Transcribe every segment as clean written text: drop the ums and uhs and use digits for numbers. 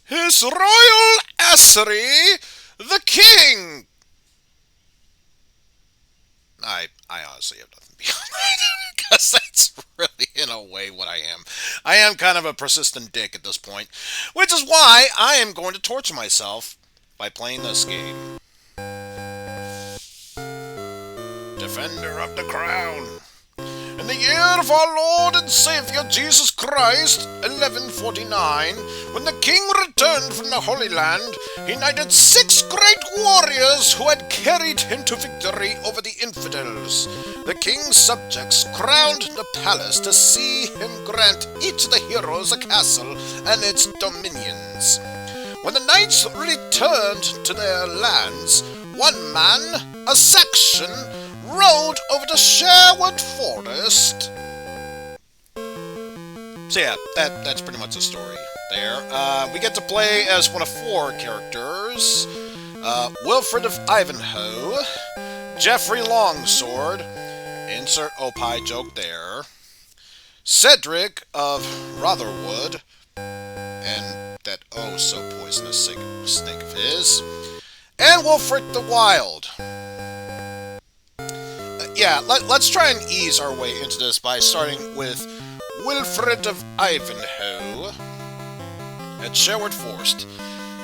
His Royal Essery, the King! I honestly have nothing beyond that, because that's really, in a way, what I am. I am kind of a persistent dick at this point, which is why I am going to torture myself by playing this game. Defender of the Crown. In the year of our Lord and Savior Jesus Christ, 1149, when the king returned from the Holy Land, he knighted 6 great warriors who had carried him to victory over the infidels. The king's subjects crowned the palace to see him grant each of the heroes a castle and its dominions. When the knights returned to their lands, one man, a Saxon, rode over to Sherwood Forest. So yeah, that's pretty much the story there. We get to play as one of 4 characters. Wilfred of Ivanhoe, Geoffrey Longsword, insert opie joke there, Cedric of Rotherwood, and that oh so poisonous snake of his, and Wolfric the Wild. Yeah, let's try and ease our way into this by starting with Wilfred of Ivanhoe at Sherwood Forest.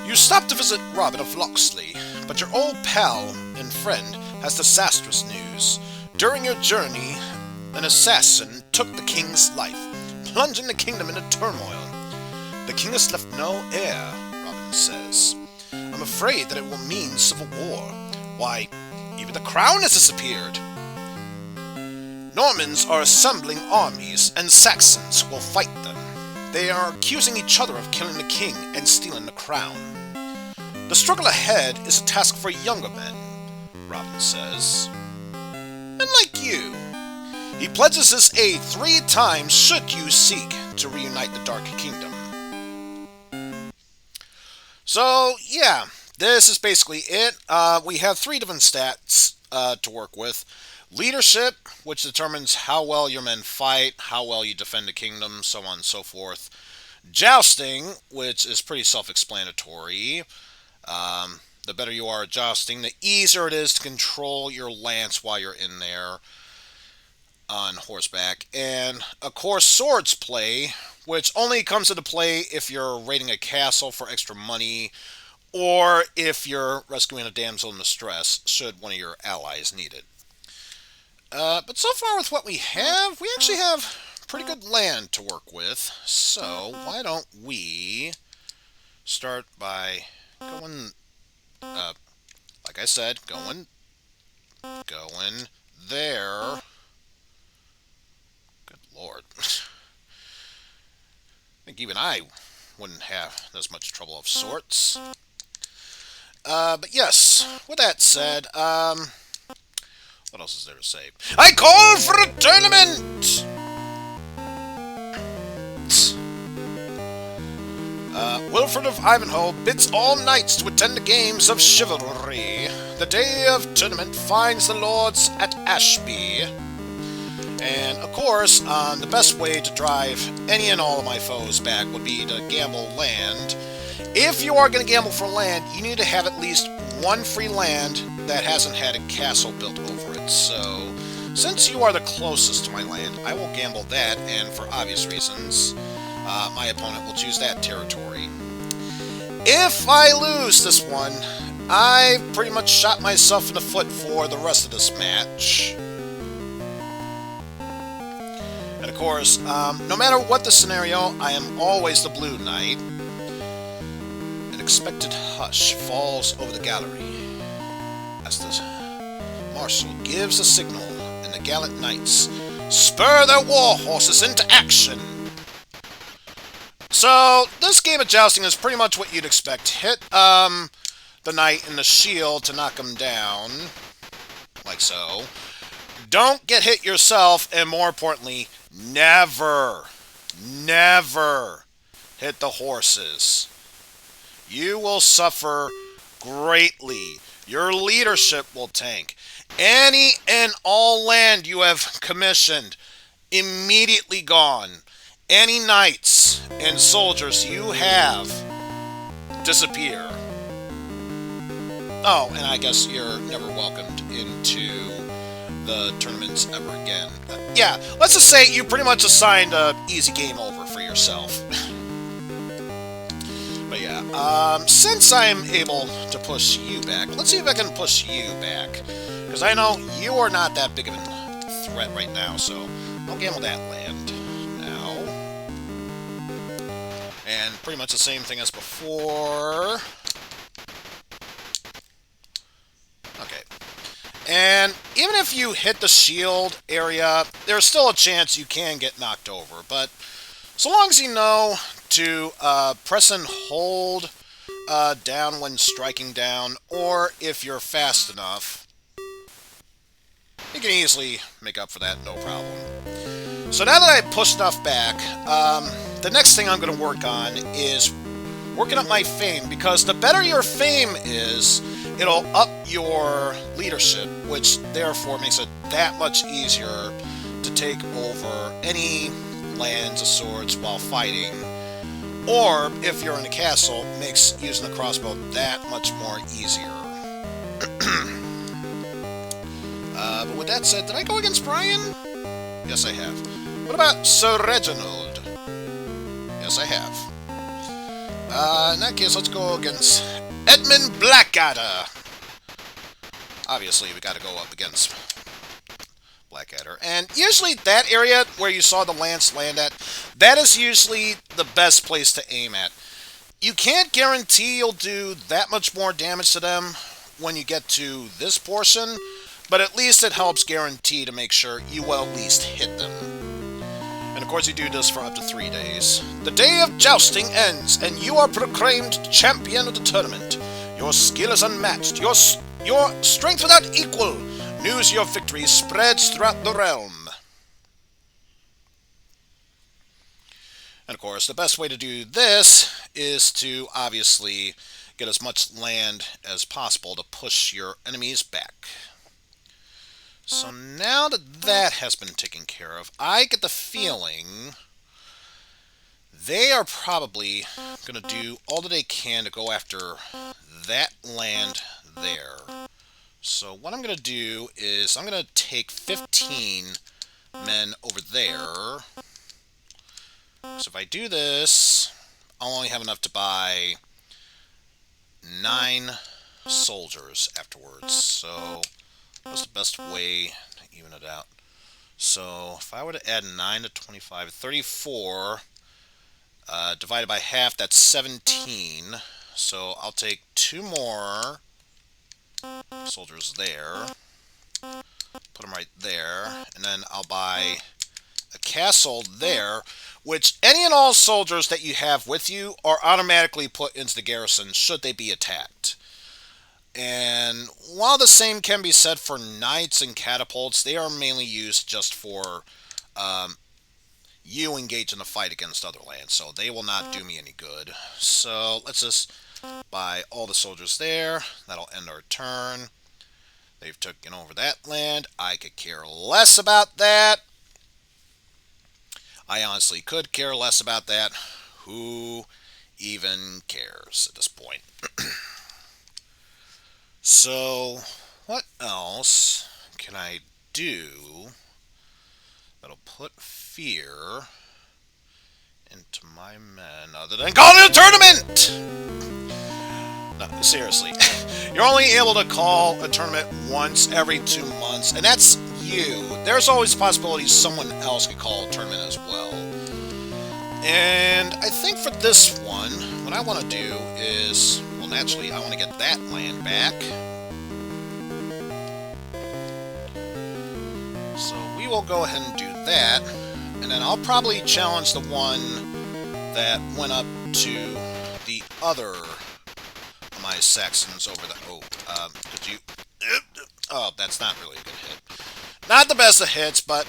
You stop to visit Robin of Locksley, but your old pal and friend has disastrous news. During your journey, an assassin took the king's life, plunging the kingdom into turmoil. The king has left no heir, Robin says. I'm afraid that it will mean civil war. Why, even the crown has disappeared. Normans are assembling armies, and Saxons will fight them. They are accusing each other of killing the king and stealing the crown. The struggle ahead is a task for younger men, Robin says. Unlike you. He pledges his aid 3 times should you seek to reunite the Dark Kingdom. So, yeah, this is basically it. We have 3 different stats to work with. Leadership, which determines how well your men fight, how well you defend the kingdom, so on and so forth. Jousting, which is pretty self-explanatory. The better you are at jousting, the easier it is to control your lance while you're in there on horseback. And, of course, Swordplay, which only comes into play if you're raiding a castle for extra money, or if you're rescuing a damsel in distress, should one of your allies need it. But so far with what we actually have pretty good land to work with. So why don't we start by going, like I said, going there. Good Lord. I think even I wouldn't have this much trouble of sorts. But yes, with that said, what else is there to say? I call for a tournament! Wilfred of Ivanhoe bids all knights to attend the games of chivalry. The day of tournament finds the lords at Ashby. And, of course, the best way to drive any and all of my foes back would be to gamble land. If you are going to gamble for land, you need to have at least 1 free land that hasn't had a castle built over it. So, since you are the closest to my land, I will gamble that, and for obvious reasons, my opponent will choose that territory. If I lose this one, I've pretty much shot myself in the foot for the rest of this match. And of course, no matter what the scenario, I am always the Blue Knight. An expected hush falls over the gallery as the marshal gives a signal, and the gallant knights spur their war horses into action. So, this game of jousting is pretty much what you'd expect. Hit the knight in the shield to knock him down, like so. Don't get hit yourself, and more importantly, never hit the horses. You will suffer greatly. Your leadership will tank. Any and all land you have commissioned, immediately gone. Any knights and soldiers you have disappear. Oh, and I guess you're never welcomed into the tournaments ever again. Yeah, let's just say you pretty much assigned a easy game over for yourself. But yeah, since I'm able to push you back, let's see if I can push you back. Because I know you are not that big of a threat right now, so I'll gamble that land now. And pretty much the same thing as before. Okay. And even if you hit the shield area, there's still a chance you can get knocked over. But so long as you know to press and hold down when striking down, or if you're fast enough, you can easily make up for that, no problem. So now that I pushed enough back, the next thing I'm going to work on is working up my fame, because the better your fame is, it'll up your leadership, which therefore makes it that much easier to take over any lands of swords while fighting. Or, if you're in a castle, makes using the crossbow that much more easier. But with that said, did I go against Brian? Yes, I have. What about Sir Reginald? Yes, I have. In that case, let's go against Edmund Blackadder. Obviously, we got to go up against Blackadder. And usually that area where you saw the lance land at, that is usually the best place to aim at. You can't guarantee you'll do that much more damage to them when you get to this portion, but at least it helps guarantee to make sure you will at least hit them. And of course you do this for up to 3 days. The day of jousting ends, and you are proclaimed champion of the tournament. Your skill is unmatched, your strength without equal. News of your victory spreads throughout the realm. And of course, the best way to do this is to obviously get as much land as possible to push your enemies back. So now that that has been taken care of, I get the feeling they are probably going to do all that they can to go after that land there. So what I'm going to do is I'm going to take 15 men over there. So if I do this, I'll only have enough to buy 9 soldiers afterwards. So what's the best way to even it out? So if I were to add 9 to 25, 34, divided by half, that's 17. So I'll take 2 more soldiers there, put them right there, and then I'll buy a castle there, which any and all soldiers that you have with you are automatically put into the garrison should they be attacked. And while the same can be said for knights and catapults, they are mainly used just for you engage in the fight against other lands, so they will not do me any good. So let's just buy all the soldiers there. That'll end our turn. They've taken over that land. I could care less about that. I honestly could care less about that. Who even cares at this point? So, what else can I do that'll put fear into my men other than call it a tournament? No, seriously. You're only able to call a tournament once every 2 months, and that's you. There's always the possibility someone else could call a tournament as well. And I think for this one, what I want to do is, well, naturally, I want to get that land back. So we will go ahead and do that, and then I'll probably challenge the one that went up to the other of my Saxons over the... could you... Oh, that's not really a good hit. Not the best of hits, but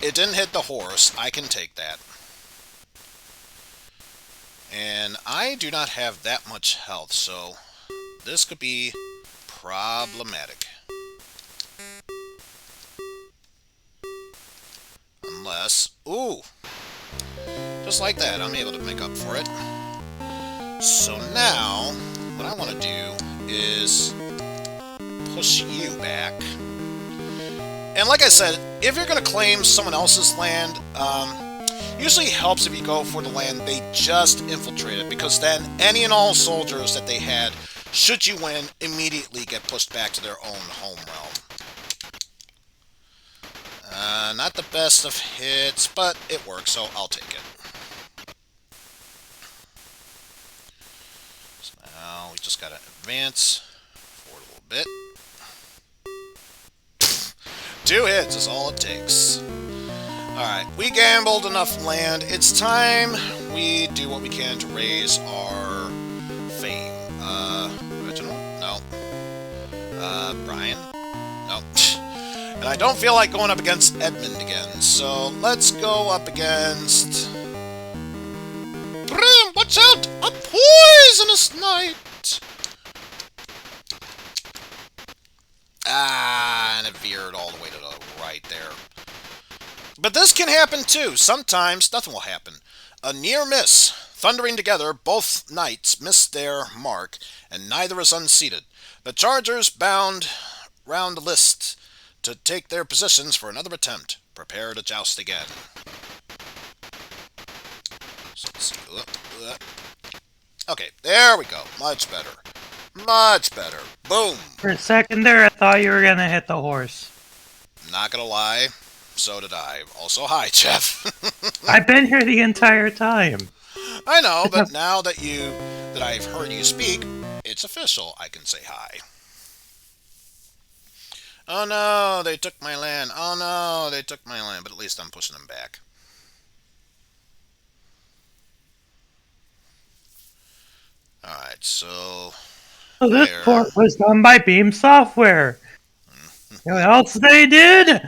it didn't hit the horse. I can take that. And I do not have that much health, so this could be problematic. Unless... Ooh! Just like that, I'm able to make up for it. So now, what I want to do is push you back. And like I said, if you're going to claim someone else's land, usually helps if you go for the land they just infiltrated, because then any and all soldiers that they had, should you win, immediately get pushed back to their own home realm. Not the best of hits, but it works, so I'll take it. So now we just gotta advance forward a little bit. 2 hits is all it takes. Alright, we gambled enough land. It's time we do what we can to raise our fame. Reginald? No. Brian? No. And I don't feel like going up against Edmund again, so let's go up against... Brim, watch out! A poisonous knight! Ah, and it veered all the way to the right there. But this can happen too. Sometimes nothing will happen. A near miss. Thundering together, both knights miss their mark, and neither is unseated. The chargers bound round the list to take their positions for another attempt. Prepare to joust again. So let's see. Okay, there we go. Much better. Much better. Boom. For a second there, I thought you were gonna hit the horse. Not gonna lie, so did I. Also, hi, Jeff. I've been here the entire time. I know, but now that I've heard you speak, it's official. I can say hi. Oh no, they took my land. Oh no, they took my land. But at least I'm pushing them back. Alright, so... So this port was done by Beam Software. You know what else they did?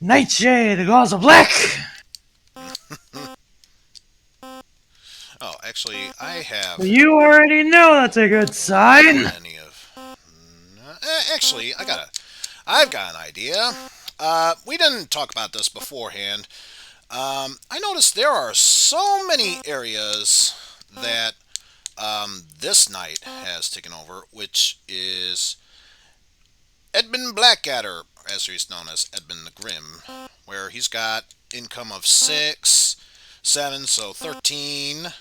Nightshade, the Gauze of Black. Oh, actually, I have... You already know that's a good sign. Actually, I've got an idea. We didn't talk about this beforehand. I noticed there are so many areas that this knight has taken over, which is Edmund Blackadder, as he's known as Edmund the Grim, where he's got income of 6, 7, so 13,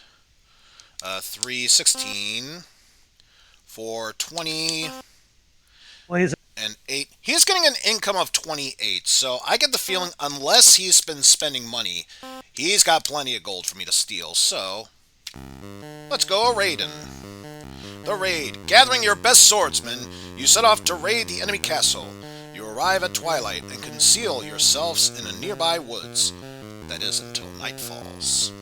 3, 16, 4, 20, and 8. He's getting an income of 28, so I get the feeling, unless he's been spending money, he's got plenty of gold for me to steal, so let's go a-raiding. The raid. Gathering your best swordsmen, you set off to raid the enemy castle. You arrive at twilight and conceal yourselves in the nearby woods. That is until night falls.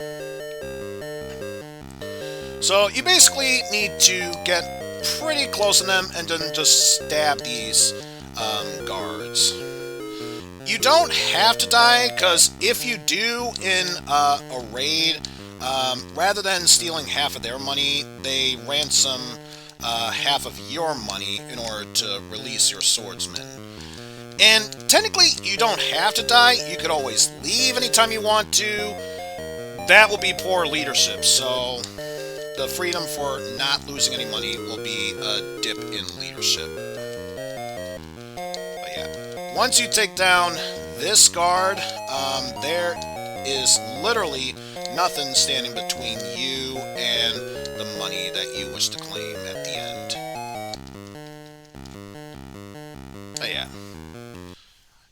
So you basically need to get pretty close to them and then just stab these guards. You don't have to die, because if you do in a raid, rather than stealing half of their money, they ransom half of your money in order to release your swordsman. And technically, you don't have to die. You could always leave anytime you want to. That will be poor leadership, so the freedom for not losing any money will be a dip in leadership. But yeah, once you take down this guard, there is literally nothing standing between you and the money that you wish to claim at the end. But yeah.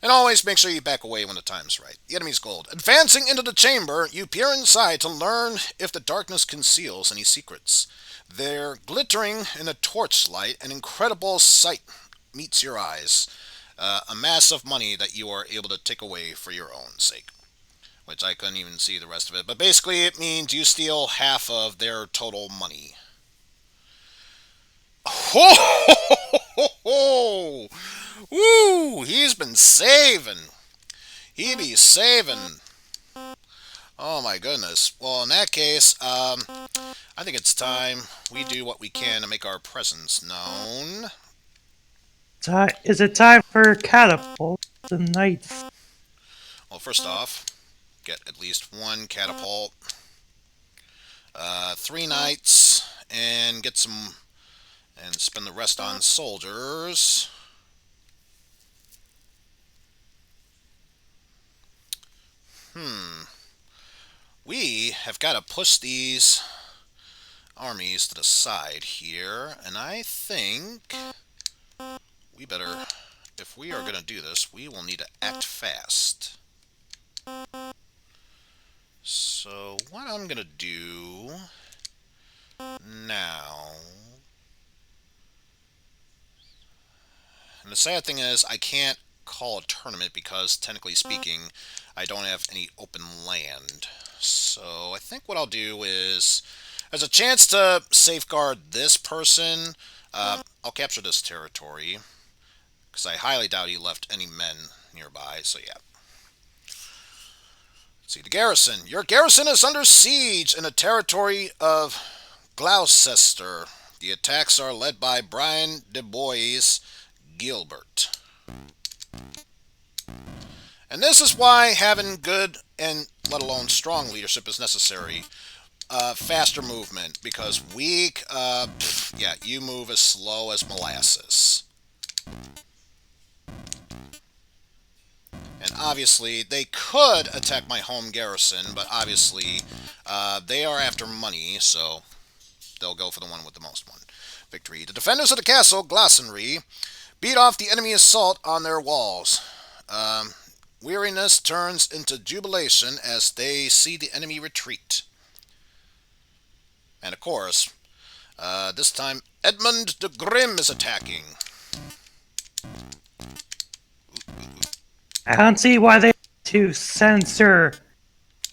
And always make sure you back away when the time's right. The enemy's gold. Advancing into the chamber, you peer inside to learn if the darkness conceals any secrets. There, glittering in the torchlight, an incredible sight meets your eyes. A mass of money that you are able to take away for your own sake. Which I couldn't even see the rest of it. But basically it means you steal half of their total money. Ho ho ho ho! Woo! He's been saving. He be saving. Oh my goodness. Well, in that case, I think it's time we do what we can to make our presence known. Is it time for catapults and knights? Well, first off, get at least one catapult. 3 knights, and get some, and spend the rest on soldiers. We have got to push these armies to the side here, and I think we better, if we are going to do this, we will need to act fast. So what I'm going to do now, and the sad thing is I can't call a tournament because technically speaking I don't have any open land. So I think what I'll do is, as a chance to safeguard this person, I'll capture this territory because I highly doubt he left any men nearby. So yeah. Let's see, the garrison. Your garrison is under siege in the territory of Gloucester. The attacks are led by Brian de Bois Gilbert. And this is why having good and let alone strong leadership is necessary. Faster movement, because weak, yeah, you move as slow as molasses. And obviously, they could attack my home garrison, but obviously, they are after money, so they'll go for the one with the most one. Victory. The defenders of the castle, Glastonbury, beat off the enemy assault on their walls. Weariness turns into jubilation as they see the enemy retreat. And of course, this time Edmund the Grim is attacking. I don't see why they have to censor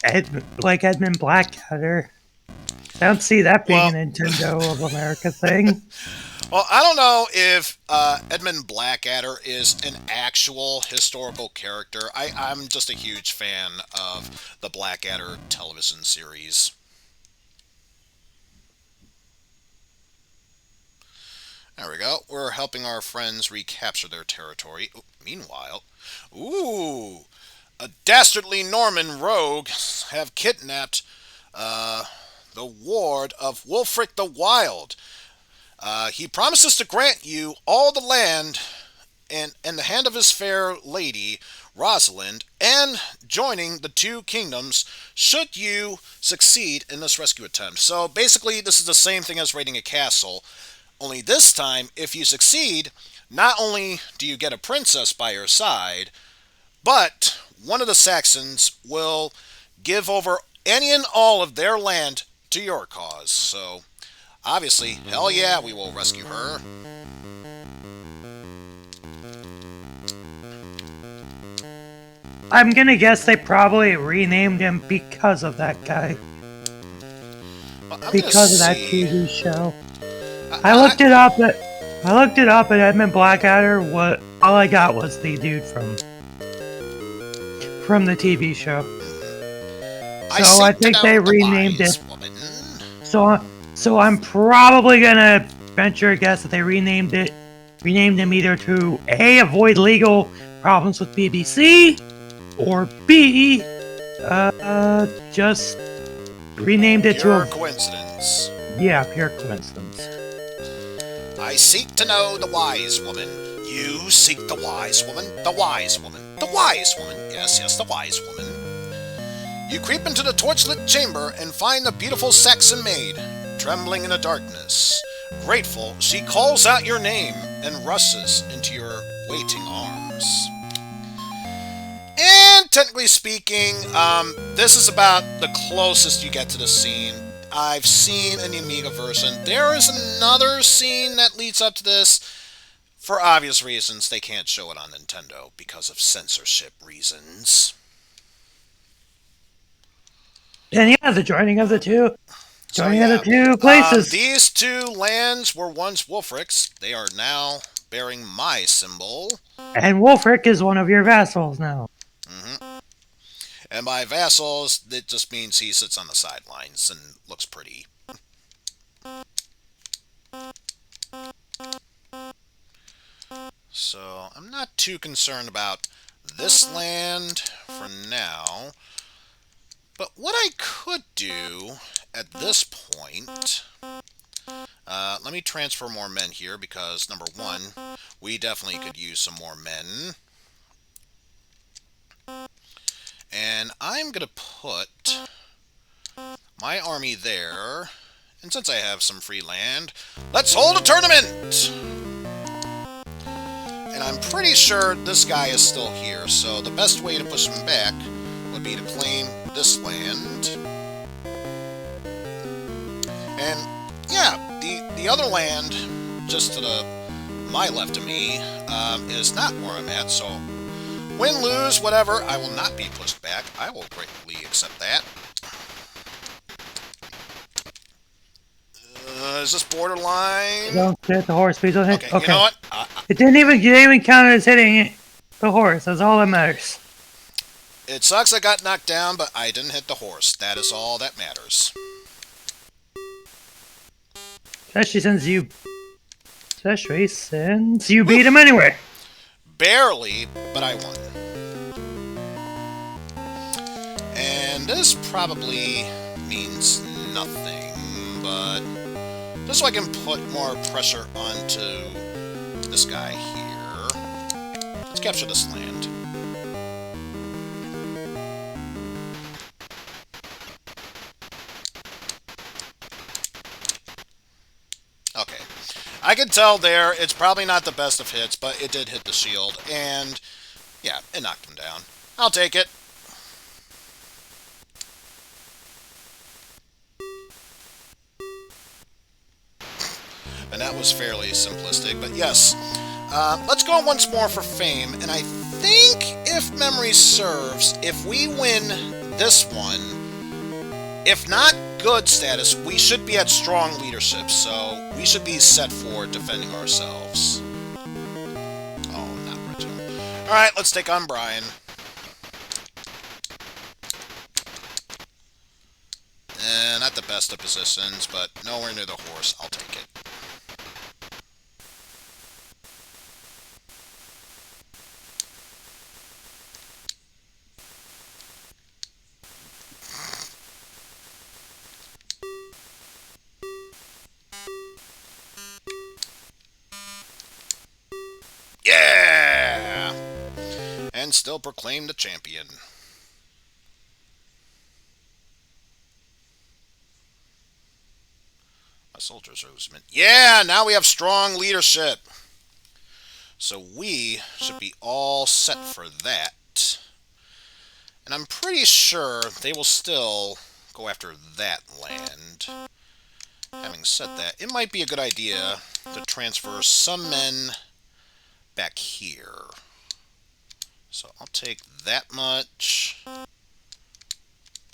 Edmund Blackadder. I don't see that being a Nintendo of America thing. Well, I don't know if Edmund Blackadder is an actual historical character. I'm just a huge fan of the Blackadder television series. There we go. We're helping our friends recapture their territory. Meanwhile, a dastardly Norman rogue have kidnapped the ward of Wolfric the Wild. He promises to grant you all the land and the hand of his fair lady, Rosalind, and joining the two kingdoms should you succeed in this rescue attempt. So basically, this is the same thing as raiding a castle, only this time, if you succeed, not only do you get a princess by your side, but one of the Saxons will give over any and all of their land to your cause. So obviously, hell yeah, we will rescue her. I'm gonna guess they probably renamed him because of that guy. Well, because of that TV show. I looked it up. At Edmund Blackadder. What all I got was the dude from the TV show. So I think they renamed it. So I'm probably gonna venture a guess that they renamed him either to A, avoid legal problems with BBC, or B, just renamed it pure to a coincidence. Yeah, pure coincidence. I seek to know the wise woman. You seek the wise woman. The wise woman. The wise woman. Yes, the wise woman. You creep into the torchlit chamber and find the beautiful Saxon maid, trembling in the darkness. Grateful, she calls out your name and rushes into your waiting arms. And technically speaking, this is about the closest you get to the scene I've seen in the Amiga version. There is another scene that leads up to this. For obvious reasons, they can't show it on Nintendo because of censorship reasons. And yeah, the joining of the two places. These two lands were once Wolfric's. They are now bearing my symbol. And Wolfric is one of your vassals now. Mm-hmm. And by vassals, it just means he sits on the sidelines and looks pretty. So, I'm not too concerned about this land for now. But what I could do at this point, let me transfer more men here because, number one, we definitely could use some more men. And I'm going to put my army there. And since I have some free land, let's hold a tournament! And I'm pretty sure this guy is still here, so the best way to push him back would be to claim this land. And yeah, the other land, just to my left of me, is not where I'm at, so win, lose, whatever, I will not be pushed back. I will greatly accept that. Is this borderline? Don't hit the horse, please don't hit. Okay, you know what? It didn't even count as hitting the horse. That's all that matters. It sucks I got knocked down, but I didn't hit the horse. That is all that matters. Especially since you beat him anyway. Barely, but I won. And this probably means nothing, but just so I can put more pressure onto this guy here, let's capture this land. Okay. I can tell there, it's probably not the best of hits, but it did hit the shield, and yeah, it knocked him down. I'll take it. And that was fairly simplistic, but yes. Let's go once more for fame, and I think, if memory serves, if we win this one, if not good status, we should be at strong leadership, so we should be set for defending ourselves. Oh, not original. Alright, let's take on Brian. Not the best of positions, but nowhere near the horse. I'll take it. Yeah! And still proclaimed the champion. My soldiers are usement. Yeah! Now we have strong leadership. So we should be all set for that. And I'm pretty sure they will still go after that land. Having said that, it might be a good idea to transfer some men back here. So I'll take that much.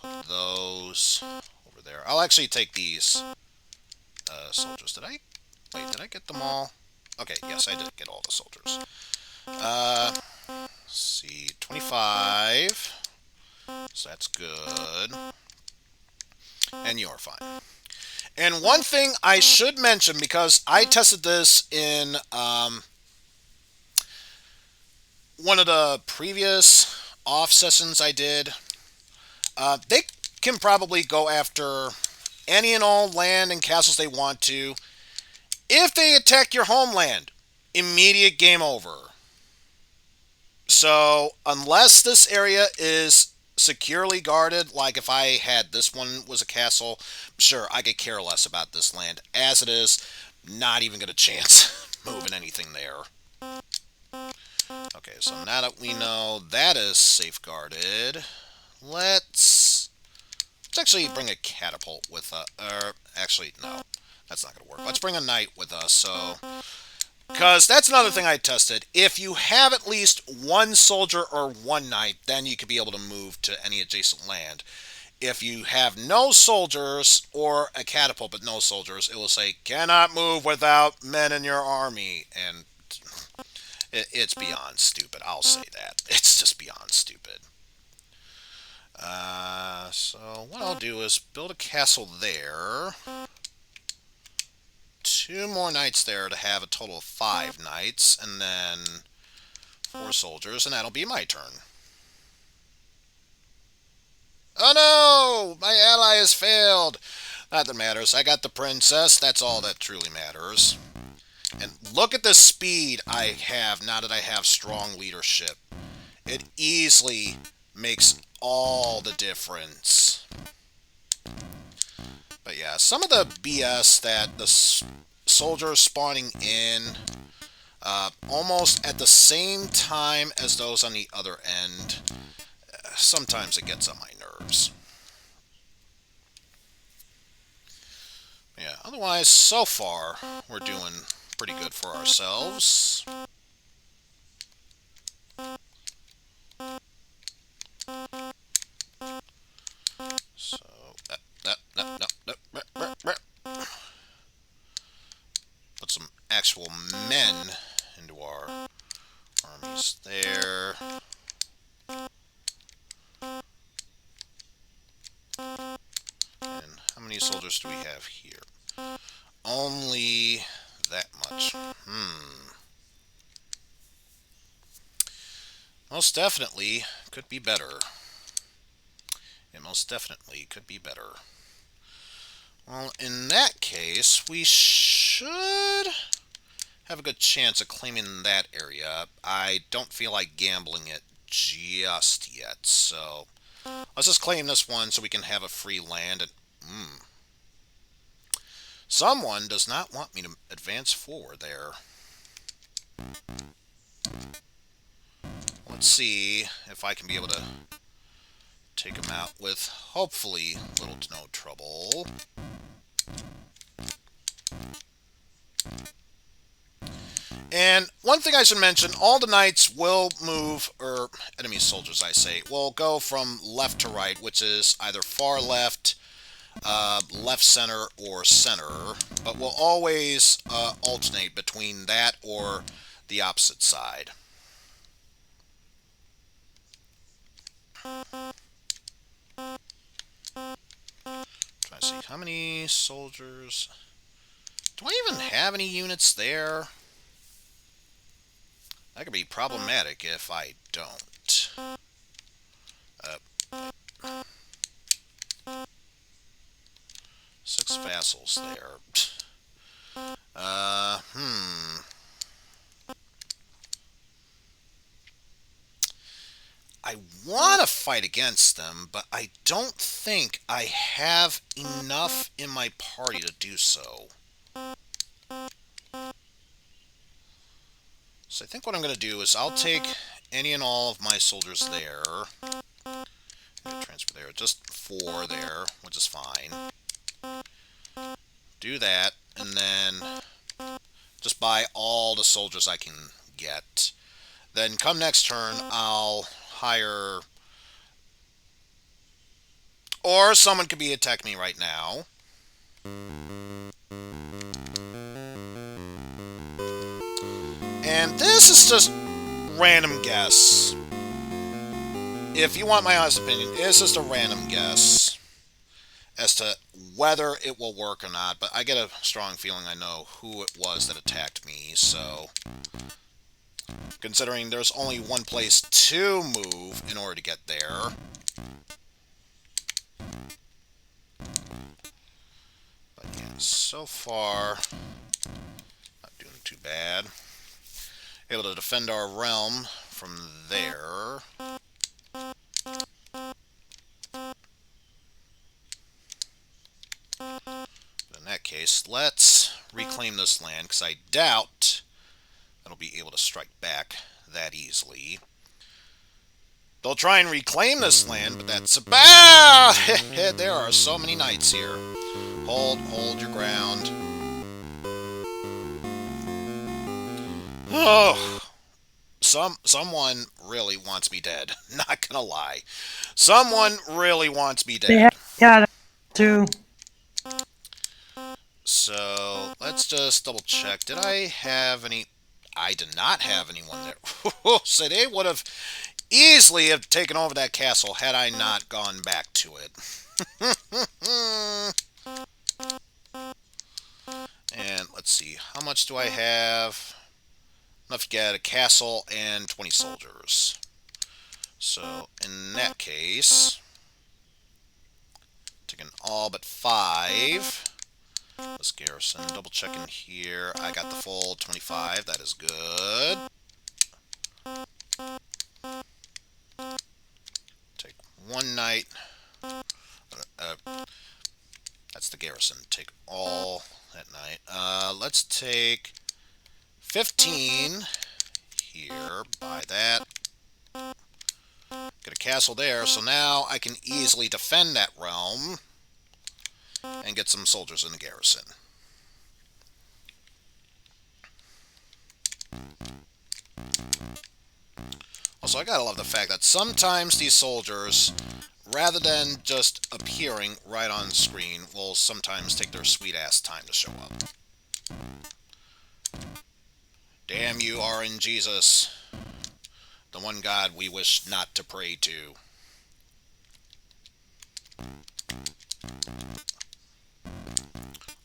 Put those over there. I'll actually take these soldiers. Did I get them all? Okay, yes, I did get all the soldiers. Let's see, 25. So that's good. And you're fine. And one thing I should mention, because I tested this in one of the previous off sessions I did, they can probably go after any and all land and castles they want to. If they attack your homeland, immediate game over. So, unless this area is securely guarded, like if I had this one was a castle, sure, I could care less about this land. As it is, not even got a chance moving anything there. Okay, so now that we know that is safeguarded, let's actually bring a catapult with actually, no, that's not going to work. Let's bring a knight with us, so, because that's another thing I tested. If you have at least one soldier or one knight, then you could be able to move to any adjacent land. If you have no soldiers or a catapult but no soldiers, it will say, cannot move without men in your army, and it's beyond stupid. I'll say that. It's just beyond stupid. So what I'll do is build a castle there. 2 more knights there to have a total of 5 knights, and then 4 soldiers, and that'll be my turn. Oh no! My ally has failed! Not that matters. I got the princess. That's all that truly matters. And look at the speed I have now that I have strong leadership. It easily makes all the difference. But yeah, some of the BS that the soldiers spawning in almost at the same time as those on the other end, sometimes it gets on my nerves. Yeah, otherwise, so far, we're doing pretty good for ourselves. So, put some actual men into our armies there. And how many soldiers do we have here? Only that much. Most definitely could be better. It most definitely could be better. Well, in that case, we should have a good chance of claiming that area. I don't feel like gambling it just yet, so let's just claim this one so we can have a free land. And someone does not want me to advance forward there. Let's see if I can be able to take him out with hopefully little to no trouble. And one thing I should mention, all the knights will move, or enemy soldiers I say, will go from left to right, which is either far left, left center, or center, but will always alternate between that or the opposite side. Trying to see how many soldiers. Do I even have any units there? That could be problematic if I don't. 6 vassals there. I want to fight against them, but I don't think I have enough in my party to do so. So I think what I'm going to do is I'll take any and all of my soldiers there. Transfer there, just 4 there, which is fine. Do that, and then just buy all the soldiers I can get. Then come next turn, I'll hire... Or someone could be attacking me right now. And this is just random guess. If you want my honest opinion, it's just a random guess as to whether it will work or not. But I get a strong feeling I know who it was that attacked me, so... Considering there's only one place to move in order to get there. But yeah, so far, not doing too bad. Able to defend our realm from there. In that case, let's reclaim this land, because I doubt that'll be able to strike back that easily. They'll try and reclaim this land, but that's about... There are so many knights here. Hold your ground. Oh, someone really wants me dead. Not gonna lie. Someone really wants me dead. Yeah, too. So, let's just double check. Did I have any... I did not have anyone there. So they would have easily have taken over that castle had I not gone back to it. And let's see. How much do I have? Enough to get a castle and 20 soldiers. So, in that case... Checking all but 5. This garrison. Double checking here. I got the full 25. That is good. Take 1 knight. That's the garrison. Take all that knight. Let's take 15 here. Buy that. Get a castle there. So now I can easily defend that realm and get some soldiers in the garrison. Also, I gotta love the fact that sometimes these soldiers, rather than just appearing right on screen, will sometimes take their sweet-ass time to show up. Damn you, RNGesus, the one god we wish not to pray to.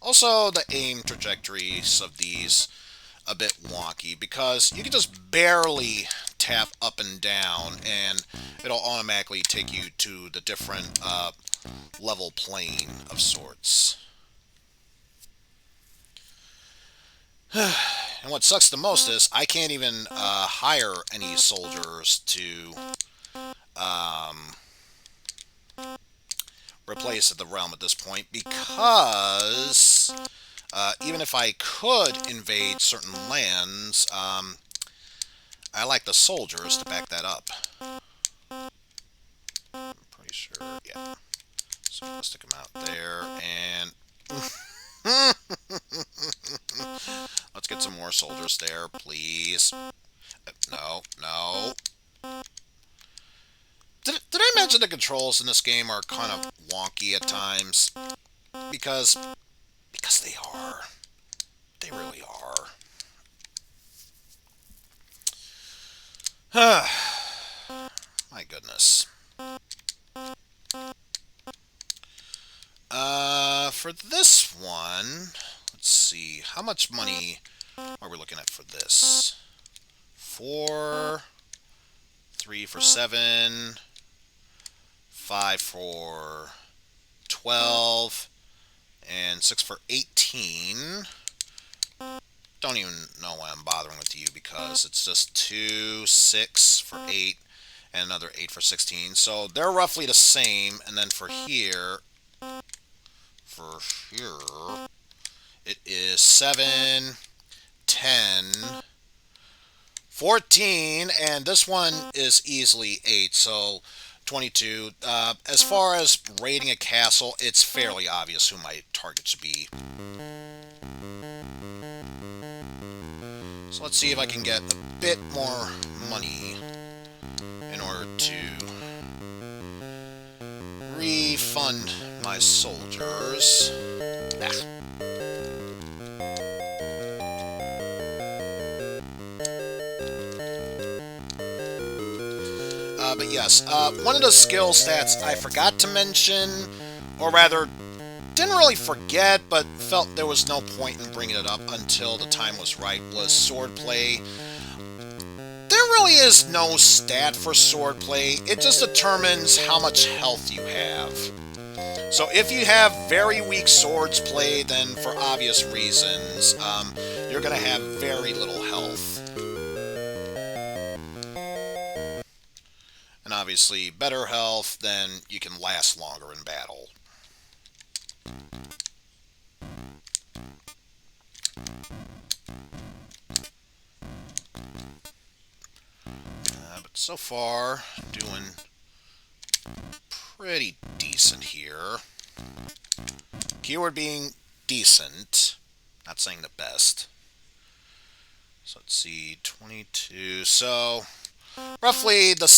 Also, the aim trajectories of these a bit wonky because you can just barely tap up and down and it'll automatically take you to the different level plane of sorts. And what sucks the most is I can't even hire any soldiers to replace the realm at this point because even if I could invade certain lands, I like the soldiers to back that up. I'm pretty sure, yeah. So let's stick them out there, and let's get some more soldiers there, please. No, no. Did I mention the controls in this game are kind of wonky at times? Because they are. They really are. My goodness. For this one, let's see. How much money are we looking at for this? 4, 3 for 7, 5 for 12, and 6 for 18. Don't even know why I'm bothering with you because it's just 2, 6 for 8, and another 8 for 16. So they're roughly the same. And then for here, it is 7, 10, 14, and this one is easily 8, so 22. As far as raiding a castle, it's fairly obvious who my target should be. So let's see if I can get a bit more money in order to refund my soldiers. But yes, one of the skill stats I forgot to mention, or rather, didn't really forget, but felt there was no point in bringing it up until the time was right, was Swordplay. There really is no stat for Swordplay. It just determines how much health you have. So if you have very weak Swordplay, then for obvious reasons, you're going to have very little health. And obviously, better health, then you can last longer in battle. But so far, doing pretty decent here. Keyword being decent, not saying the best. So let's see, 22. So roughly the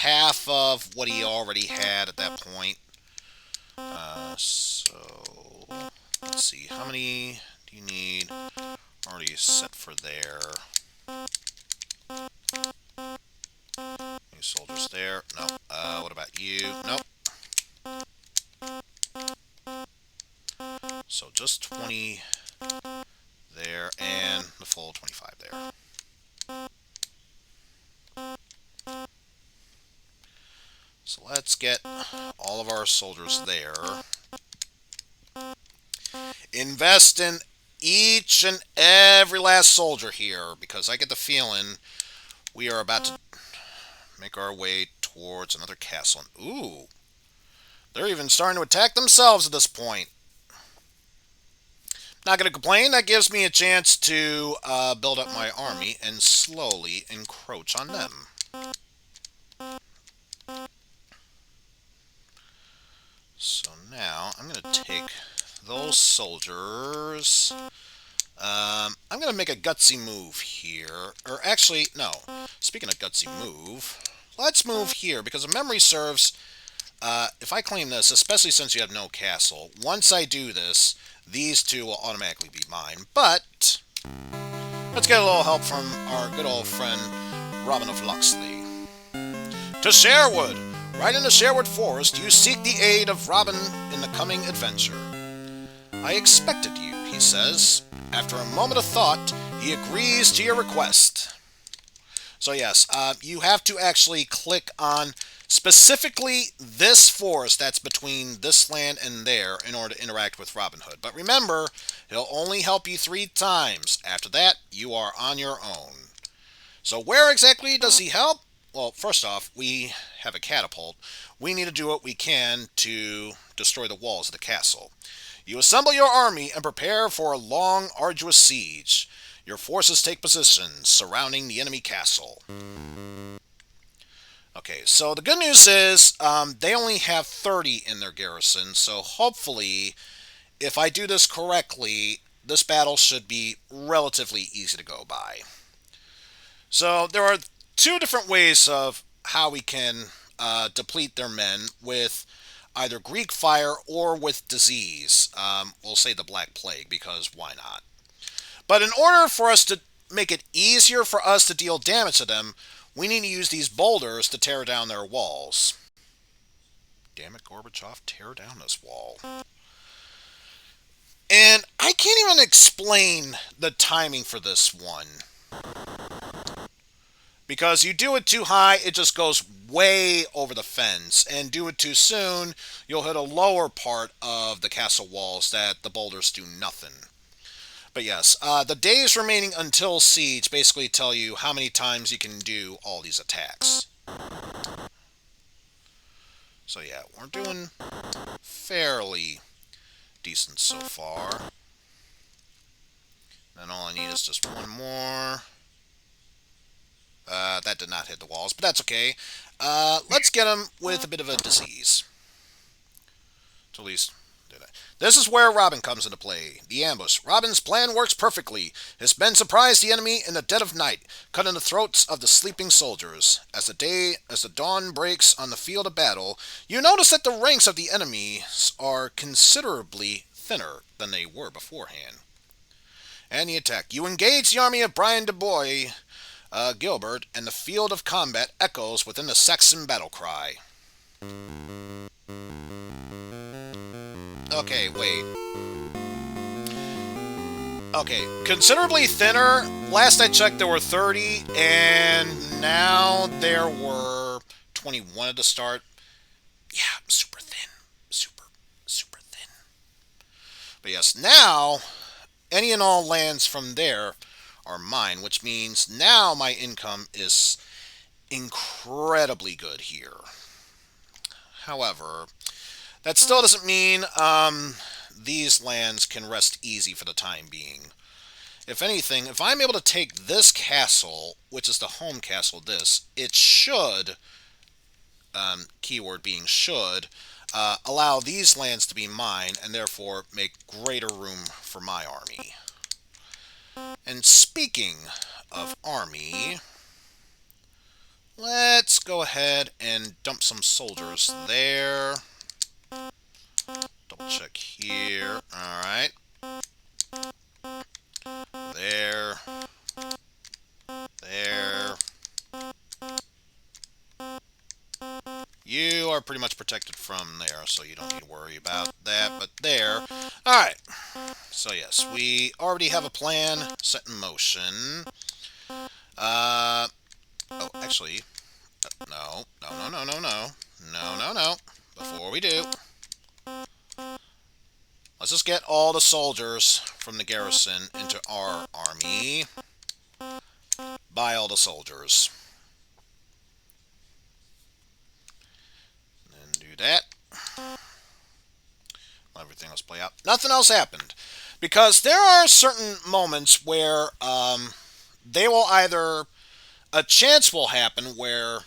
half of what he already had at that point. So let's see, how many do you need already set for there? Any soldiers there? No. What about you? Nope. So just 20 there and the full 25 there. So let's get all of our soldiers there. Invest in each and every last soldier here, because I get the feeling we are about to make our way towards another castle. Ooh, they're even starting to attack themselves at this point. Not going to complain. That gives me a chance to build up my army and slowly encroach on them. So now I'm going to take those soldiers. I'm going to make a gutsy move here. Or actually, no. Speaking of gutsy move, let's move here, because if memory serves, if I claim this, especially since you have no castle, once I do this, these two will automatically be mine. But let's get a little help from our good old friend Robin of Locksley. To Sherwood! Right into Sherwood Forest, you seek the aid of Robin in the coming adventure. I expected you, he says. After a moment of thought, he agrees to your request. So yes, you have to actually click on specifically this forest that's between this land and there in order to interact with Robin Hood. But remember, he'll only help you 3 times. After that, you are on your own. So where exactly does he help? Well, first off, we have a catapult. We need to do what we can to destroy the walls of the castle. You assemble your army and prepare for a long, arduous siege. Your forces take position surrounding the enemy castle. Okay, so the good news is they only have 30 in their garrison, so hopefully, if I do this correctly, this battle should be relatively easy to go by. So there are 2 different ways of how we can deplete their men, with either Greek fire or with disease. We'll say the Black Plague, because why not? But in order for us to make it easier for us to deal damage to them, we need to use these boulders to tear down their walls. Damn it, Gorbachev, tear down this wall. And I can't even explain the timing for this one. Because you do it too high, it just goes way over the fence. And do it too soon, you'll hit a lower part of the castle walls that the boulders do nothing. But yes, the days remaining until siege basically tell you how many times you can do all these attacks. So yeah, we're doing fairly decent so far. And all I need is just one more. That did not hit the walls, but that's okay. Let's get him with a bit of a disease. To at least do that. This is where Robin comes into play. The ambush. Robin's plan works perfectly. His men surprise the enemy in the dead of night, cut in the throats of the sleeping soldiers. As the dawn breaks on the field of battle, you notice that the ranks of the enemies are considerably thinner than they were beforehand. And the attack. You engage the army of Brian de Bois, Gilbert, and the field of combat echoes within the Saxon battle cry. Okay, wait. Okay, considerably thinner. Last I checked, there were 30, and now there were 21 at the start. Yeah, super thin. Super thin. But yes, now, any and all lands from there are mine, which means now my income is incredibly good here. However, that still doesn't mean these lands can rest easy for the time being. If anything, if I'm able to take this castle, which is the home castle, it should, keyword being should, allow these lands to be mine, and therefore make greater room for my army. And speaking of army, let's go ahead and dump some soldiers there. Double check here. Alright. There. There. You are pretty much protected from there, so you don't need to worry about that, but there. Alright. So yes, we already have a plan set in motion. Oh, actually, no. No. Before we do, let's just get all the soldiers from the garrison into our army. Buy all the soldiers. And do that. Let everything else play out. Nothing else happened. Because there are certain moments where they will either... A chance will happen where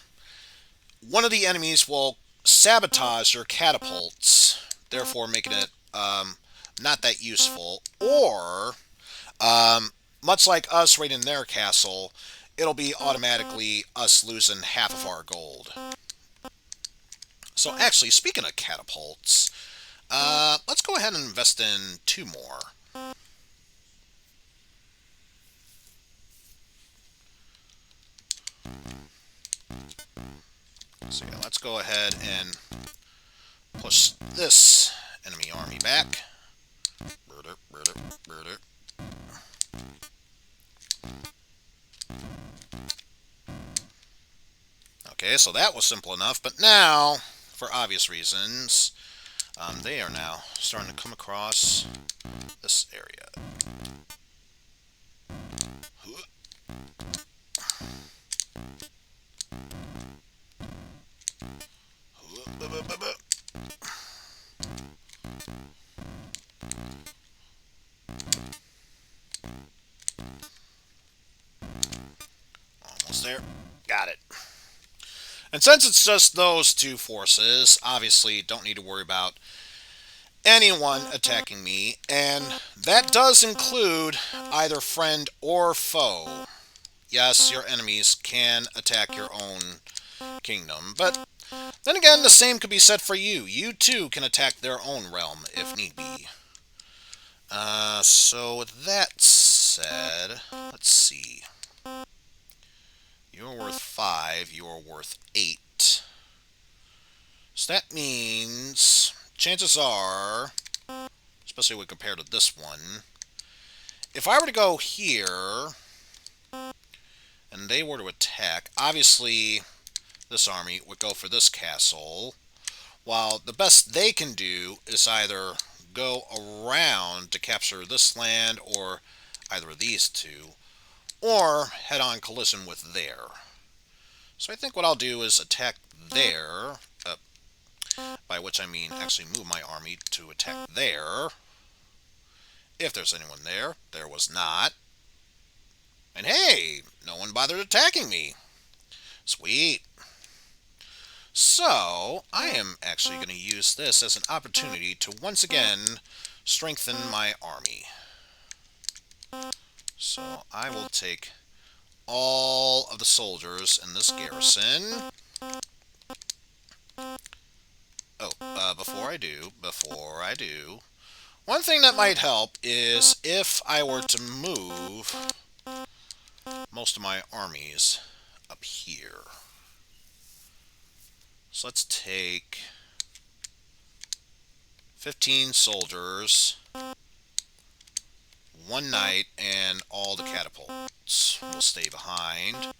one of the enemies will sabotage your catapults, therefore making it not that useful. Or, much like us raiding their castle, it'll be automatically us losing half of our gold. So actually, speaking of catapults, let's go ahead and invest in 2 more. So yeah, let's go ahead and push this enemy army back. Okay, so that was simple enough, but now, for obvious reasons, they are now starting to come across this area. Almost there. Got it. And since it's just those 2 forces, obviously don't need to worry about anyone attacking me, and that does include either friend or foe. Yes, your enemies can attack your own kingdom, but then again, the same could be said for you. You too can attack their own realm if need be. So with that said, let's see. You're worth 5, you're worth 8. So that means, chances are, especially when compared to this one, if I were to go here, and they were to attack, obviously this army would go for this castle, while the best they can do is either go around to capture this land, or either of these 2, or head-on collision with there. So I think what I'll do is attack there, by which I mean actually move my army to attack there. If there's anyone there, there was not. And hey, no one bothered attacking me. Sweet. So, I am actually going to use this as an opportunity to once again strengthen my army. So, I will take all of the soldiers in this garrison. Oh, before I do, one thing that might help is if I were to move most of my armies up here. So let's take 15 soldiers, 1 knight, and all the catapults will stay behind.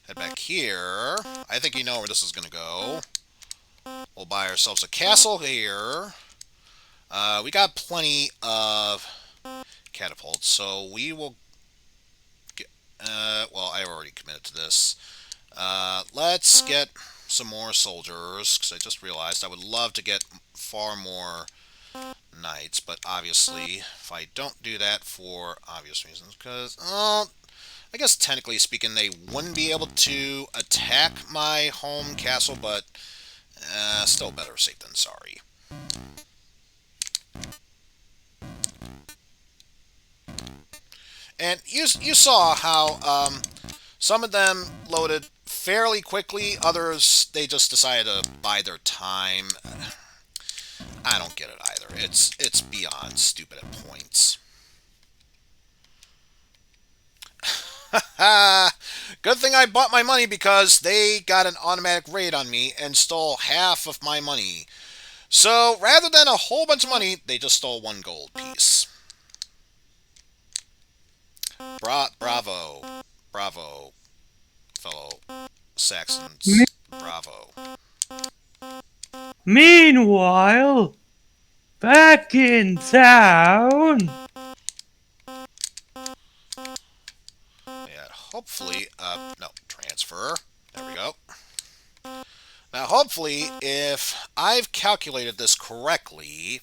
Head back here. I think you know where this is going to go. We'll buy ourselves a castle here. We got plenty of catapults, so we will get... well, I already committed to this. Let's get some more soldiers, because I just realized I would love to get far more knights, but obviously, if I don't do that for obvious reasons, because, I guess technically speaking, they wouldn't be able to attack my home castle, but still better safe than sorry. And you saw how some of them loaded fairly quickly, others they just decided to buy their time. I don't get it either. It's beyond stupid at points. Good thing I bought my money, because they got an automatic raid on me and stole half of my money. So rather than a whole bunch of money, they just stole 1 gold piece. Bravo, fellow Saxons. Bravo. Meanwhile, back in town... Yeah, hopefully, no, transfer. There we go. Now, hopefully, if I've calculated this correctly,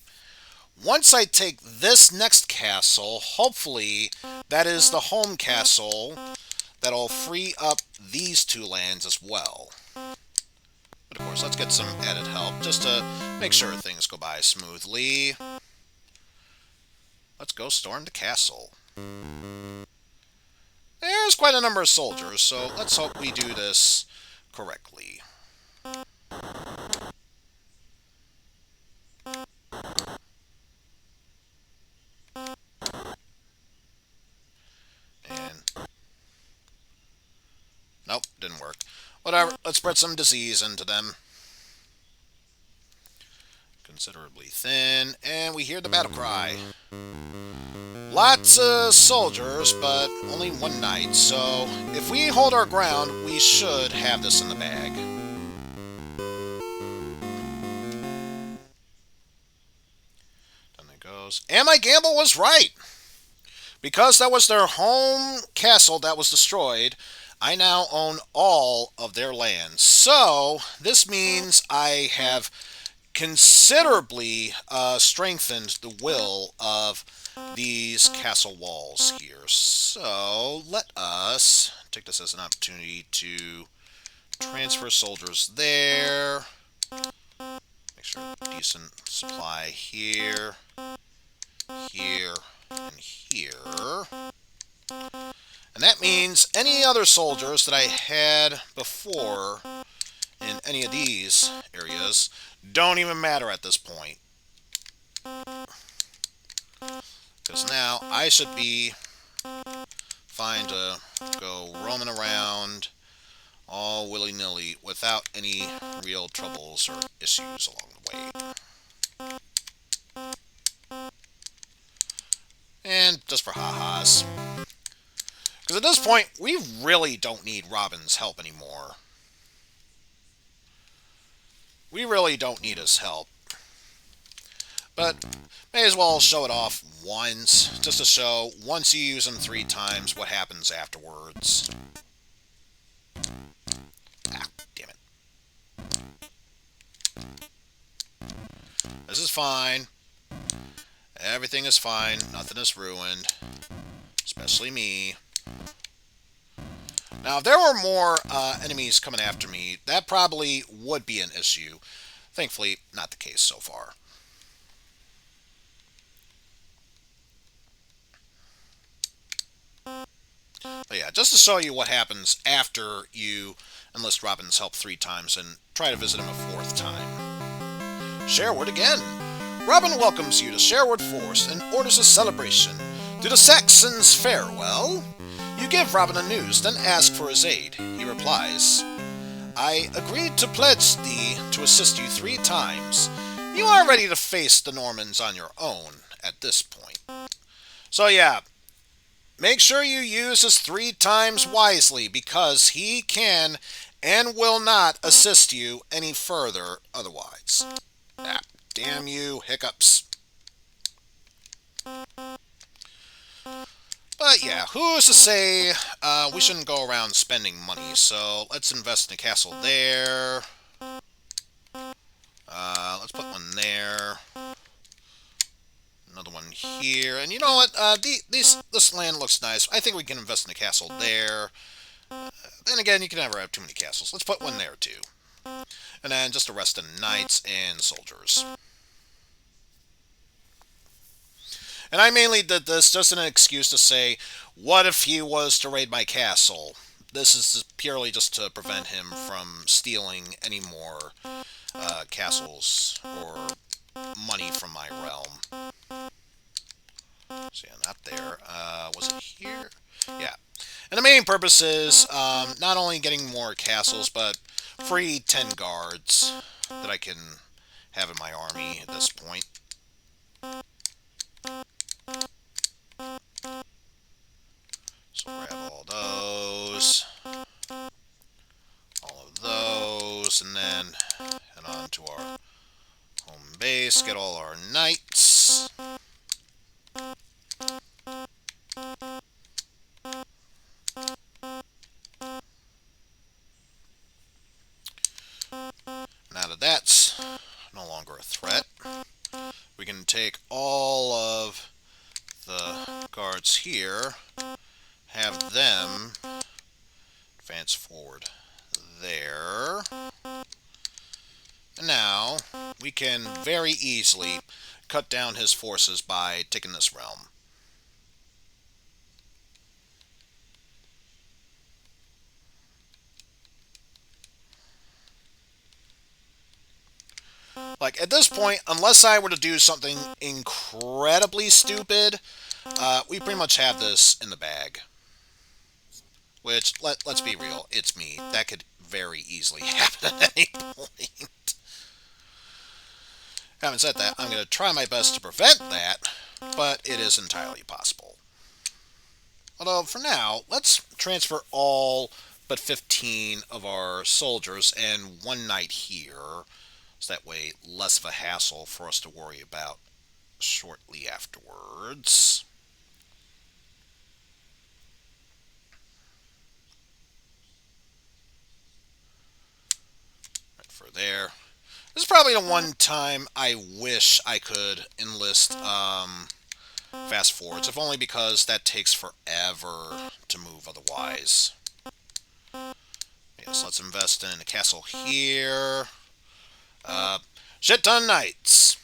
once I take this next castle, hopefully that is the home castle that'll free up these two lands as well. But of course, let's get some added help just to make sure things go by smoothly. Let's go storm the castle. There's quite a number of soldiers, so let's hope we do this correctly. And nope, didn't work. Whatever, let's spread some disease into them. Considerably thin, and we hear the battle cry. Lots of soldiers, but only one knight, so if we hold our ground, we should have this in the bag. Then it goes. And my gamble was right! Because that was their home castle that was destroyed, I now own all of their lands. So, this means I have considerably strengthened the will of these castle walls here. So, let us take this as an opportunity to transfer soldiers there. Make sure decent supply here, here, and here. And that means any other soldiers that I had before in any of these areas don't even matter at this point. Because now I should be fine to go roaming around all willy-nilly without any real troubles or issues along the way. And just for ha-has. Because at this point, we really don't need Robin's help anymore. We really don't need his help. But may as well show it off once, just to show, once you use him 3 times, what happens afterwards. Ah, damn it. This is fine. Everything is fine. Nothing is ruined. Especially me. Now, if there were more enemies coming after me, that probably would be an issue. Thankfully, not the case so far. But yeah, just to show you what happens after you enlist Robin's help 3 times and try to visit him a 4th time. Sherwood again. Robin welcomes you to Sherwood Forest and orders a celebration. Do the Saxons fare well? You give Robin the news, then ask for his aid. He replies, I agreed to pledge thee to assist you 3 times. You are ready to face the Normans on your own at this point. So yeah, make sure you use his 3 times wisely, because he can and will not assist you any further otherwise. Ah, damn you, hiccups. But yeah, who's to say we shouldn't go around spending money, so let's invest in a castle there. Let's put one there. Another one here. And you know what? This land looks nice. I think we can invest in a castle there. Then again, you can never have too many castles. Let's put one there, too. And then just the rest of knights and soldiers. And I mainly did this just an excuse to say, what if he was to raid my castle? This is purely just to prevent him from stealing any more castles or money from my realm. So yeah, not there. Was it here? Yeah. And the main purpose is not only getting more castles, but free 10 guards that I can have in my army at this point. So grab all those, all of those, and then head on to our base, get all our knights. Now that that's no longer a threat, we can take all of the guards here, have them advance forward there. And now we can very easily cut down his forces by taking this realm. Like, at this point, unless I were to do something incredibly stupid, we pretty much have this in the bag. Which, let's be real, it's me. That could very easily happen at any point. Having said that, I'm going to try my best to prevent that, but it is entirely possible. Although, for now, let's transfer all but 15 of our soldiers and one knight here, so that way less of a hassle for us to worry about shortly afterwards. Right for there. This is probably the one time I wish I could enlist fast forwards, if only because that takes forever to move otherwise. Yes, let's invest in a castle here. Shit ton knights.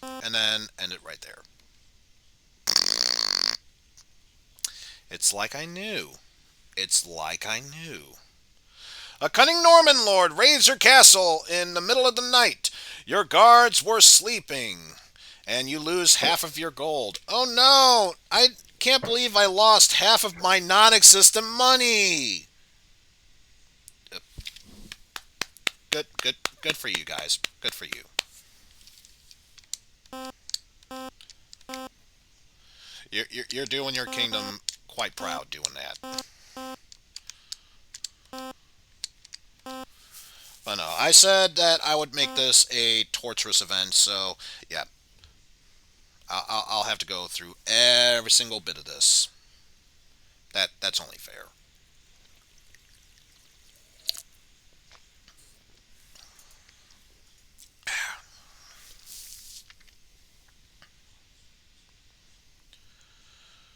And then end it right there. It's like I knew. It's like I knew. A cunning Norman lord raids your castle in the middle of the night. Your guards were sleeping, and you lose half of your gold. Oh no! I can't believe I lost half of my non-existent money! Good for you guys. Good for you. You're doing your kingdom quite proud doing that. But no, I said that I would make this a torturous event, so yeah. I'll have to go through every single bit of this. That's only fair.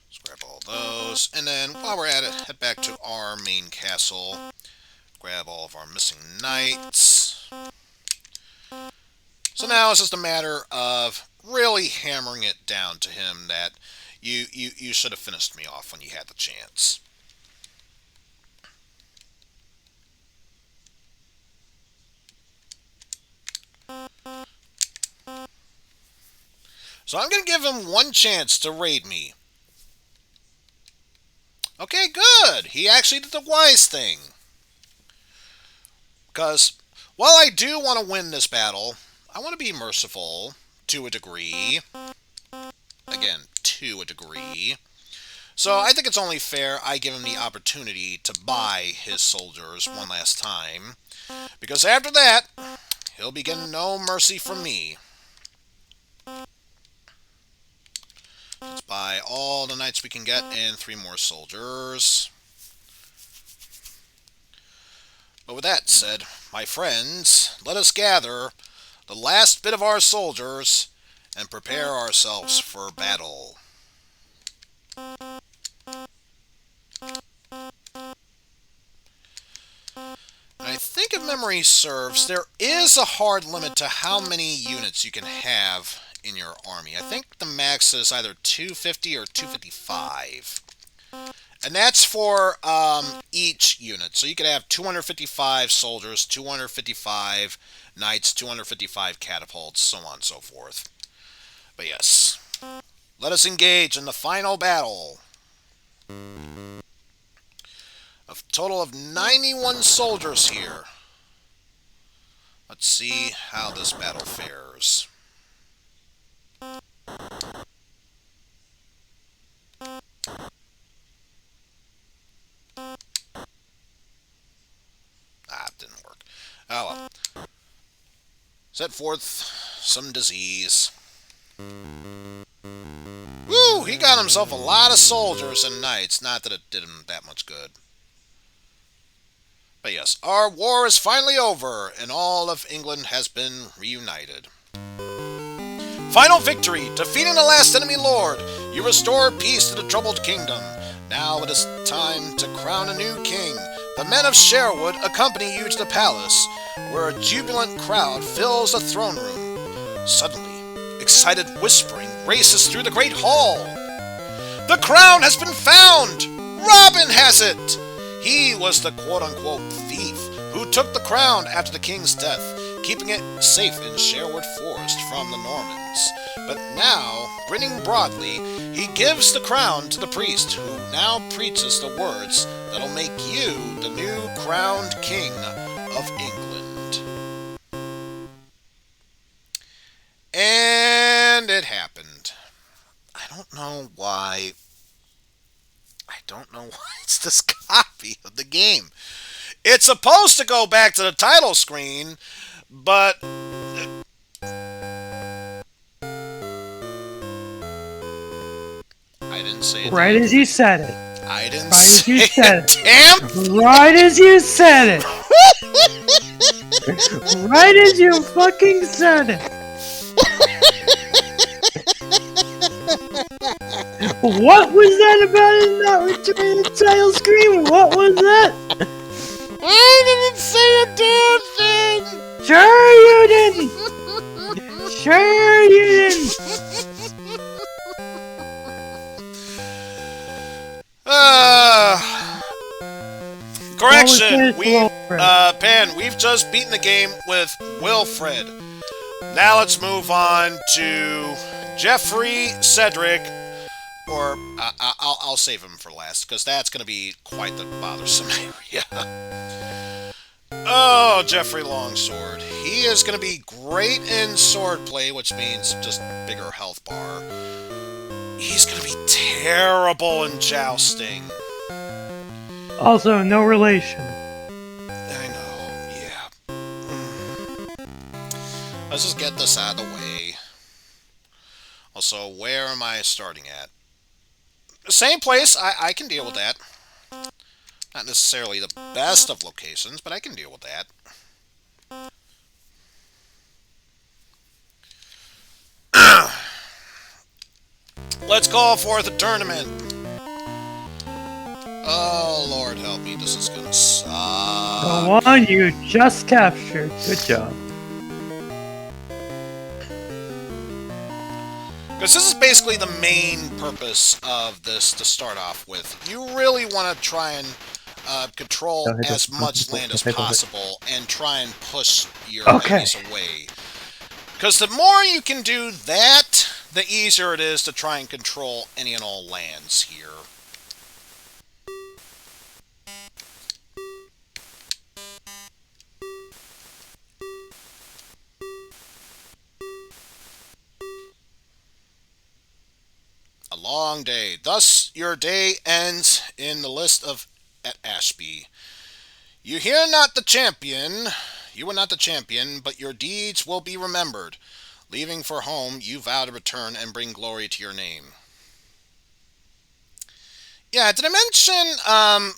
Let's grab all those, and then while we're at it, head back to our main castle. Grab all of our missing knights. So now it's just a matter of really hammering it down to him that you should have finished me off when you had the chance. So I'm going to give him one chance to raid me. Okay, good. He actually did the wise thing. Because while I do want to win this battle, I want to be merciful to a degree. Again, to a degree. So I think it's only fair I give him the opportunity to buy his soldiers one last time. Because after that, he'll be getting no mercy from me. Let's buy all the knights we can get and 3 more soldiers. But with that said, my friends, let us gather the last bit of our soldiers and prepare ourselves for battle. I think if memory serves, there is a hard limit to how many units you can have in your army. I think the max is either 250 or 255. And that's for each unit. So you could have 255 soldiers, 255 knights, 255 catapults, so on and so forth. But yes, let us engage in the final battle. A total of 91 soldiers here. Let's see how this battle fares. It didn't work. Oh well. Set forth some disease. Woo! He got himself a lot of soldiers and knights. Not that it did him that much good. But yes, our war is finally over, and all of England has been reunited. Final victory! Defeating the last enemy lord, you restore peace to the troubled kingdom. Now it is time to crown a new king. The men of Sherwood accompany you to the palace, where a jubilant crowd fills the throne room. Suddenly, excited whispering races through the great hall. The crown has been found! Robin has it! He was the quote-unquote thief who took the crown after the king's death, keeping it safe in Sherwood Forest from the Normans. But now, grinning broadly, he gives the crown to the priest, who now preaches the words that'll make you the new crowned king of England. And it happened. I don't know why it's this copy of the game. It's supposed to go back to the title screen, but I didn't say it. Right as you said it. I didn't say it. Damn! Right as you said it. Right as you fucking said it. What was that about it not returning the title screen? What was that? I didn't say a damn thing! Sure you didn't! Sure you didn't! Correction! We've just beaten the game with Wilfred. Now let's move on to Geoffrey, Cedric, or I'll save him for last, because that's going to be quite the bothersome area. Oh, Geoffrey Longsword. He is going to be great in swordplay, which means just bigger health bar. He's going to be terrible in jousting. Also, no relation. I know, yeah. Let's just get this out of the way. Also, where am I starting at? Same place, I can deal with that. Not necessarily the best of locations, but I can deal with that. Let's call forth a tournament. Oh, Lord help me, this is gonna suck. Go on, you just captured. Good job. Because this is basically the main purpose of this to start off with. You really want to try and control as much land as possible and try and push your enemies away. Because the more you can do that, the easier it is to try and control any and all lands here. A long day. Thus, your day ends in the list of at Ashby. You are not the champion, but your deeds will be remembered. Leaving for home, you vow to return and bring glory to your name. Yeah, did I mention,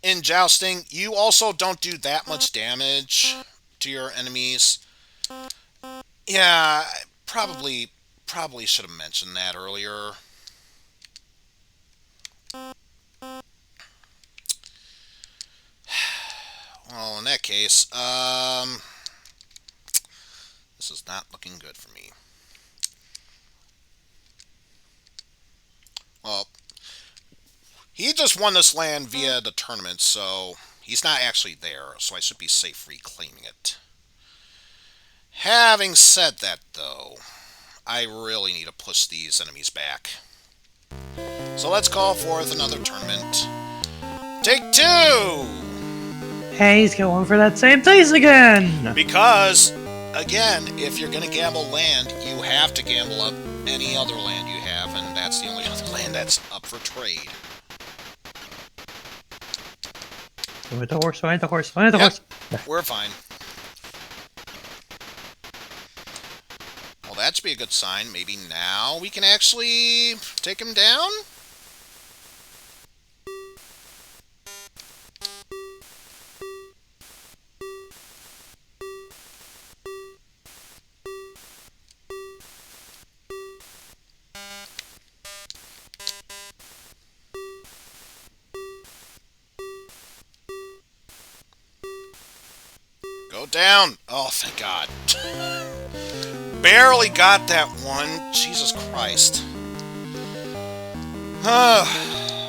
in jousting, you also don't do that much damage to your enemies? Yeah, probably should have mentioned that earlier. Well, in that case, this is not looking good for me. Well, he just won this land via the tournament, so he's not actually there, so I should be safe reclaiming it. Having said that, though, I really need to push these enemies back. So let's call forth another tournament. Take two! Hey, he's going for that same place again! Because, again, if you're going to gamble land, you have to gamble up any other land you have, and that's the only other land that's up for trade. Find the horse. We're fine. that should be a good sign. Maybe now we can actually take him down? Go down! Oh, thank God. Barely got that one. Jesus Christ.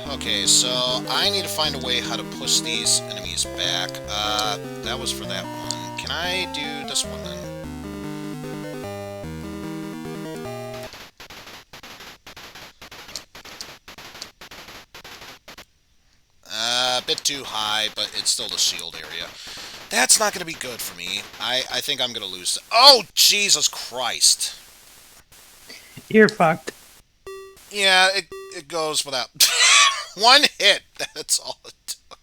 Okay, so I need to find a way how to push these enemies back. That was for that one. Can I do this one then? A bit too high, but it's still the shield area. That's not going to be good for me. I think I'm going to lose. Oh, Jesus Christ. You're fucked. Yeah, it goes without... one hit. That's all it took.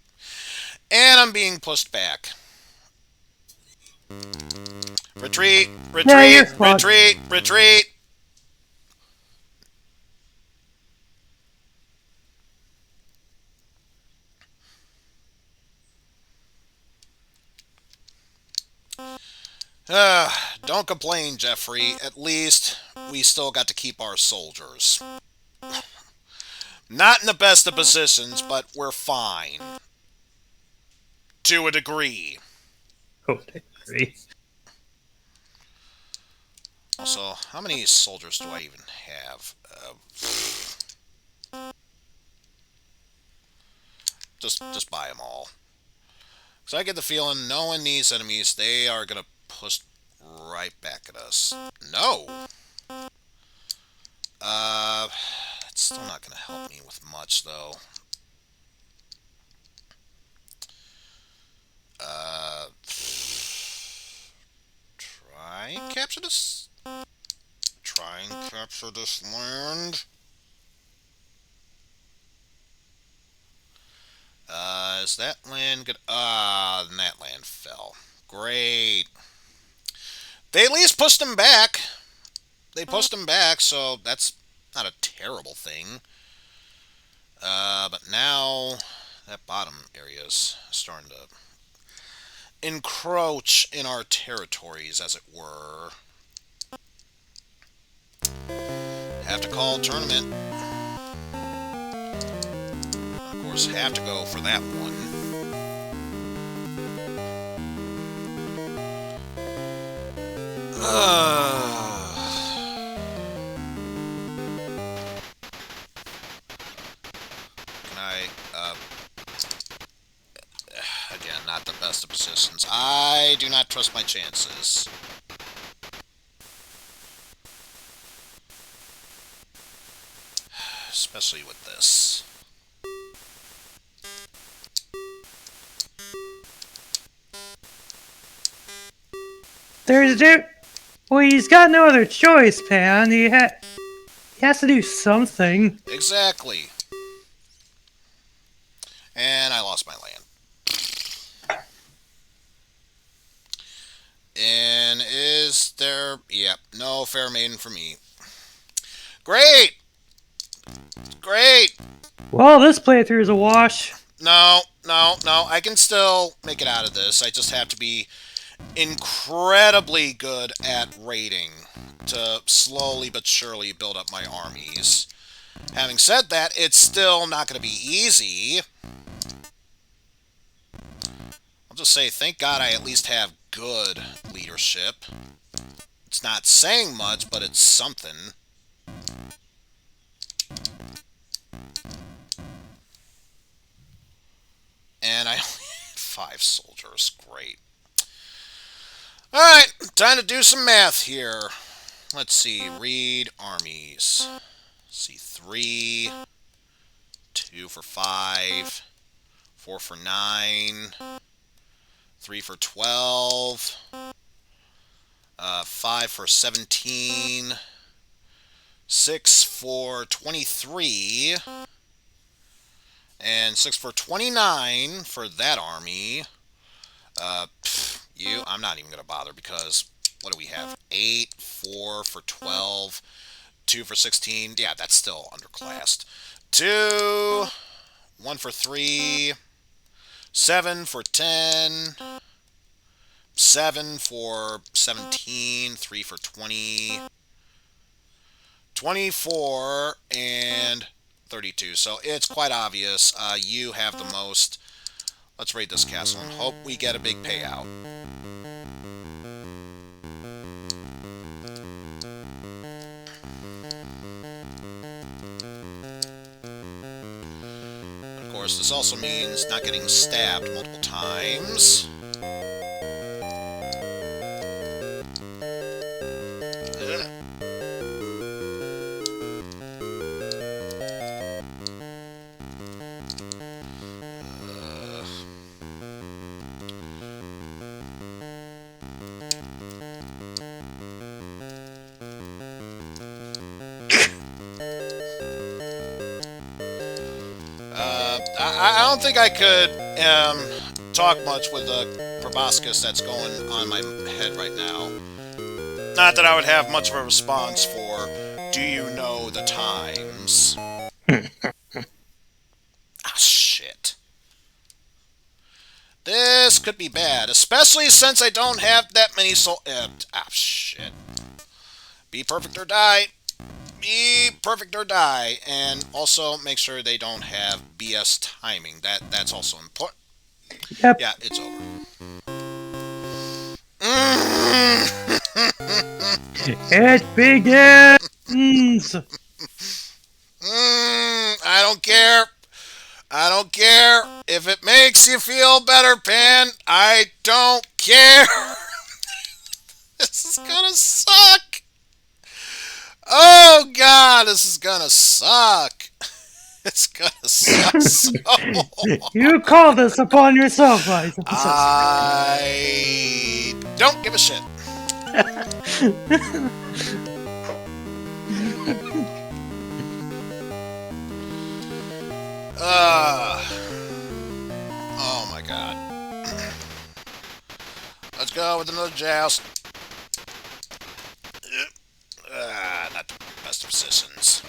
And I'm being pushed back. Retreat! Retreat! Retreat! Retreat! Don't complain, Geoffrey. At least we still got to keep our soldiers. Not in the best of positions, but we're fine. To a degree. Oh, to a degree. Also, how many soldiers do I even have? Just buy them all. So I get the feeling, knowing these enemies, they are going to push right back at us. No! It's still not going to help me with much, though. Try and capture this... Try and capture this land. Is that land good? Then that land fell. Great. They at least pushed him back. They pushed him back, so that's not a terrible thing. But now that bottom area is starting to encroach in our territories, as it were. Have to call a tournament. Of course, have to go for that one. Can I, again, not the best of positions. I do not trust my chances. Especially with this. Well, he's got no other choice, Pan. He has to do something. Exactly. And I lost my land. And is there... Yep, no fair maiden for me. Great! Great! Well, this playthrough is a wash. No. I can still make it out of this. I just have to be incredibly good at raiding to slowly but surely build up my armies. Having said that, it's still not going to be easy. I'll just say, thank God I at least have good leadership. It's not saying much, but it's something. And I only had 5 soldiers. Great. Alright, time to do some math here. Let's see. Read armies. See, 3, 2 for 5, 4 for 9, 3 for 12, 5 for 17, 6 for 23, and 6 for 29 for that army. I'm not even going to bother because what do we have? 8, 4 for 12, 2 for 16. Yeah, that's still underclassed. 2, 1 for 3, 7 for 10, 7 for 17, 3 for 20, 24, and 32. So it's quite obvious you have the most. Let's raid this castle and hope we get a big payout. Of course, this also means not getting stabbed multiple times. I don't think I could talk much with the proboscis that's going on my head right now. Not that I would have much of a response for, do you know the times? Ah, shit. This could be bad, especially since I don't have that many soul... ah, shit. Be perfect or die. Be perfect or die. And also make sure they don't have BS timing. That's also important. Yep. Yeah, it's over. It begins! I don't care. I don't care. If it makes you feel better, Pan, I don't care. This is gonna suck. Oh, God, this is gonna suck. It's gonna suck so You call this upon yourself, Eizen. I don't give a shit. Oh my god. Let's go with another joust. Not the best of positions.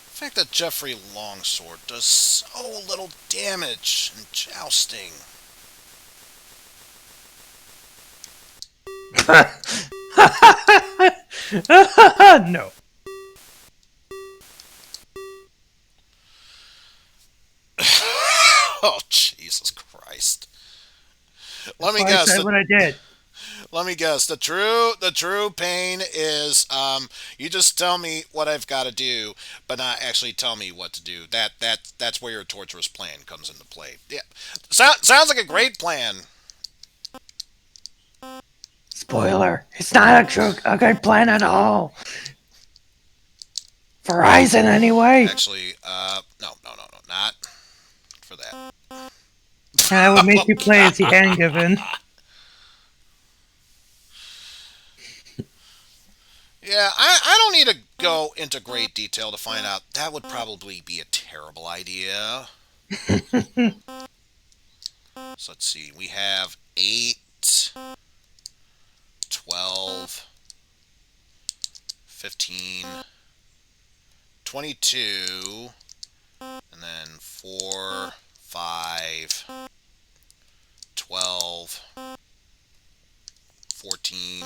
The fact that Geoffrey Longsword does so little damage in jousting. No. Oh, Jesus Christ. Let me I guess. said what I did. Let me guess. The true pain is you just tell me what I've got to do, but not actually tell me what to do. That's where your torturous plan comes into play. Yeah, sounds like a great plan. Spoiler. It's not a good plan at all. For Eizen, anyway. Actually, no, not for that. And I will make you play as the Angiven. Yeah, I don't need to go into great detail to find out. That would probably be a terrible idea. So let's see. We have 8, 12, 15, 22, and then 4, 5, 12, 14,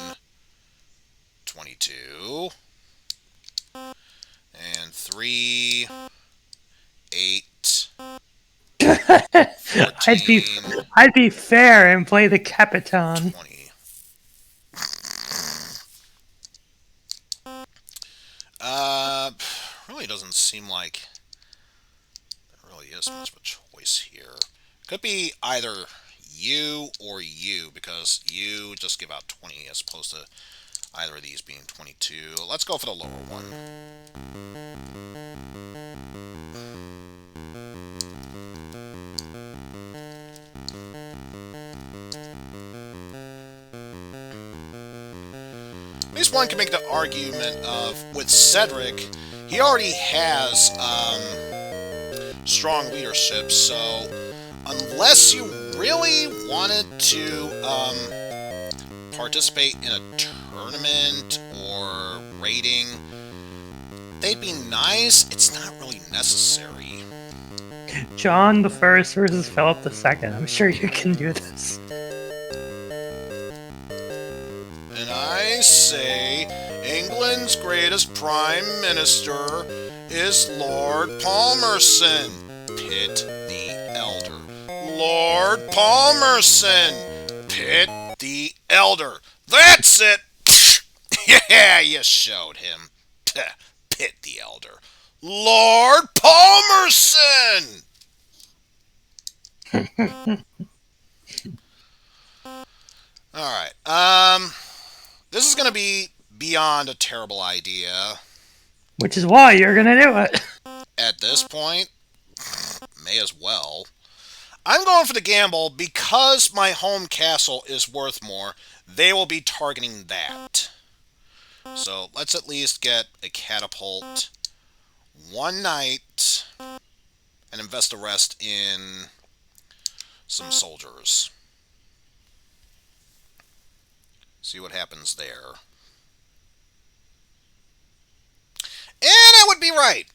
22, and 3, 8, 14, I'd be fair and play the Capitan. 20. Really doesn't seem like there really is much of a choice here. Could be either you or you, because you just give out 20 as opposed to either of these being 22. Let's go for the lower one. At least one can make the argument of, with Cedric, he already has strong leadership, so unless you really wanted to participate in a tournament or raiding, they'd be nice. It's not really necessary. John the First versus Philip the Second. I'm sure you can do this. And I say England's greatest Prime Minister is Lord Palmerston. Pitt the Elder. Lord Palmerston. Pitt the Elder. That's it! Yeah, you showed him. Pitt the Elder. Lord Palmerston! Alright, this is gonna be beyond a terrible idea. Which is why you're gonna do it. At this point, may as well. I'm going for the gamble because my home castle is worth more. They will be targeting that. So let's at least get a catapult, one knight, and invest the rest in some soldiers. See what happens there. And I would be right.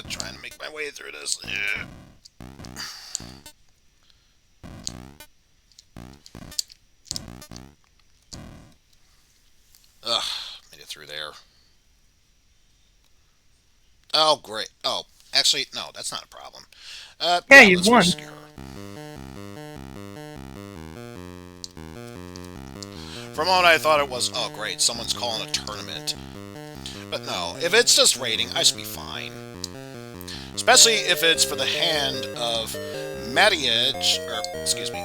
Trying to make my way through this. Yeah. Ugh, made it through there. Oh, great. Oh, actually, no, that's not a problem. Yeah, you won. For a moment, I thought it was, oh, great, someone's calling a tournament. But no, if it's just raiding, I should be fine. Especially if it's for the hand of Mariage, or, excuse me,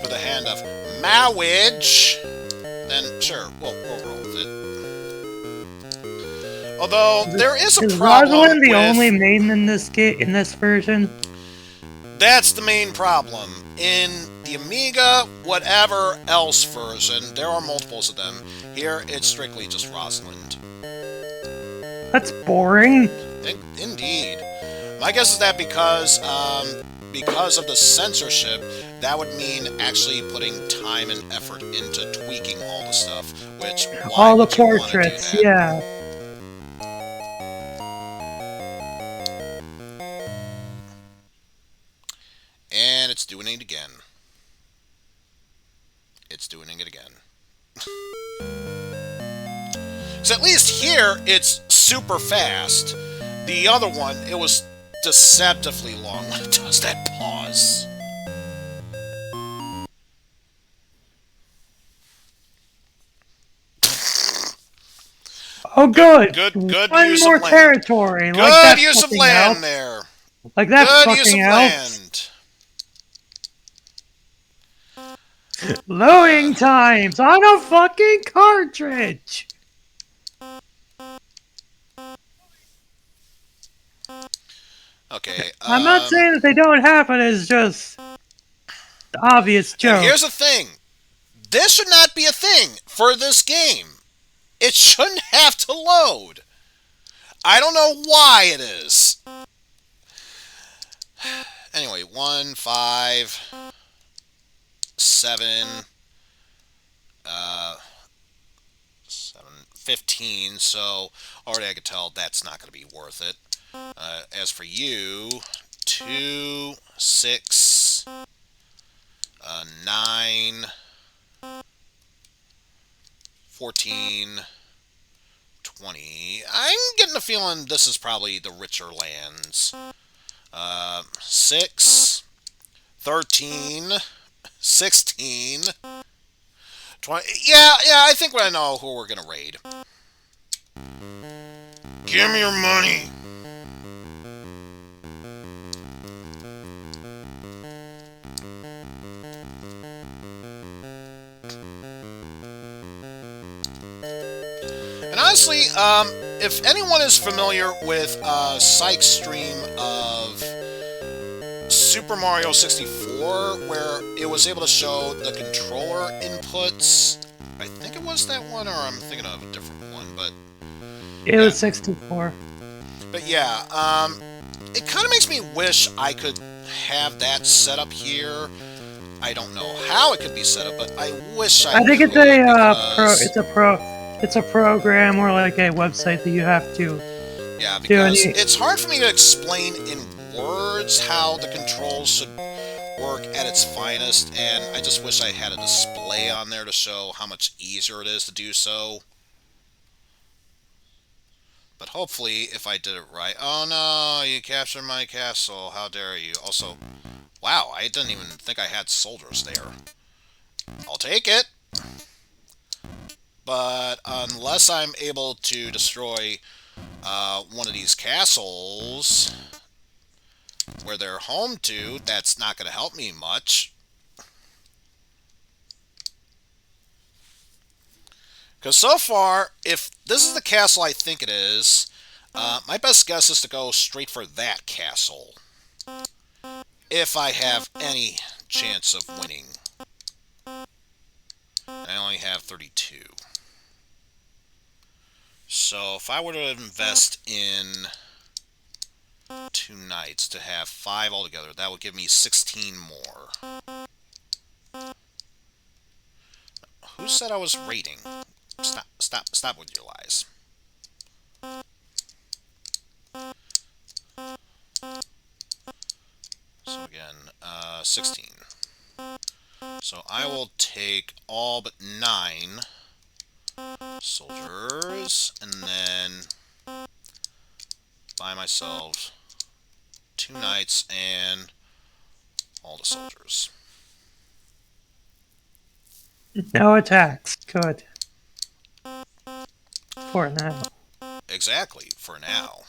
for the hand of Marriage, then sure, we'll roll with it. Although, there is a problem Rosalind the with... only maiden in this version? That's the main problem. In the Amiga, whatever else version, there are multiples of them. Here, it's strictly just Rosalind. That's boring. Indeed. My guess is that because of the censorship, that would mean actually putting time and effort into tweaking all the stuff, which... all the portraits, yeah. And it's doing it again. It's doing it again. So at least here, it's super fast. The other one, it was deceptively long when it does that pause. Oh, good. Good One use more of land. territory. Good use of land there. Like that good use of land. land. Loading times on a fucking cartridge. Okay. I'm not saying that they don't happen. It's just the obvious joke. And here's the thing. This should not be a thing for this game. It shouldn't have to load. I don't know why it is. Anyway, 1, 5, 7, 7, 15. So already I could tell that's not going to be worth it. As for you, 2, 6, 9, 14, 20. I'm getting the feeling this is probably the richer lands. 6, 13, 16, 20. Yeah, I think I know who we're going to raid. Give me your money. And honestly, if anyone is familiar with Sykes' stream of Super Mario 64, where it was able to show the controller inputs. I think it was that one, or I'm thinking of a different one, but... It was 64. But yeah, it kind of makes me wish I could have that set up here. I don't know how it could be set up, but I wish I think could, it's a program or like a website that you have to. Yeah, because it's hard for me to explain in words how the controls should work at its finest, and I just wish I had a display on there to show how much easier it is to do so. But hopefully, if I did it right... Oh no, you captured my castle. How dare you. Also, wow, I didn't even think I had soldiers there. I'll take it. But unless I'm able to destroy one of these castles where they're home to, that's not going to help me much. Because so far, if this is the castle I think it is, my best guess is to go straight for that castle. If I have any chance of winning. I only have 32. So if I were to invest in 2 knights to have 5 altogether, that would give me 16 more. Who said I was raiding? Stop with your lies. So again, 16. So I will take all but 9 soldiers, and then buy myself 2 knights and all the soldiers. No attacks. Good. For now. Exactly, for now.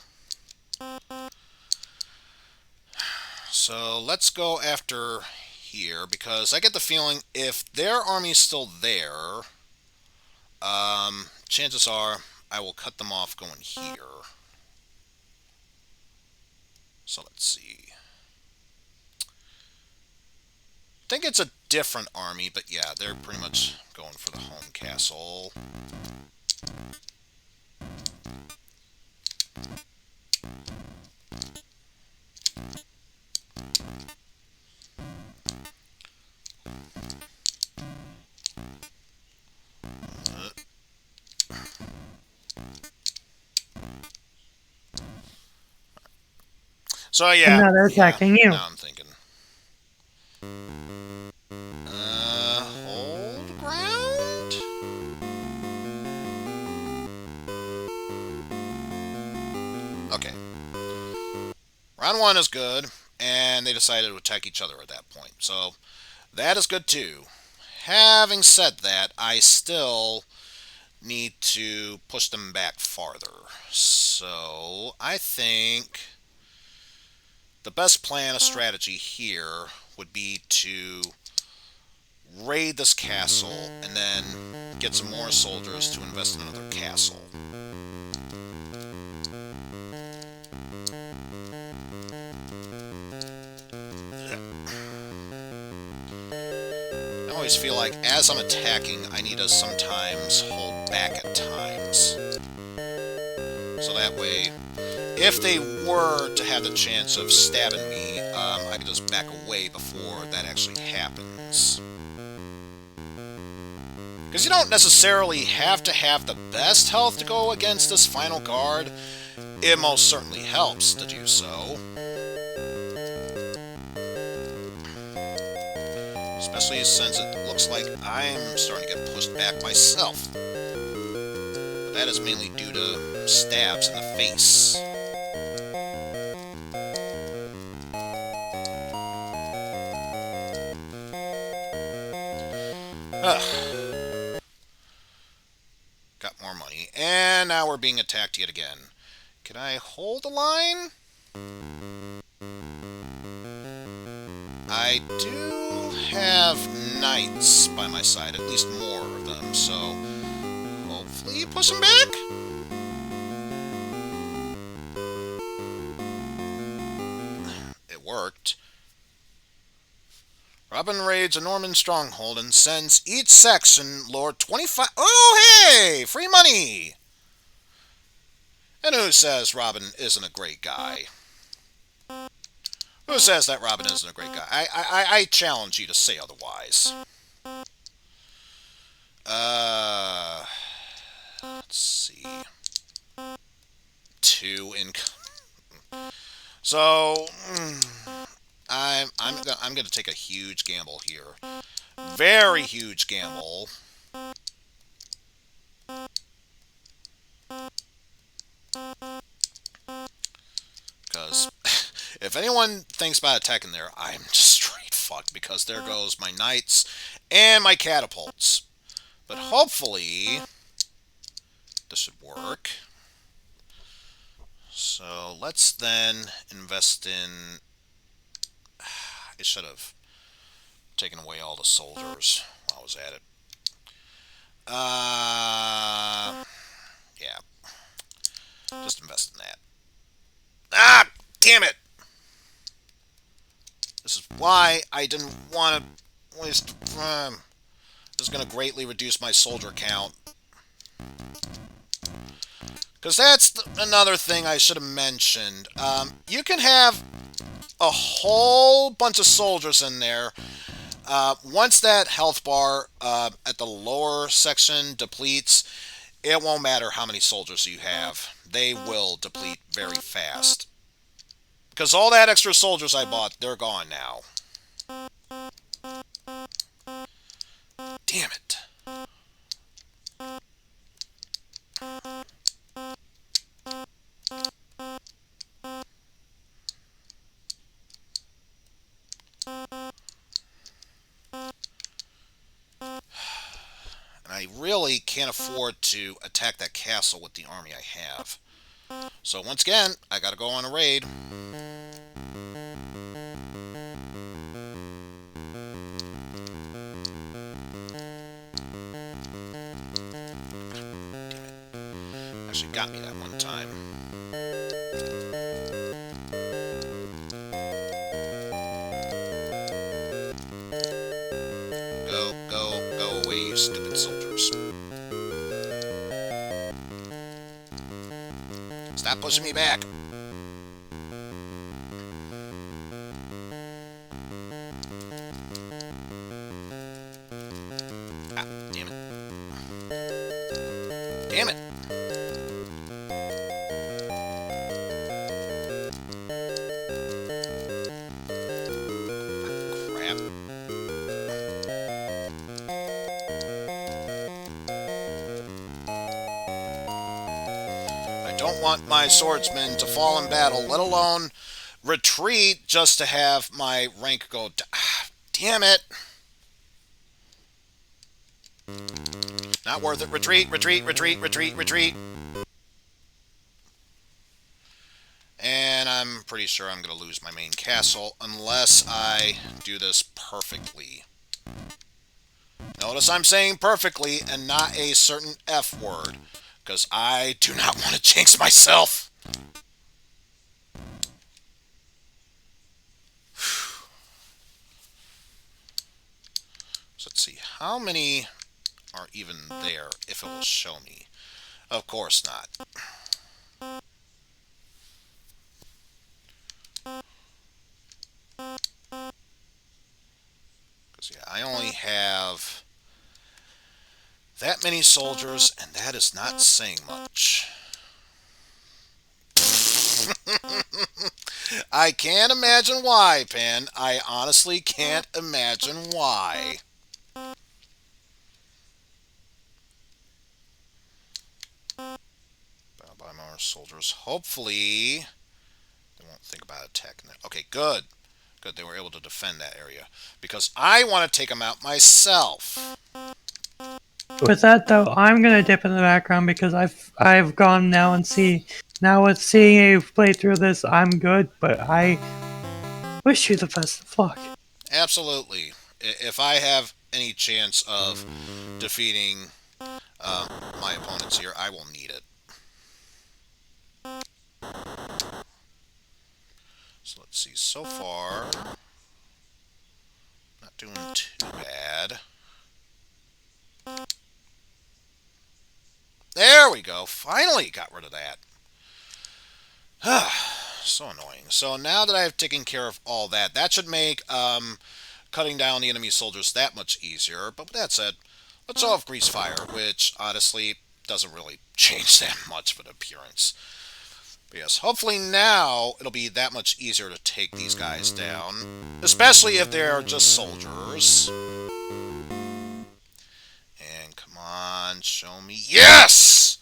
So let's go after here, because I get the feeling if their army's still there, chances are I will cut them off going here. So let's see. I think it's a different army, but yeah, they're pretty much going for the home castle. So yeah, now they're attacking you. Now I'm thinking. Hold ground? Okay. Round 1 is good, and they decided to attack each other at that point. So that is good too. Having said that, I still need to push them back farther. So I think the best plan, a strategy here, would be to raid this castle and then get some more soldiers to invest in another castle. I always feel like as I'm attacking, I need to sometimes hold back at times. So that way, if they were to have the chance of stabbing me, I can just back away before that actually happens. Because you don't necessarily have to have the best health to go against this final guard. It most certainly helps to do so. Especially since it looks like I'm starting to get pushed back myself. But that is mainly due to stabs in the face. Got more money. And now we're being attacked yet again. Can I hold the line? I do have knights by my side, at least more of them, so hopefully push them back? It worked. Robin raids a Norman stronghold and sends each section lord 25... Oh, hey! Free money! And who says Robin isn't a great guy? Who says that Robin isn't a great guy? I challenge you to say otherwise. Let's see. 2 income. So, I'm gonna take a huge gamble here. Very huge gamble. Because if anyone thinks about attacking there, I'm just straight fucked, because there goes my knights and my catapults. But hopefully this should work. So let's then invest in... I should have taken away all the soldiers while I was at it. Yeah. Just invest in that. Ah! Damn it! This is why I didn't want to waste... this is going to greatly reduce my soldier count. Because that's another thing I should have mentioned. You can have a whole bunch of soldiers in there. Once that health bar at the lower section depletes, it won't matter how many soldiers you have. They will deplete very fast. Because all that extra soldiers I bought, they're gone now. Damn it. I really can't afford to attack that castle with the army I have. So once again, I gotta go on a raid. Actually got me that one time. Go away, you stupid soldiers. Stop pushing me back. Ah, damn it. Damn it. Crap. I don't want my swordsmen to fall in battle, let alone retreat just to have my rank go down. Damn it. Not worth it. Retreat, retreat, retreat, retreat, retreat. And I'm pretty sure I'm going to lose my main castle unless I do this perfectly. Notice I'm saying perfectly and not a certain F word, because I do not want to jinx myself. So let's see. How many are even there, if it will show me? Of course not. Because, yeah, I only have that many soldiers, and that is not saying much. I can't imagine why, Pen. I honestly can't imagine why. I'll buy more soldiers. Hopefully, they won't think about attacking that. Okay, good. Good, they were able to defend that area. Because I want to take them out myself. With that though, I'm gonna dip in the background because I've gone now and now with seeing you play through this, I'm good, but I wish you the best of luck. Absolutely. If I have any chance of defeating my opponents here, I will need it. So let's see. So far, not doing too bad. There we go. Finally got rid of that. So annoying. So now that I've taken care of all that, that should make cutting down the enemy soldiers that much easier. But with that said, let's show off Grease Fire, which honestly doesn't really change that much of an appearance. But yes, hopefully now it'll be that much easier to take these guys down, especially if they're just soldiers. And come on, show me. Yes!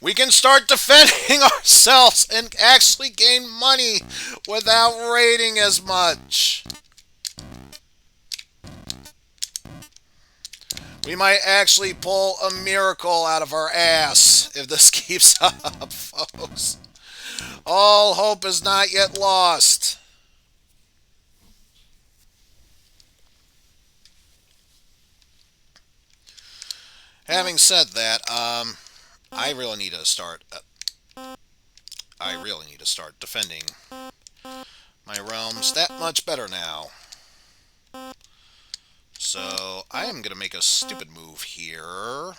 We can start defending ourselves and actually gain money without raiding as much. We might actually pull a miracle out of our ass if this keeps up, folks. All hope is not yet lost. Having said that, I really need to start defending my realms that much better now. So I am going to make a stupid move here,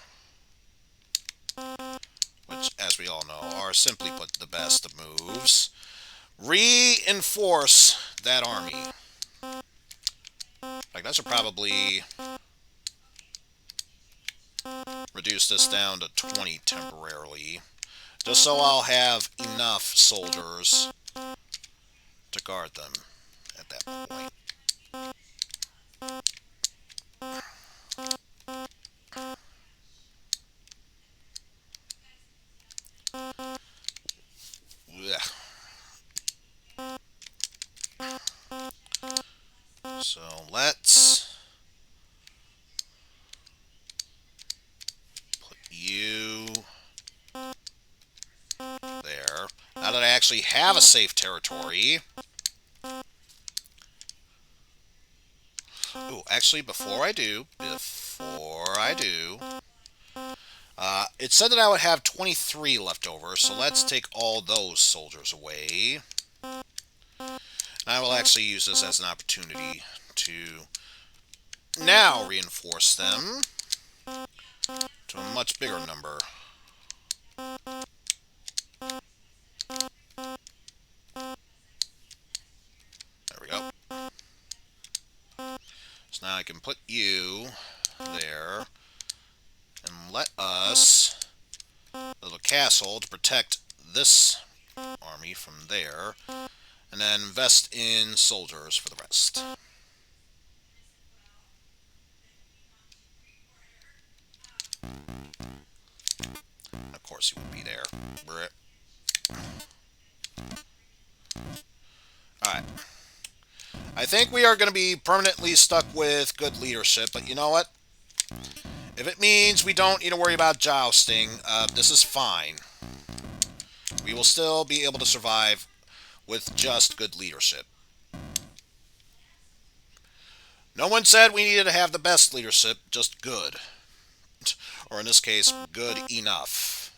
which, as we all know, are simply put the best of moves. Reinforce that army. Like, that should probably reduce this down to 20 temporarily, just so I'll have enough soldiers to guard them at that point. Ugh. So let's put you there. Now that I actually have a safe territory. Ooh, actually, before I do, it said that I would have 23 left over, so let's take all those soldiers away. And I will actually use this as an opportunity to now reinforce them to a much bigger number. There we go. So now I can put you there and let us build a castle to protect this army from there, and then invest in soldiers for the rest. Of course he would be there. Alright. I think we are going to be permanently stuck with good leadership, but you know what? If it means we don't need to worry about jousting, this is fine. We will still be able to survive with just good leadership. No one said we needed to have the best leadership, just good. Or in this case, good enough.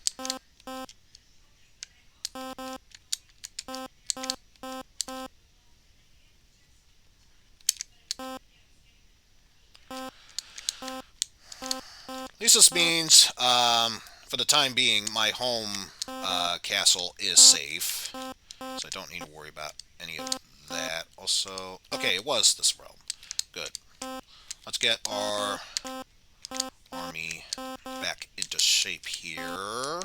At least this means, for the time being, my home castle is safe. So I don't need to worry about any of that. Also, okay, it was this realm. Good. Let's get our army back into shape here.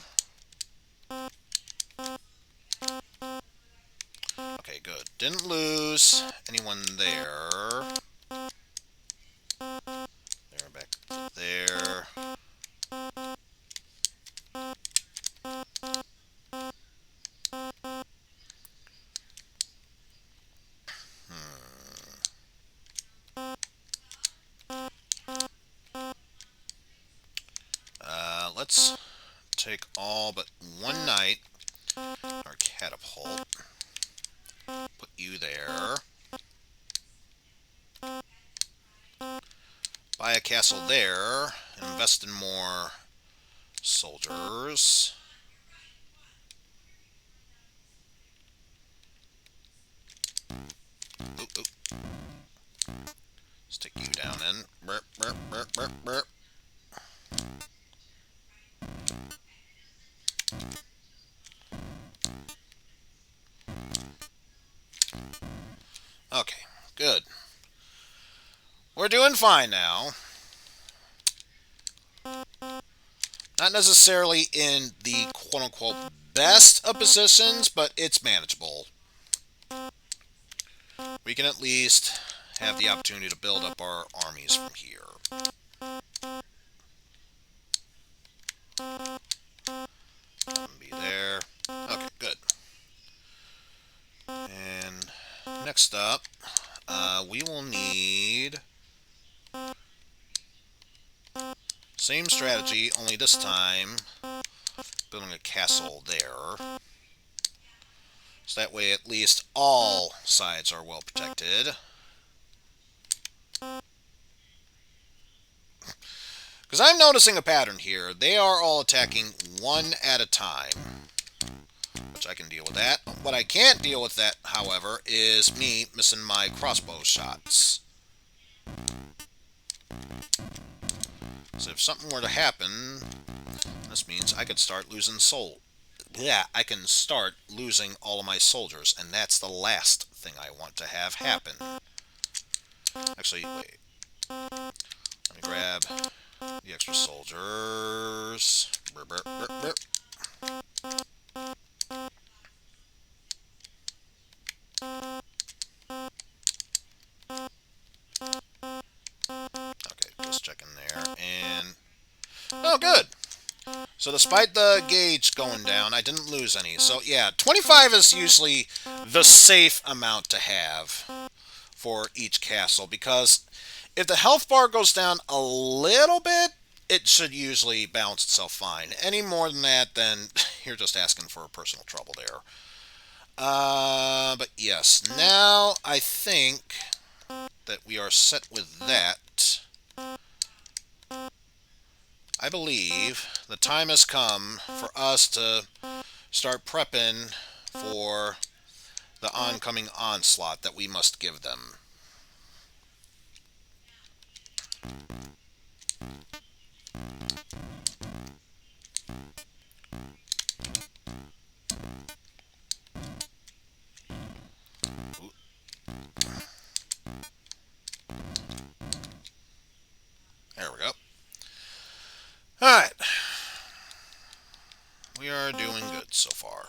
Okay, good. Didn't lose anyone there. There, back there. Let's take all but one knight, our catapult, put you there, buy a castle there, invest in more soldiers. Ooh, ooh. Let's take you down then. Burp, burp, burp, burp, burp. Okay, good. We're doing fine now. Not necessarily in the quote-unquote best of positions, but it's manageable. We can at least have the opportunity to build up our armies from here. Be there. Okay, good. And next up, we will need same strategy, only this time building a castle there. So that way at least all sides are well protected. Because I'm noticing a pattern here. They are all attacking one at a time. Which I can deal with that. What I can't deal with that, however, is me missing my crossbow shots. So if something were to happen, this means I could start losing soul. Yeah, I can start losing all of my soldiers, and that's the last thing I want to have happen. Actually, wait. Let me grab the extra soldiers. Burp, burp, burp, burp. Okay, just checking there, and... oh, good! So despite the gauge going down, I didn't lose any. So yeah, 25 is usually the safe amount to have for each castle, because if the health bar goes down a little bit, it should usually balance itself fine. Any more than that, then you're just asking for personal trouble there. But yes, now I think that we are set with that. I believe the time has come for us to start prepping for the oncoming onslaught that we must give them. There we go. Alright. We are doing good so far.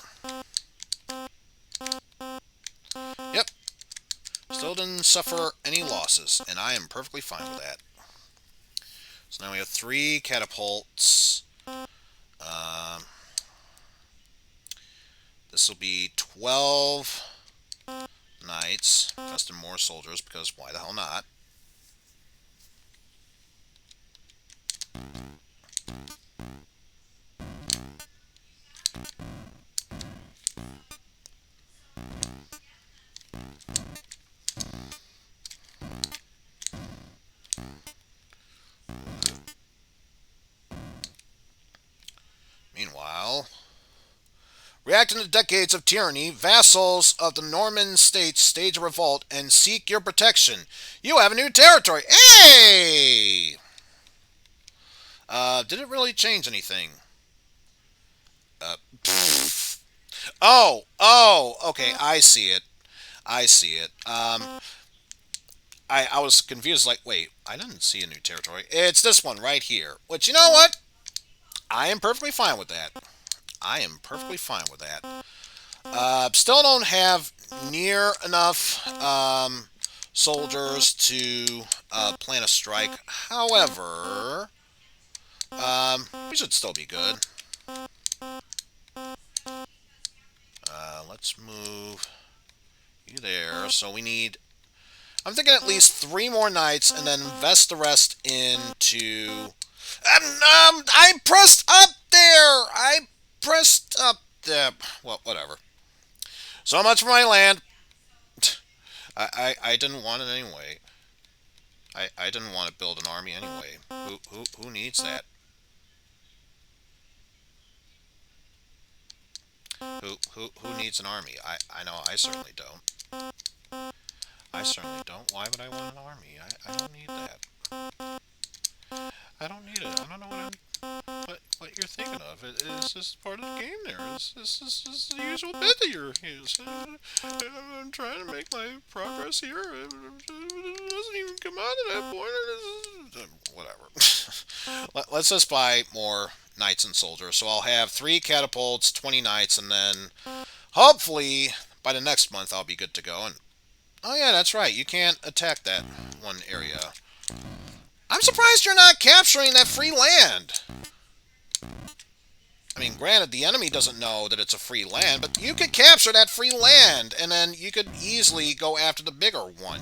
Yep. Still didn't suffer any losses, and I am perfectly fine with that. So now we have 3 catapults. This will be 12 knights. Custom more soldiers, because why the hell not? Meanwhile, reacting to decades of tyranny, vassals of the Norman states stage a revolt and seek your protection. You have a new territory. Hey! Did it really change anything? Okay, I see it. I see it. I was confused, like, wait, I didn't see a new territory. It's this one right here. Which, you know what? I am perfectly fine with that. I am perfectly fine with that. Still don't have near enough soldiers to plan a strike. However, we should still be good. Let's move you there. So we need... I'm thinking at least 3 more knights, and then invest the rest into... I pressed up there! I pressed up there. Well, whatever. So much for my land. I didn't want it anyway. I didn't want to build an army anyway. Who needs that? Who needs an army? I know I certainly don't. I certainly don't. Why would I want an army? I don't need that. I don't need it. I don't know what you're thinking of. It's just part of the game there. This is the usual bit that you're using. I'm trying to make my progress here. It doesn't even come out at that point. Whatever. Let's just buy more knights and soldiers. So I'll have 3 catapults, 20 knights, and then hopefully by the next month I'll be good to go. And oh yeah, that's right. You can't attack that one area. I'm surprised you're not capturing that free land. I mean, granted, the enemy doesn't know that it's a free land, but you could capture that free land, and then you could easily go after the bigger one.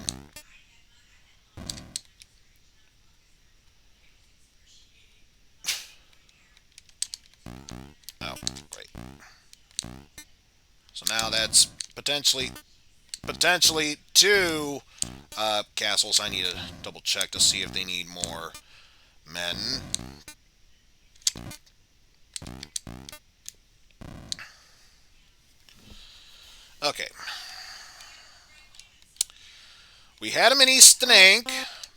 Oh, great. So now that's potentially 2 castles. I need to double check to see if they need more men. Okay. We had him in East Ink,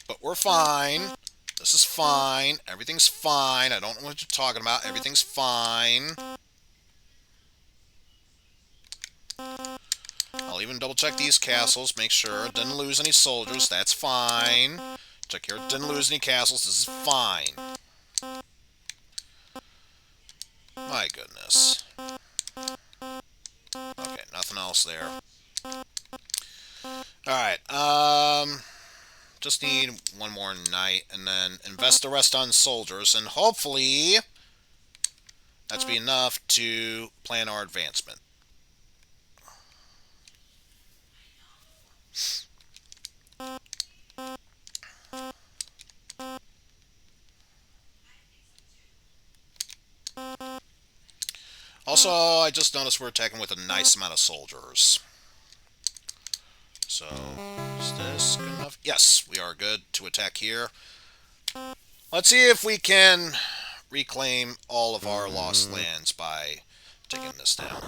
but we're fine. This is fine. Everything's fine. I don't know what you're talking about. Everything's fine. I'll even double check these castles, make sure it didn't lose any soldiers. That's fine. Check here, it didn't lose any castles. This is fine. My goodness. Okay, nothing else there. Alright, just need one more knight, and then invest the rest on soldiers, and hopefully that's be enough to plan our advancement. Also, I just noticed we're attacking with a nice amount of soldiers. So, is this good enough? Yes, we are good to attack here. Let's see if we can reclaim all of our lost lands by taking this down.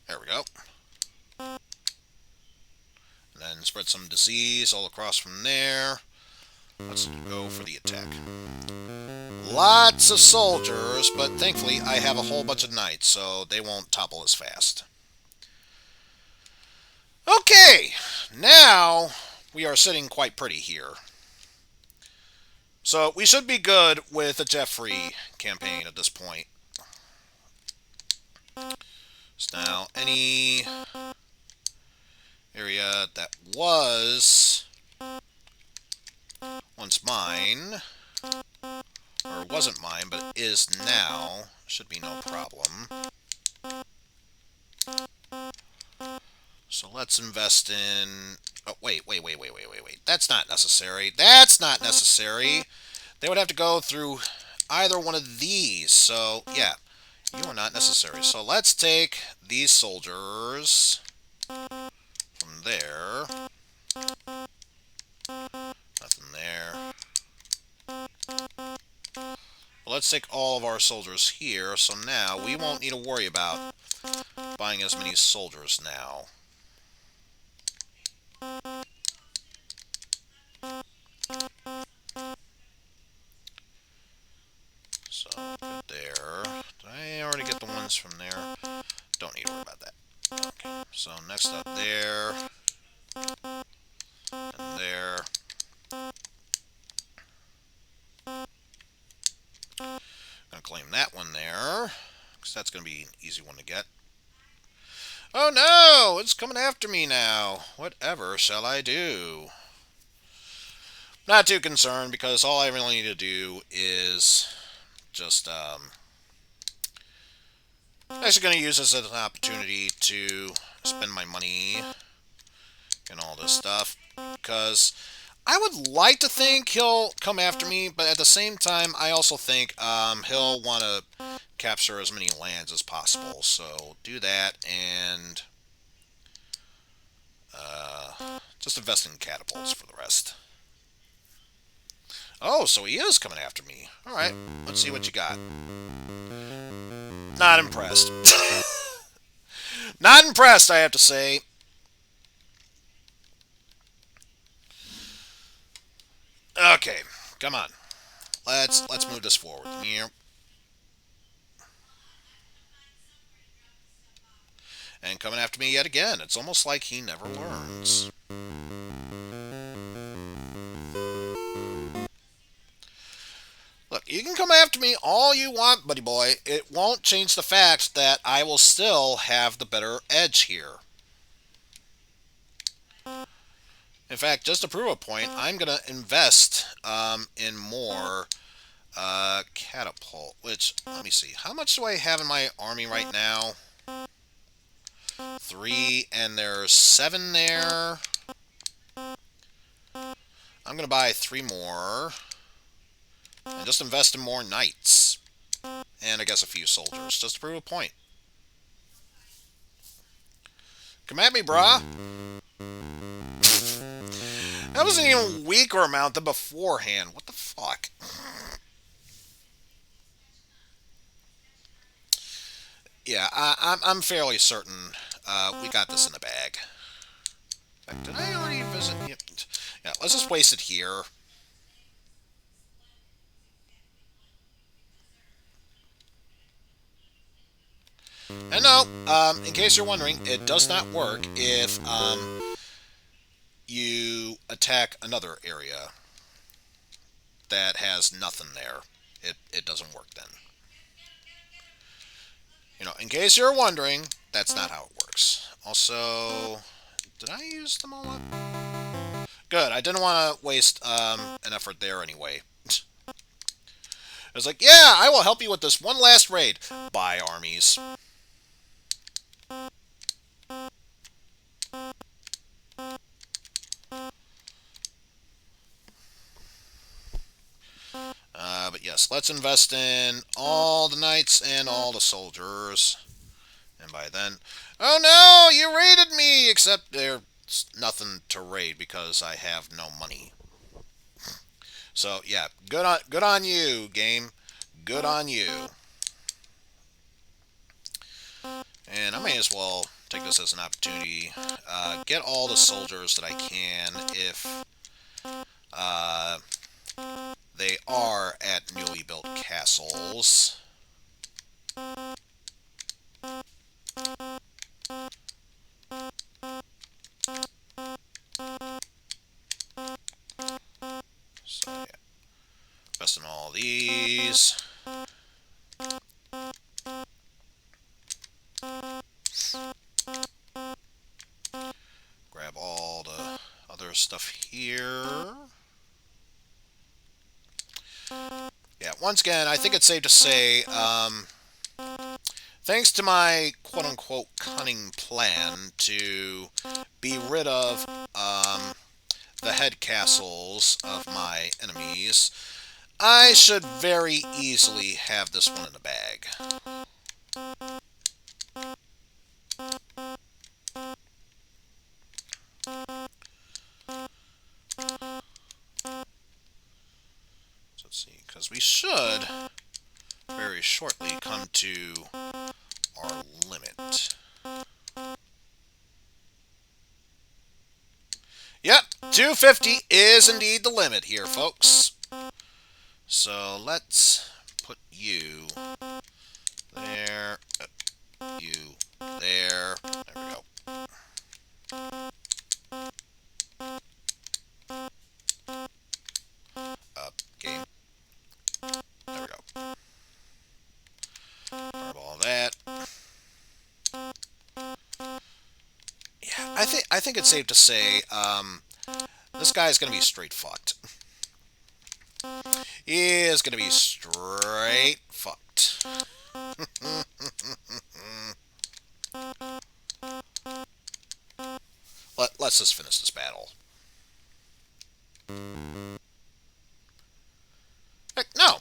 There we go. And then spread some disease all across from there. Let's go for the attack. Lots of soldiers, but thankfully I have a whole bunch of knights, so they won't topple as fast. Okay, now we are sitting quite pretty here. So we should be good with a Geoffrey campaign at this point. So now, any area that was once mine, or wasn't mine, but is now, should be no problem. So let's invest in... Oh, wait. That's not necessary. That's not necessary. They would have to go through either one of these. So, yeah, you are not necessary. So let's take these soldiers from there. Nothing there. Let's take all of our soldiers here. So now we won't need to worry about buying as many soldiers now. So, good there. Did I already get the ones from there? Don't need to worry about that. Okay, so next up there. And there. Gonna claim that one there, because that's gonna be an easy one to get. Oh no! It's coming after me now. Whatever shall I do? Not too concerned, because all I really need to do is just, actually going to use this as an opportunity to spend my money and all this stuff, because I would like to think he'll come after me, but at the same time, I also think he'll want to capture as many lands as possible. So do that, and Just invest in catapults for the rest. Oh, so he is coming after me. Alright, let's see what you got. Not impressed. Not impressed, I have to say. Okay, come on. Let's move this forward. And coming after me yet again. It's almost like he never learns. Look, you can come after me all you want, buddy boy. It won't change the fact that I will still have the better edge here. In fact, just to prove a point, I'm going to invest in more catapult. Which, let me see. How much do I have in my army right now? 3, and there's 7 there. I'm going to buy 3 more. And just invest in more knights. And I guess a few soldiers, just to prove a point. Come at me, brah. That was an even weaker amount than beforehand. What the fuck? Yeah, I'm fairly certain we got this in the bag. In fact, did I already visit? Yeah, let's just waste it here. And no, in case you're wondering, it does not work if you attack another area that has nothing there. It doesn't work then. You know, in case you're wondering, that's not how it works. Also, did I use them all up? Good, I didn't want to waste an effort there anyway. It was like, yeah, I will help you with this one last raid. Bye, armies. But yes, let's invest in all the knights and all the soldiers. And by then... Oh no! You raided me! Except there's nothing to raid because I have no money. So, yeah, good on you, game. Good on you. And I may as well take this as an opportunity. Get all the soldiers that I can if they are at newly built castles. So, yeah. Invest in all these. Grab all the other stuff here. Yeah, once again, I think it's safe to say, thanks to my quote-unquote cunning plan to be rid of the head castles of my enemies, I should very easily have this one in the bag. So let's see, because we should very shortly come to our limit. Yep, 250 is indeed the limit here, folks. So let's put you there, you there. There we go. Game. There we go. Grab all that. Yeah, I think it's safe to say this guy's gonna be straight fucked. He is gonna be straight fucked. Let's just finish this battle. Heck, no!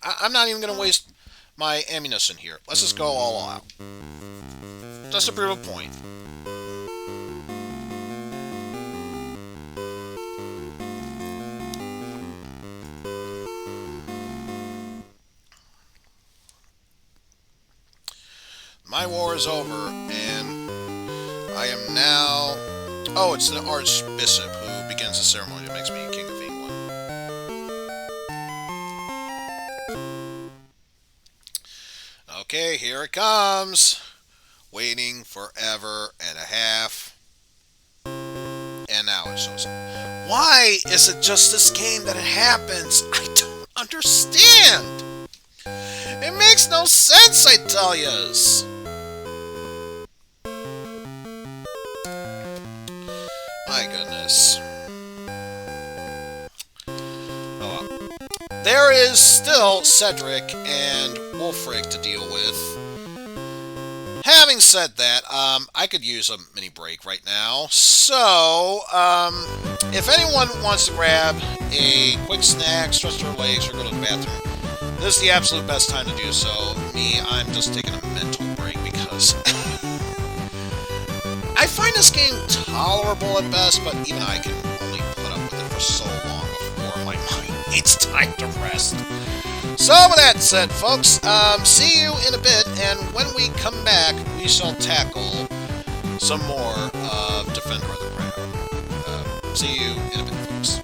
I'm not even gonna waste my ammunition here. Let's just go all out. Just to prove a point. my war is over, and I am now... Oh, it's the Archbishop who begins the ceremony that makes me King of England. Okay, here it comes. Waiting forever and a half. And now it shows up. Why is it just this game that it happens? I don't understand. It makes no sense, I tell yous. My goodness. Oh well. There is still Cedric and Wolfric to deal with. Having said that, I could use a mini break right now. So, if anyone wants to grab a quick snack, stretch their legs, or go to the bathroom, this is the absolute best time to do so. Me, I'm just taking a mental break because I find this game tolerable at best, but even I can only put up with it for so long before my mind needs time to rest. So with that said, folks, see you in a bit, and when we come back, we shall tackle some more of Defender of the Crown. See you in a bit, folks.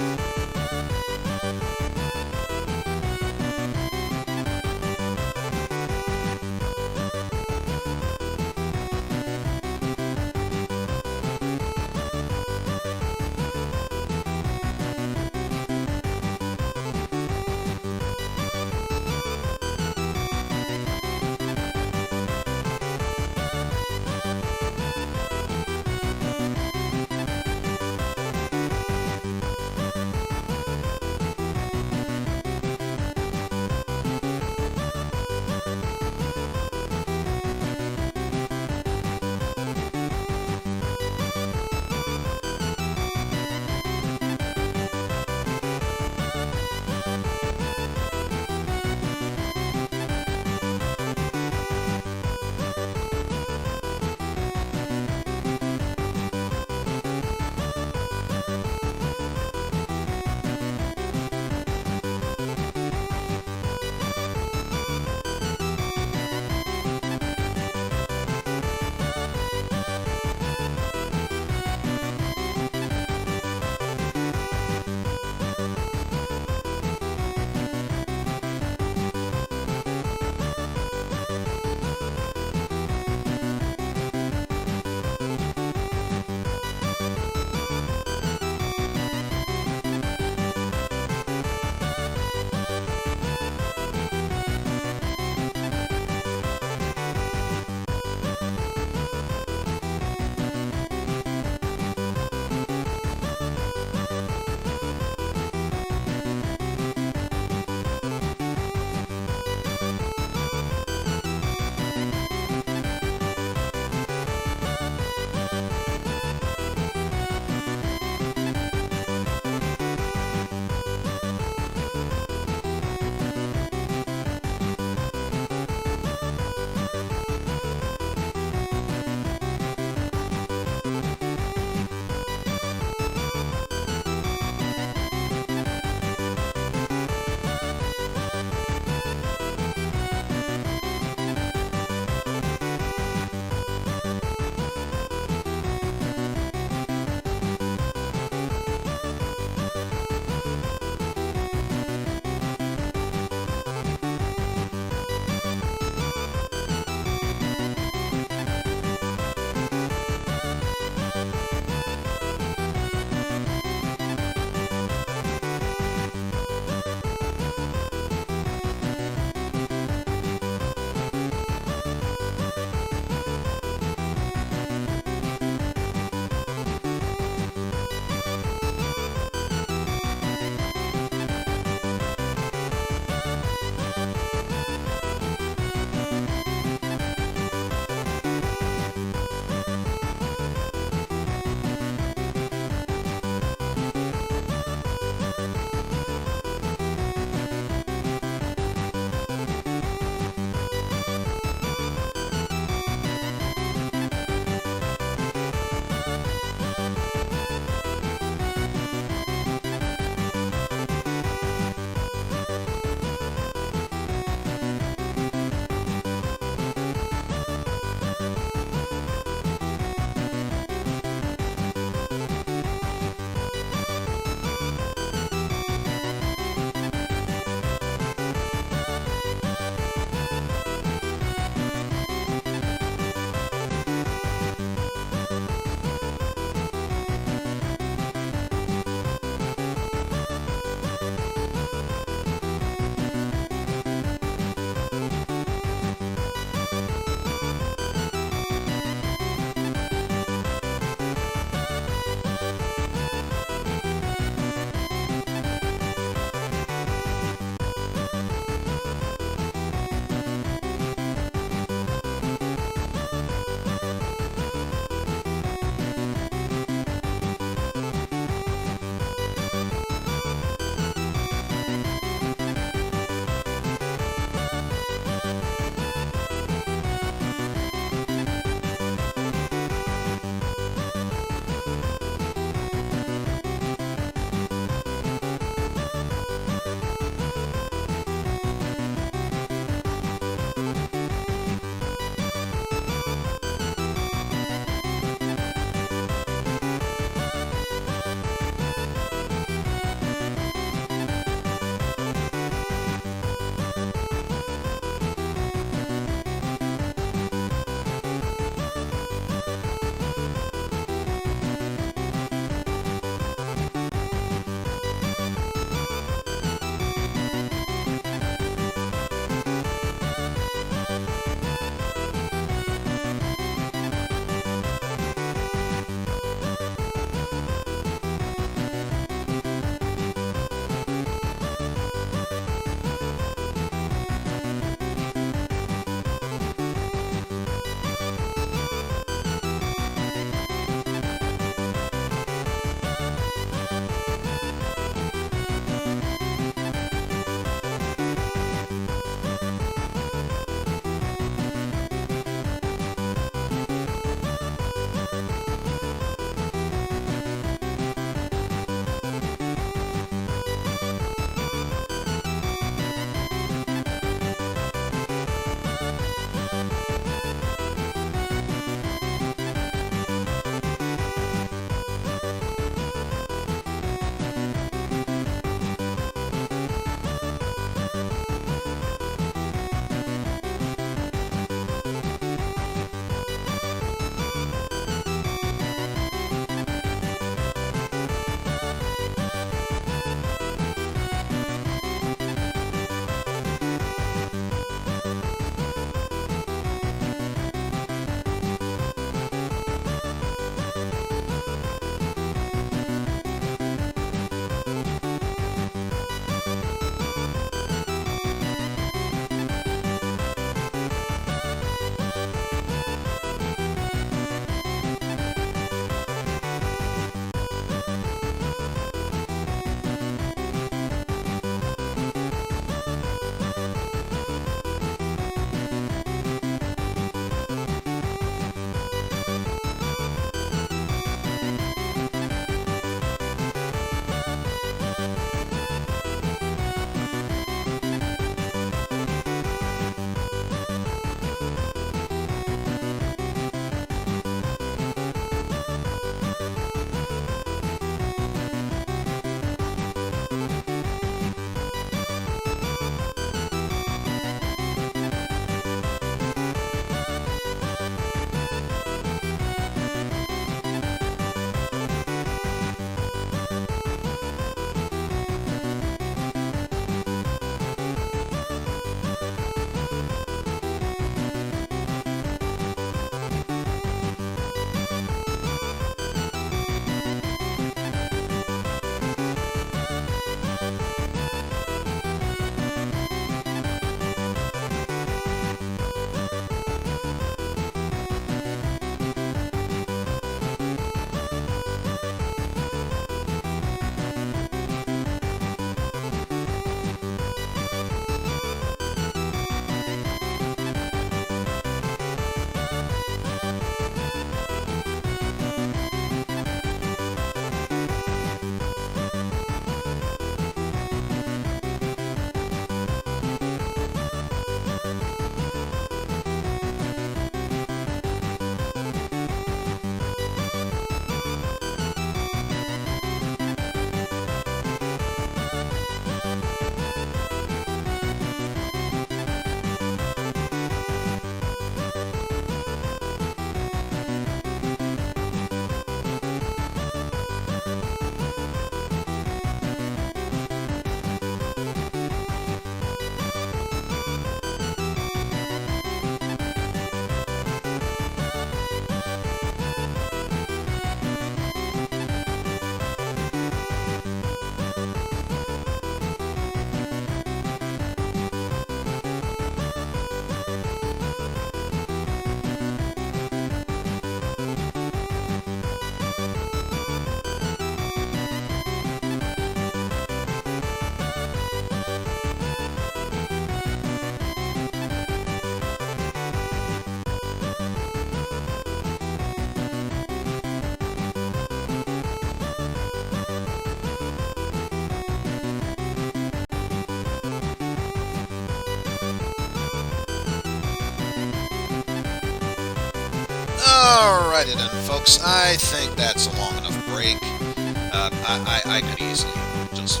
right in, folks. I think that's a long enough break. I could easily just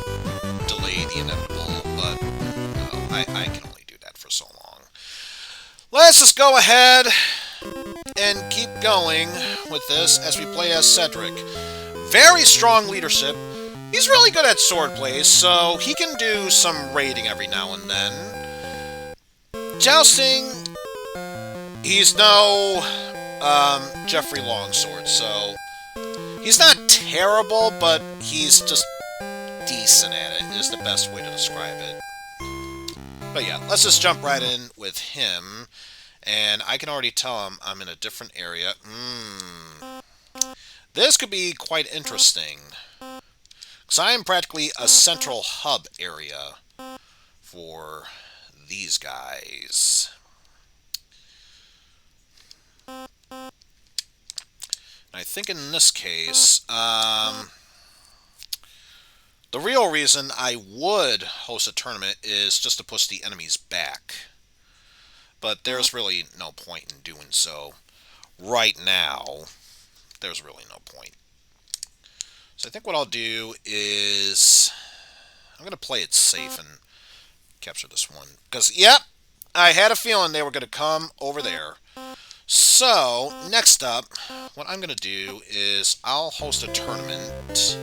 delay the inevitable, but I can only do that for so long. Let's just go ahead and keep going with this as we play as Cedric. Very strong leadership. He's really good at swordplay, so he can do some raiding every now and then. Jousting, he's no Geoffrey Longsword, so he's not terrible, but he's just decent at it, is the best way to describe it. But yeah, let's just jump right in with him, and I can already tell him I'm in a different area. This could be quite interesting, because I am practically a central hub area for these guys. I think in this case, the real reason I would host a tournament is just to push the enemies back. But there's really no point in doing so right now. There's really no point. So I think what I'll do is I'm going to play it safe and capture this one. Because, yep, I had a feeling they were going to come over there. So, next up, what I'm going to do is I'll host a tournament.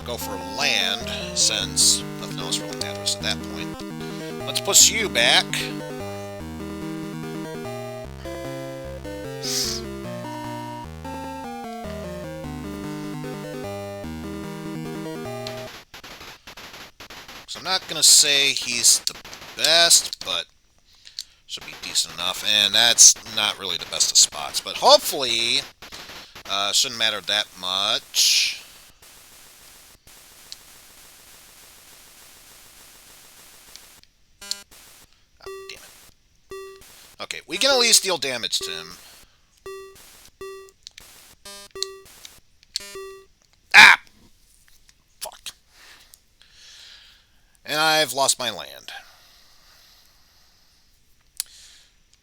Go for land, since nothing else really matters at that point. Let's push you back. So I'm not going to say he's the best, but should be decent enough, and that's not really the best of spots, but hopefully shouldn't matter that much. Oh, damn it. Okay, we can at least deal damage to him. Ah! Fuck. And I've lost my land.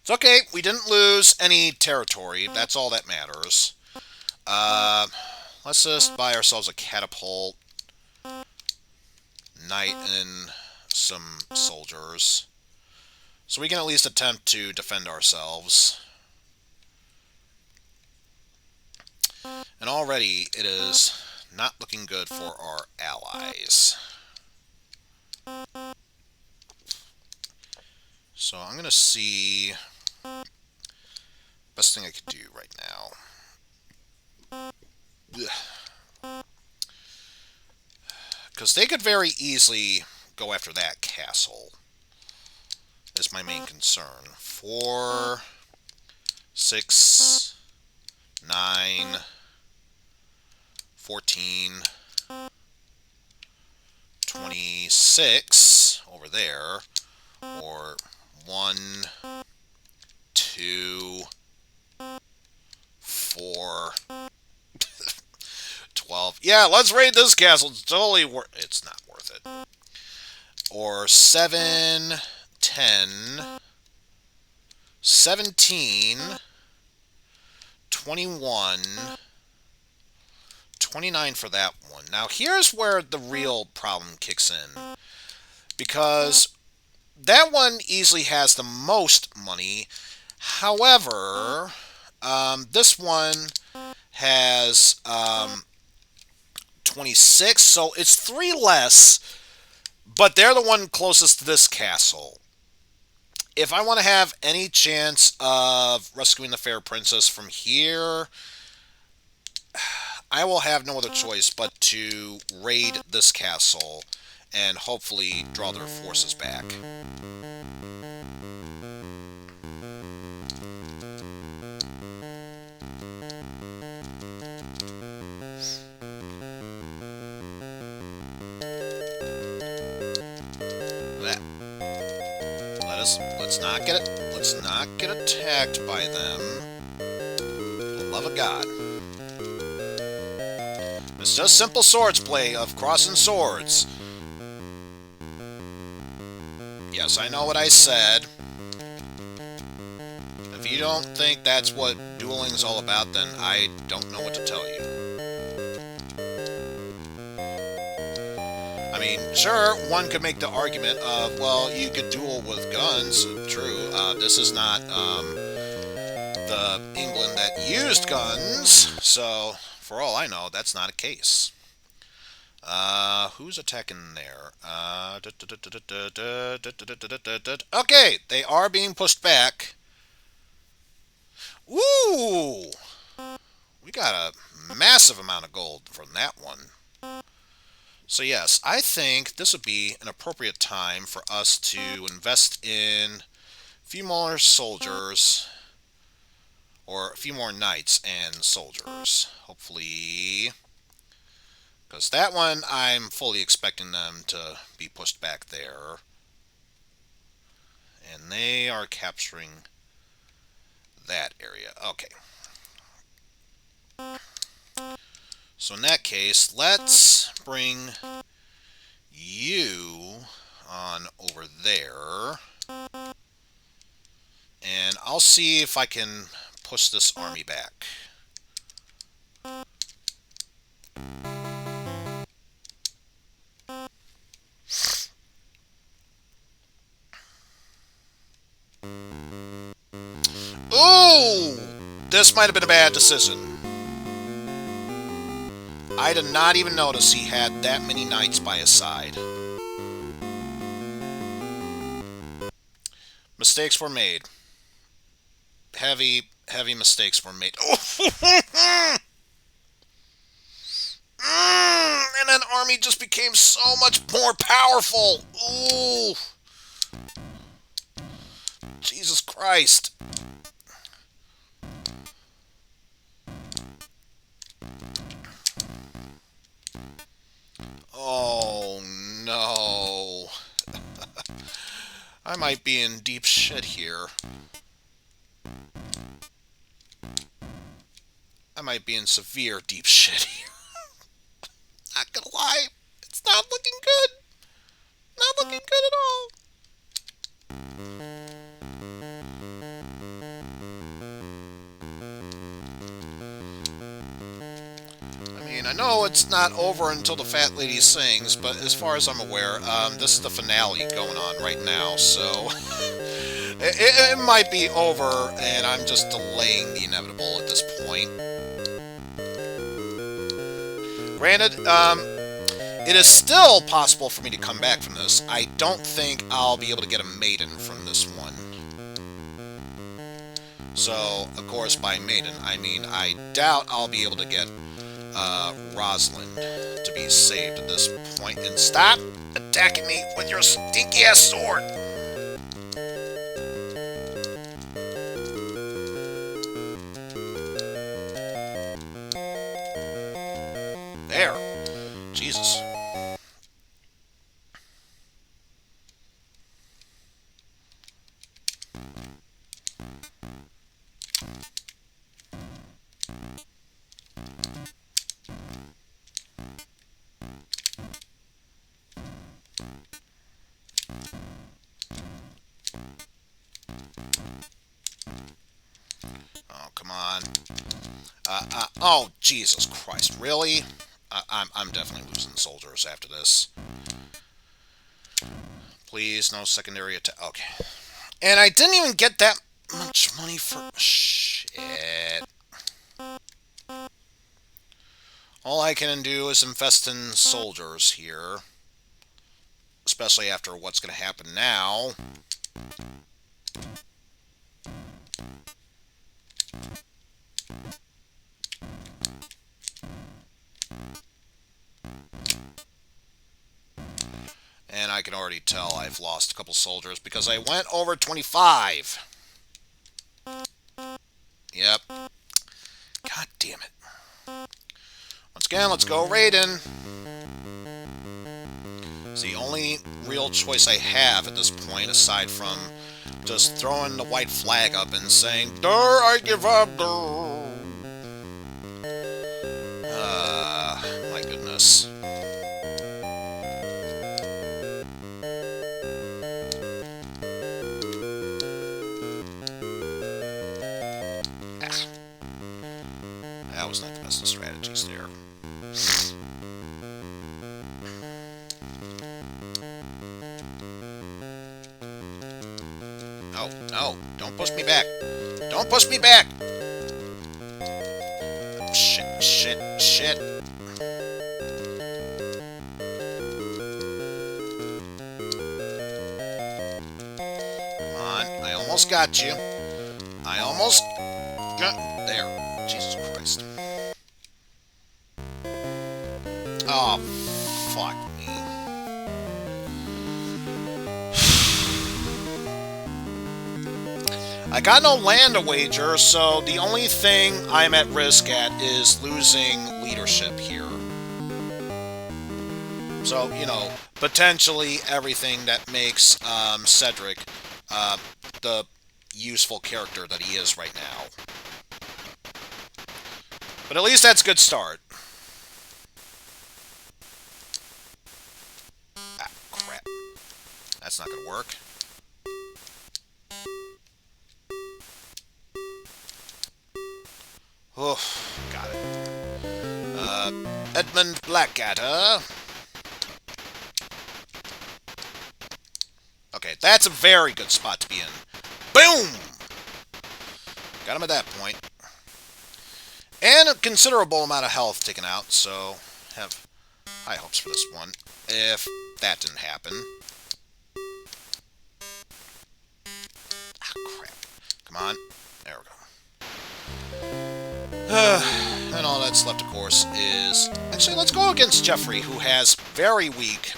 It's okay, we didn't lose any territory. That's all that matters. Let's just buy ourselves a catapult, knight, and some soldiers. So we can at least attempt to defend ourselves. And already it is not looking good for our allies. So I'm going to see best thing I could do right now. Because they could very easily go after that castle, is my main concern. 4, 6, 9, 14, 26 over there, or 1, 2, 4, 12. Yeah, let's raid this castle. It's totally worth. It's not worth it. Or 7, 10, 17, 21, 29 for that one. Now, here's where the real problem kicks in, because that one easily has the most money. However, this one has 26, so it's 3 less, but they're the one closest to this castle. If I want to have any chance of rescuing the fair princess from here, I will have no other choice but to raid this castle and hopefully draw their forces back. Let's not get attacked by them. For the love of God. It's just simple swordsplay of crossing swords. Yes, I know what I said. If you don't think that's what dueling is all about, then I don't know what to tell you. I mean, sure, one could make the argument of, well, you could duel with guns. True, this is not the England that used guns, so for all I know, that's not a case. Who's attacking there? Okay, they are being pushed back. Ooh! We got a massive amount of gold from that one. So yes, I think this would be an appropriate time for us to invest in a few more soldiers, or a few more knights and soldiers. Hopefully, because that one I'm fully expecting them to be pushed back there. And they are capturing that area. Okay. So in that case, let's bring you on over there. And I'll see if I can push this army back. Ooh! This might have been a bad decision. I did not even notice he had that many knights by his side. Mistakes were made. Heavy mistakes were made. And that army just became so much more powerful. Ooh. Jesus Christ. Oh no. I might be in deep shit here. I might be in severe deep shit here. Not gonna lie, it's not looking good. Not looking good at all. I mean, I know it's not over until the fat lady sings, but as far as I'm aware, this is the finale going on right now, so it might be over, and I'm just delaying the inevitable at this point. Granted, it is still possible for me to come back from this. I don't think I'll be able to get a maiden from this one. So, of course, by maiden, I mean I doubt I'll be able to get Rosalind to be saved at this point. And stop attacking me with your stinky-ass sword! There. Jesus. Oh, come on. Oh, Jesus Christ. Really? I'm definitely losing soldiers after this. Please, no secondary attack. Okay. And I didn't even get that much money for... Shit. All I can do is invest in soldiers here. Especially after what's going to happen now. And I can already tell I've lost a couple soldiers because I went over 25. Yep. God damn it. Once again, let's go Raiden. It's the only real choice I have at this point, aside from just throwing the white flag up and saying, "Durr, I give up, durr." My goodness. some strategies there. No, no, don't push me back. Don't push me back! Shit, shit, shit. Come on, I almost got you. I almost got... There. Jesus Christ. Oh, fuck me. I got no land to wager, so the only thing I'm at risk at is losing leadership here. So, you know, potentially everything that makes Cedric the useful character that he is right now. But at least that's a good start. Ah, crap. That's not gonna work. Oh, got it. Edmund Blackadder. Okay, that's a very good spot to be in. Boom! Got him at that point. And a considerable amount of health taken out, so have high hopes for this one, if that didn't happen. Ah, crap. Come on. There we go. And all that's left, of course, is... Actually, let's go against Geoffrey, who has very weak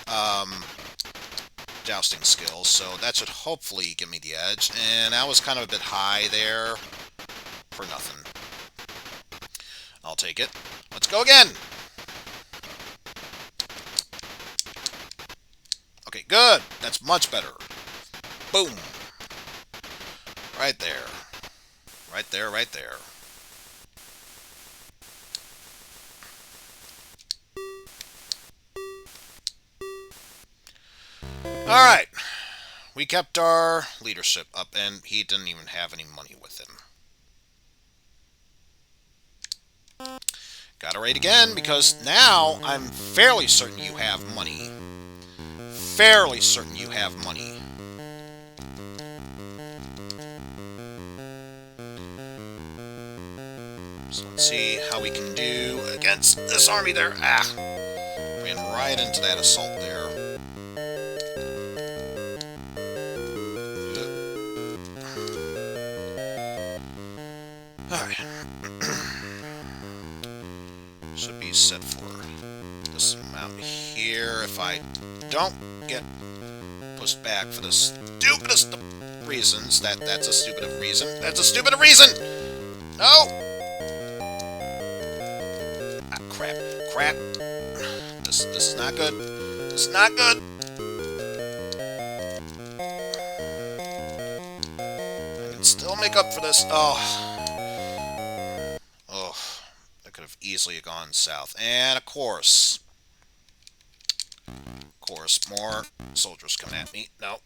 jousting skills, so that should hopefully give me the edge. And I was kind of a bit high there for nothing. I'll take it. Let's go again! Okay, good! That's much better. Boom! Right there. Right there, right there. Alright. We kept our leadership up, and he didn't even have any money with him. Gotta raid again, because now I'm fairly certain you have money. Fairly certain you have money. So let's see how we can do against this army there. Ah! Ran right into that assault there. Alright. Should be set for this amount here. If I don't get pushed back for the stupidest of reasons, that's a stupid of reason. That's a stupid of reason! No! Ah, crap. Crap. This is not good. This is not good. I can still make up for this. Oh. Oh. That could have easily gone south. And, of course, more soldiers coming at me. No.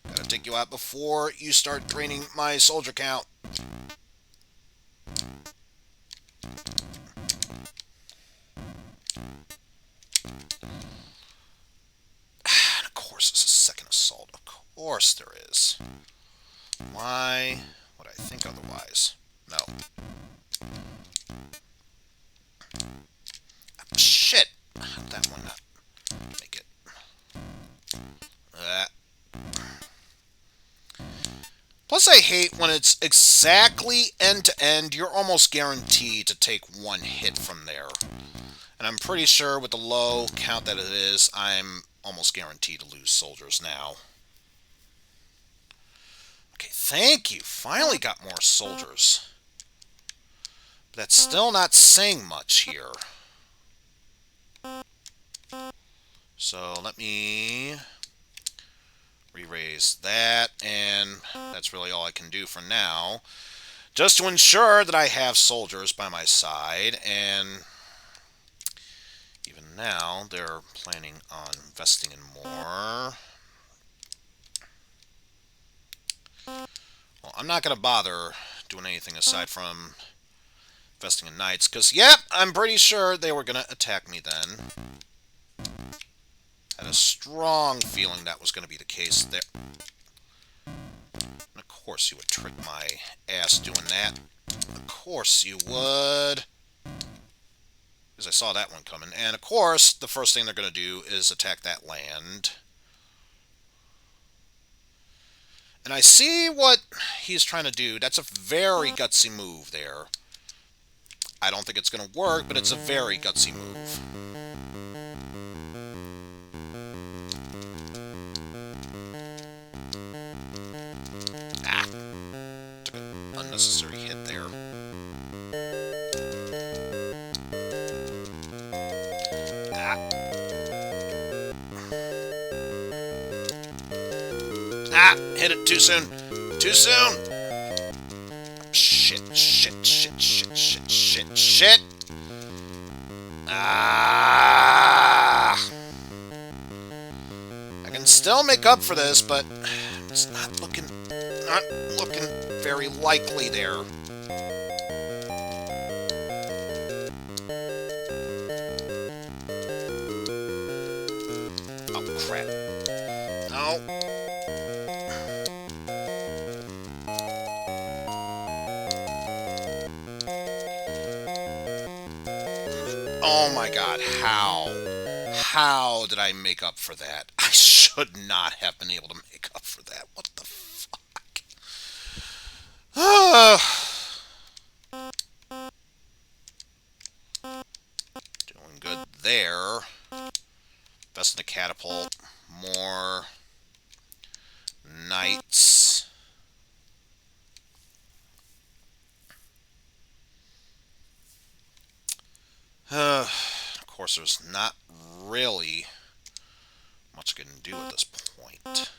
Gotta take you out before you start draining my soldier count. And of course, it's a second assault. Of course there is. Why would I think otherwise? No. Shit! That one not make it. Plus, I hate when it's exactly end-to-end. You're almost guaranteed to take one hit from there. And I'm pretty sure with the low count that it is, I'm almost guaranteed to lose soldiers now. Okay, thank you. Finally got more soldiers. But that's still not saying much here. So let me re-raise that, and that's really all I can do for now. Just to ensure that I have soldiers by my side, and even now they're planning on investing in more. Well, I'm not going to bother doing anything aside from Investing in knights, because, yep, I'm pretty sure they were going to attack me then. Had a strong feeling that was going to be the case there. And of course you would trick my ass doing that. Of course you would. Because I saw that one coming. And of course, the first thing they're going to do is attack that land. And I see what he's trying to do. That's a very gutsy move there. I don't think it's going to work, but it's a very gutsy move. Ah. Took an unnecessary hit there. Ah. Ah! Hit it too soon. Too soon! Shit, shit, shit, shit, shit, shit, shit! Ah! I can still make up for this, but it's not looking very likely there. Oh, crap. No. Oh my god, how? How did I make up for that? I should not have been able to make up for that. What the fuck? Doing good there. Best in the catapult. More knights. Of course, there's not really much I can do at this point.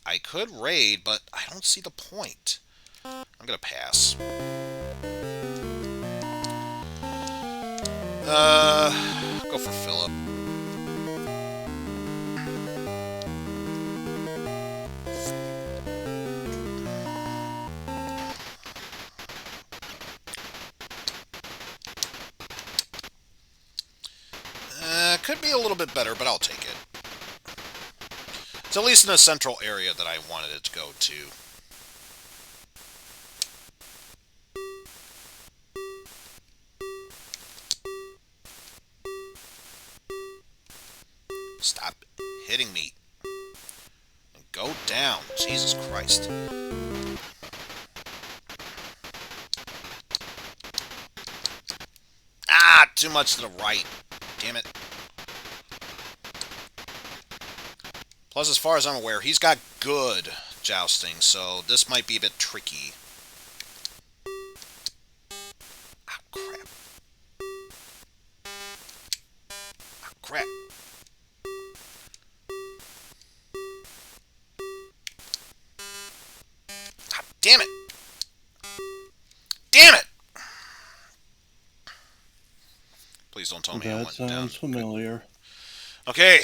I could raid, but I don't see the point. I'm gonna pass. Go for Philip. Could be a little bit better, but I'll take it. It's at least in a central area that I wanted it to go to. Stop hitting me. And go down. Jesus Christ. Ah, too much to the right. Damn it. Plus, as far as I'm aware, he's got good jousting, so this might be a bit tricky. Ah, crap. Ah, crap. Ah, damn it. Damn it! Please don't tell me I went down. That sounds familiar. Okay,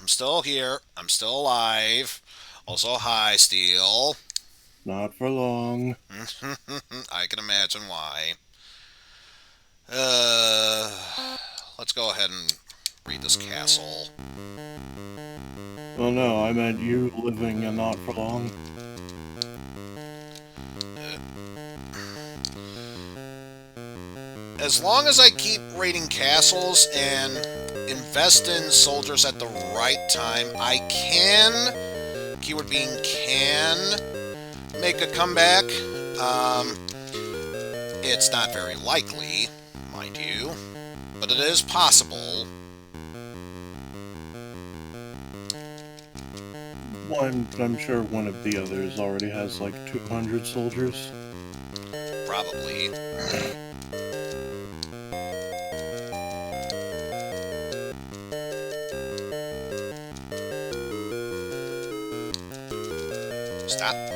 I'm still here. I'm still alive. Also, hi, Steel. Not for long. I can imagine why. Let's go ahead and read this castle. Oh no, I meant you living and not for long. As long as I keep raiding castles and invest in soldiers at the right time, I can, keyword being can, make a comeback. It's not very likely, mind you, but it is possible. Well, I'm sure one of the others already has like 200 soldiers. Probably.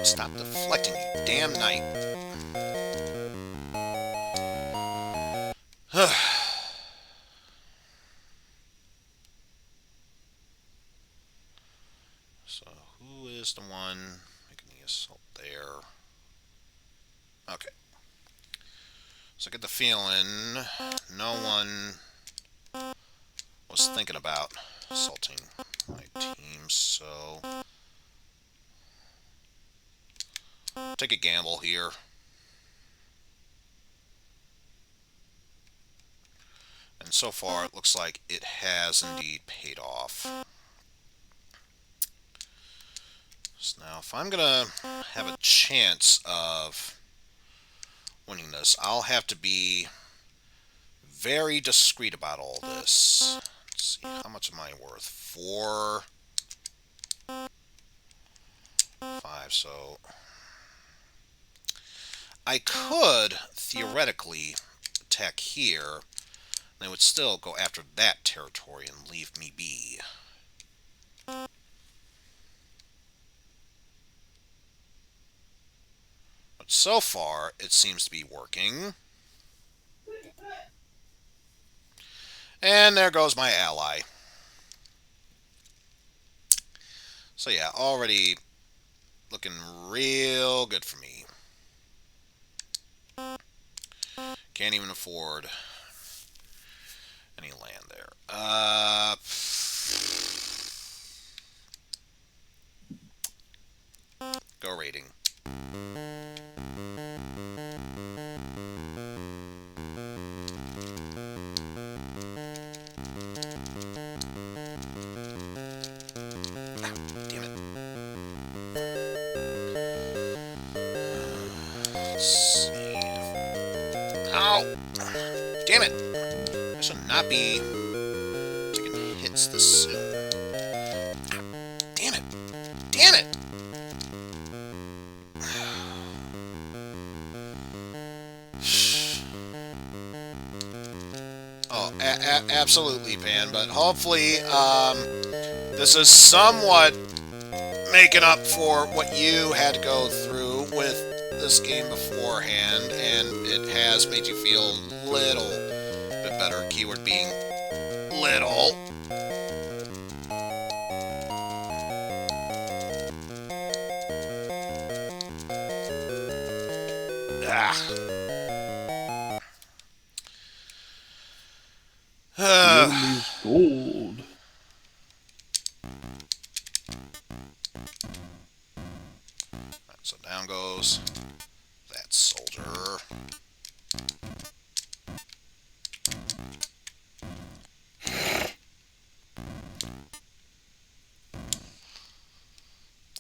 Stop deflecting, you damn knight. So I get the feeling no one was thinking about assaulting my team, so take a gamble here. And so far, it looks like it has indeed paid off. So now, if I'm going to have a chance of winning this, I'll have to be very discreet about all this. Let's see, how much am I worth? 4, 5, so I could theoretically attack here. They would still go after that territory and leave me be. But so far, it seems to be working. And there goes my ally. So yeah, already looking real good for me. Can't even afford any land there. Go raiding. Damn it. Let's see. Ow! Damn it! I should not be taking hits this soon. Damn it! Damn it! Oh, absolutely, Pan. But hopefully, this is somewhat making up for what you had to go through with this game beforehand, and it has made you feel a little bit better. Keyword being little. Gold. So down goes that soldier.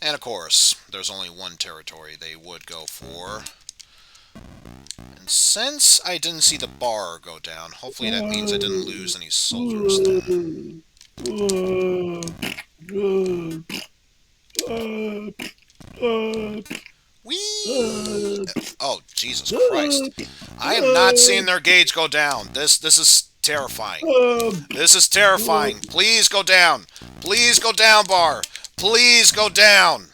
And of course, there's only one territory they would go for. And since I didn't see the bar go down, hopefully that means I didn't lose any soldiers then. Whee! Oh, Jesus Christ. I am not seeing their gauge go down. This is terrifying. This is terrifying. Please go down. Please go down, bar. Please go down.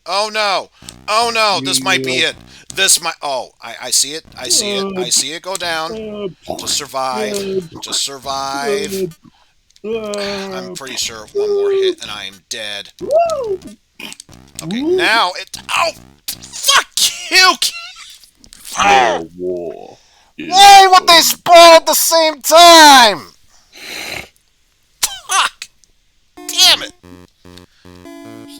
Oh no. Oh no, this might be it. This might... Oh, I see it. I see it. I see it go down. Just survive. Just survive. I'm pretty sure one more hit and I am dead. Okay, now it... Oh! Fuck you! The war. Why would they spawn at the same time? Fuck! Damn it!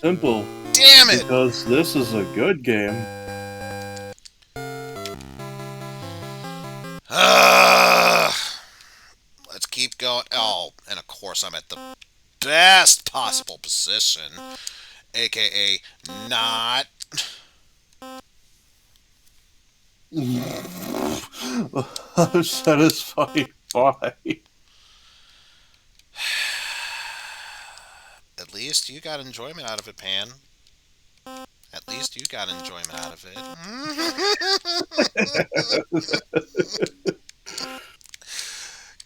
Simple. Damn it! Because this is a good game. Let's keep going. Oh, and of course I'm at the best possible position. AKA not. I'm satisfied by. At least you got enjoyment out of it, Pan. At least you got enjoyment out of it.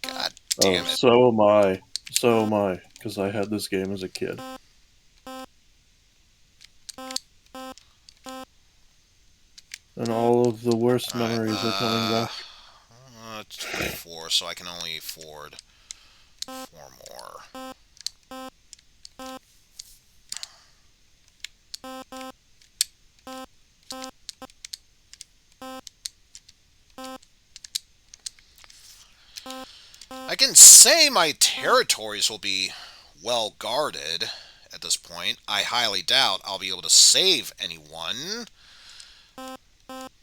God damn it. So am I. So am I. Because I had this game as a kid. And all of the worst memories are coming back. It's 24, so I can only afford 4 more. I can say my territories will be well guarded at this point. I highly doubt I'll be able to save anyone.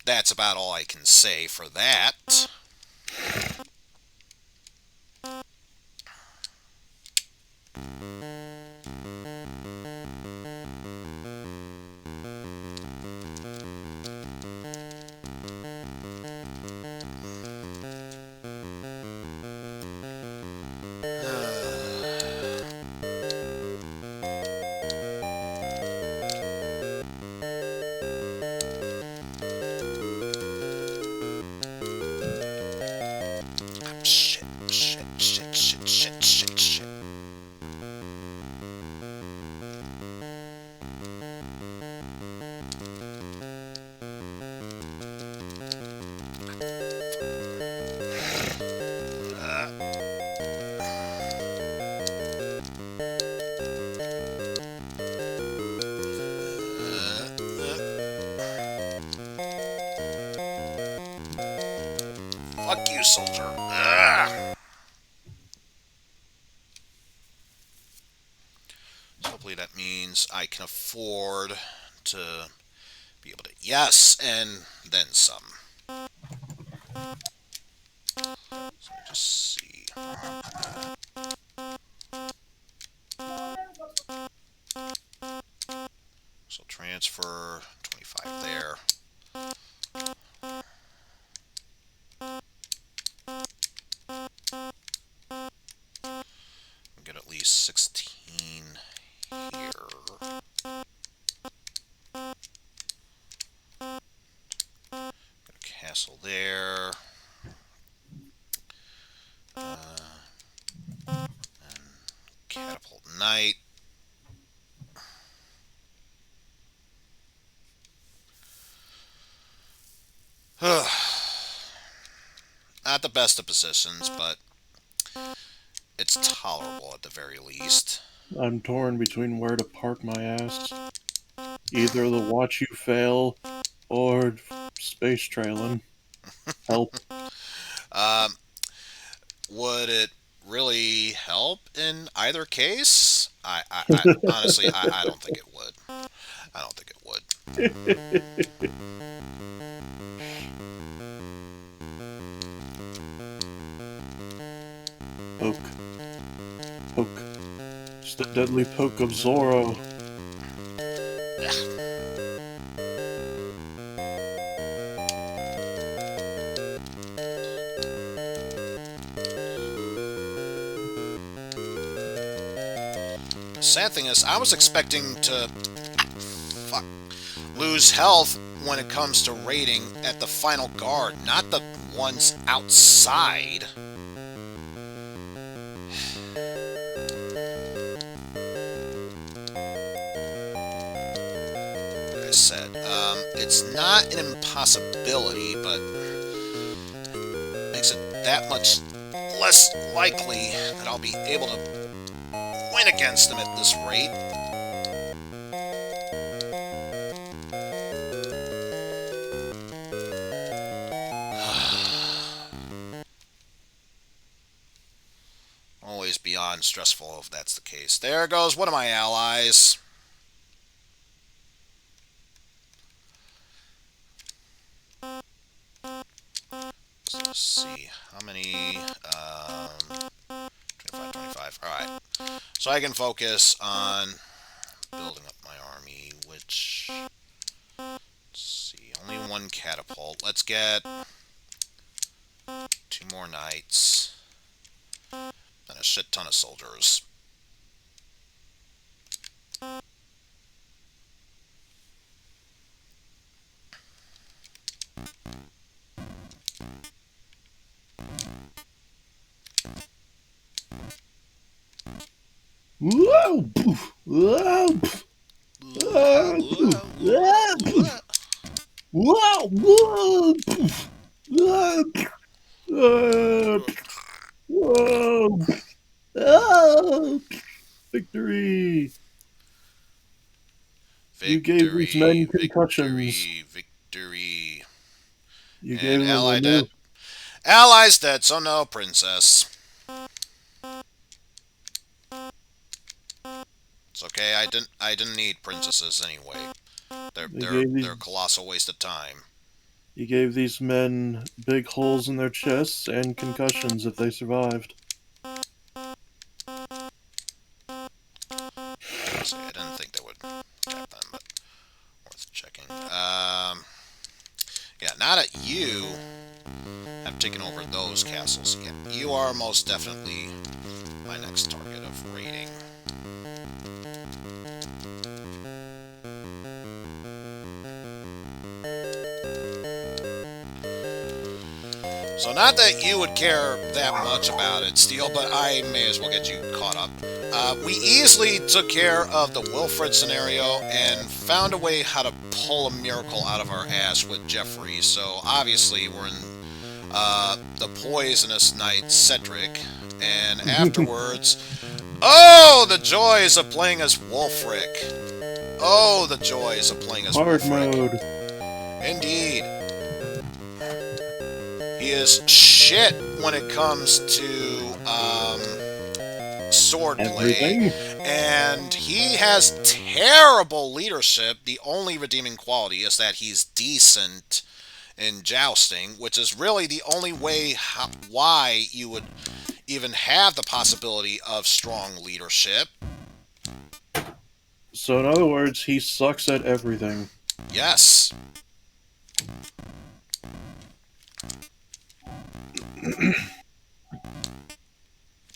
That's about all I can say for that. Shit. Fuck you, soldier. So hopefully that means I can afford to be able to... Yes, and then some. So let me just see. So transfer 25 there. Get at least 16 here. Got a castle there. And catapult knight. Not the best of positions, but it's tolerable at the very least. I'm torn between where to park my ass. Either the watch you fail or space trailing. Help. Would it really help in either case? Honestly, I don't think it would. I don't think it would. Poke. It's the deadly poke of Zorro. The sad thing is, I was expecting to lose health when it comes to raiding at the final guard, not the ones outside. Like I said, it's not an impossibility, but makes it that much less likely that I'll be able to win against them at this rate. Always beyond stressful if that's the case. There goes one of my allies. Let's see. How many? 25. Alright. So I can focus on building up my army, which... Let's see. Only one catapult. Let's get 2 more knights. And a shit ton of soldiers. Whoa! Whoa! Whoa! Whoa! Oh! Victory! You gave these men concussions. Victory. You gave them ally dead. Allies dead, so no princess. It's okay. I didn't need princesses anyway. They're a colossal waste of time. He gave these men big holes in their chests and concussions if they survived. Honestly, I didn't think they would attack them, but worth checking. Yeah, now that you have taken over those castles, yeah, you are most definitely my next target of raiding. So not that you would care that much about it, Steel, but I may as well get you caught up. We easily took care of the Wilfred scenario and found a way how to pull a miracle out of our ass with Geoffrey. So obviously we're in the poisonous knight Cedric, and afterwards, oh, the joys of playing as Wolfric. Oh, the joys of playing as Hard Wolfric. mode. Indeed. He is shit when it comes to swordplay, and he has terrible leadership. The only redeeming quality is that he's decent in jousting, which is really the only way why you would even have the possibility of strong leadership. So in other words, he sucks at everything. Yes.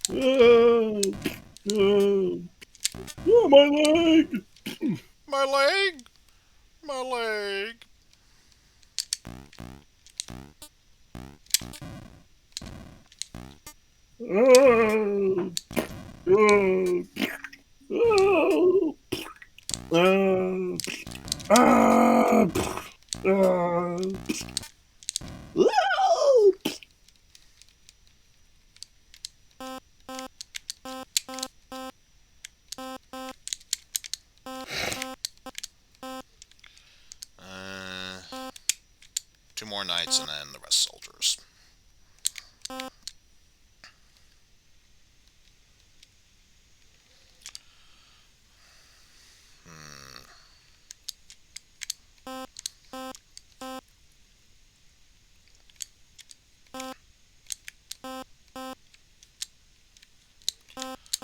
Oh, my leg! My leg! My leg! Oh, oh, oh, oh, ah, ah, oh. Two more knights and then the rest soldiers.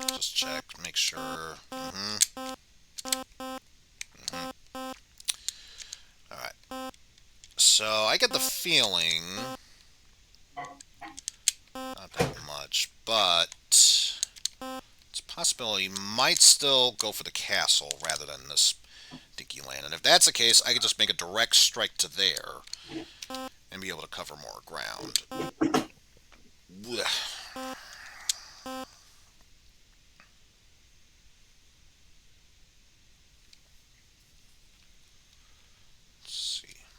Just check, make sure. Alright. So, I get the feeling... Not that much, but... It's a possibility he might still go for the castle rather than this dinky land. And if that's the case, I could just make a direct strike to there and be able to cover more ground.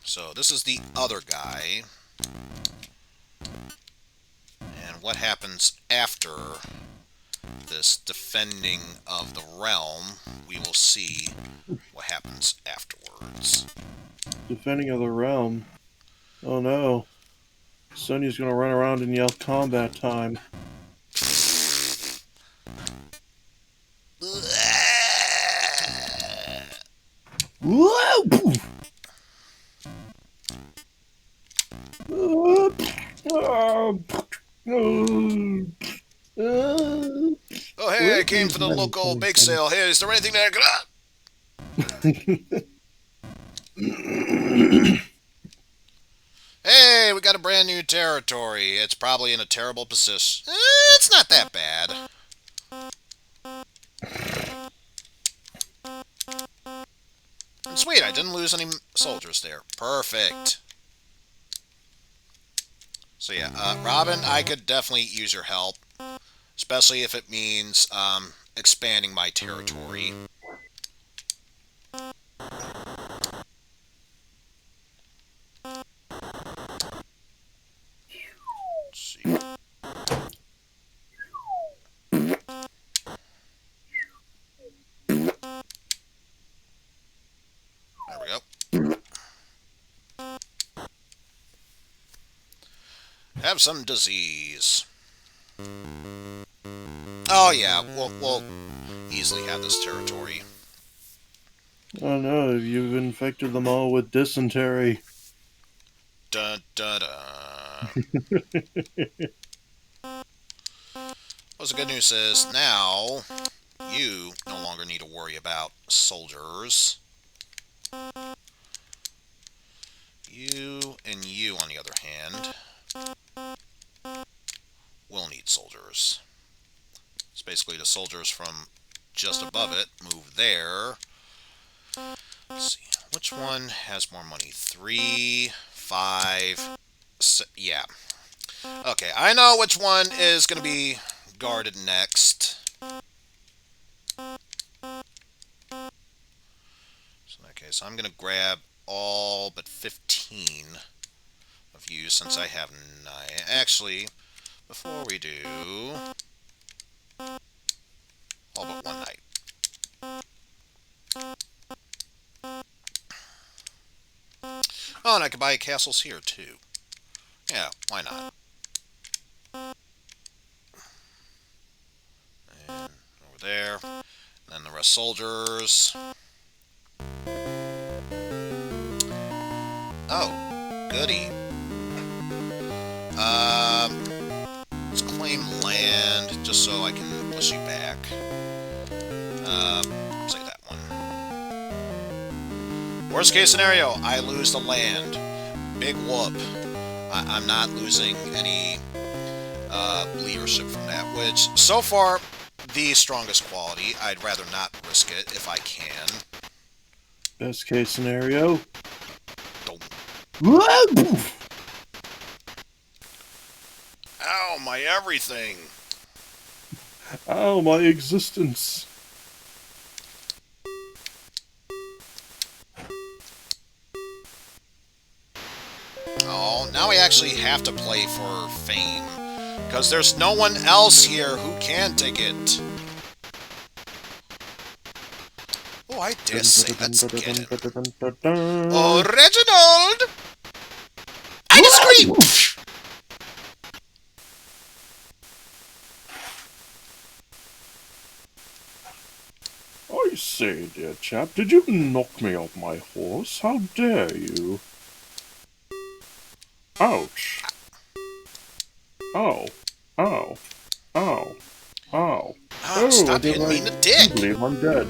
So this is the other guy. And what happens after this defending of the realm, we will see what happens afterwards. Defending of the realm. Oh no. Sonya's gonna run around and yell combat time. Whoa! Oh, hey, I came for the local bake sale. Hey, is there anything that I could... Hey, we got a brand new territory. It's probably in a terrible position. It's not that bad. And sweet, I didn't lose any soldiers there. Perfect. So yeah, Robin, I could definitely use your help. Especially if it means expanding my territory. Let's see. There we go. Have some disease. Oh yeah, well, easily have this territory. Oh no, you've infected them all with dysentery. Dun dun dun. Well, the good news is now you no longer need to worry about soldiers. You and you, on the other hand, will need soldiers. It's basically the soldiers from just above it move there. Let's see, which one has more money? 3, 5, 6, yeah. Okay, I know which one is going to be guarded next. So in that case, I'm going to grab all but 15 of you since I have 9. Actually, before we do, all but 1 knight. Oh, and I can buy castles here too. Yeah, why not? And over there. And then the rest soldiers. Oh, goody. Let's claim land just so I can push you back. Say that one. Worst case scenario, I lose the land. Big whoop. I'm not losing any leadership from that, which so far the strongest quality. I'd rather not risk it if I can. Best case scenario. Ow, my everything. Ow, my existence. Oh, now I actually have to play for fame. Because there's no one else here who can take it. Oh, I dare say, let's get him. Oh, Reginald! I just scream! I say, dear chap, did you knock me off my horse? How dare you? Ouch. Ow. Ow. Ow. Ow. Oh, stop hitting me in the dick! I believe I'm dead.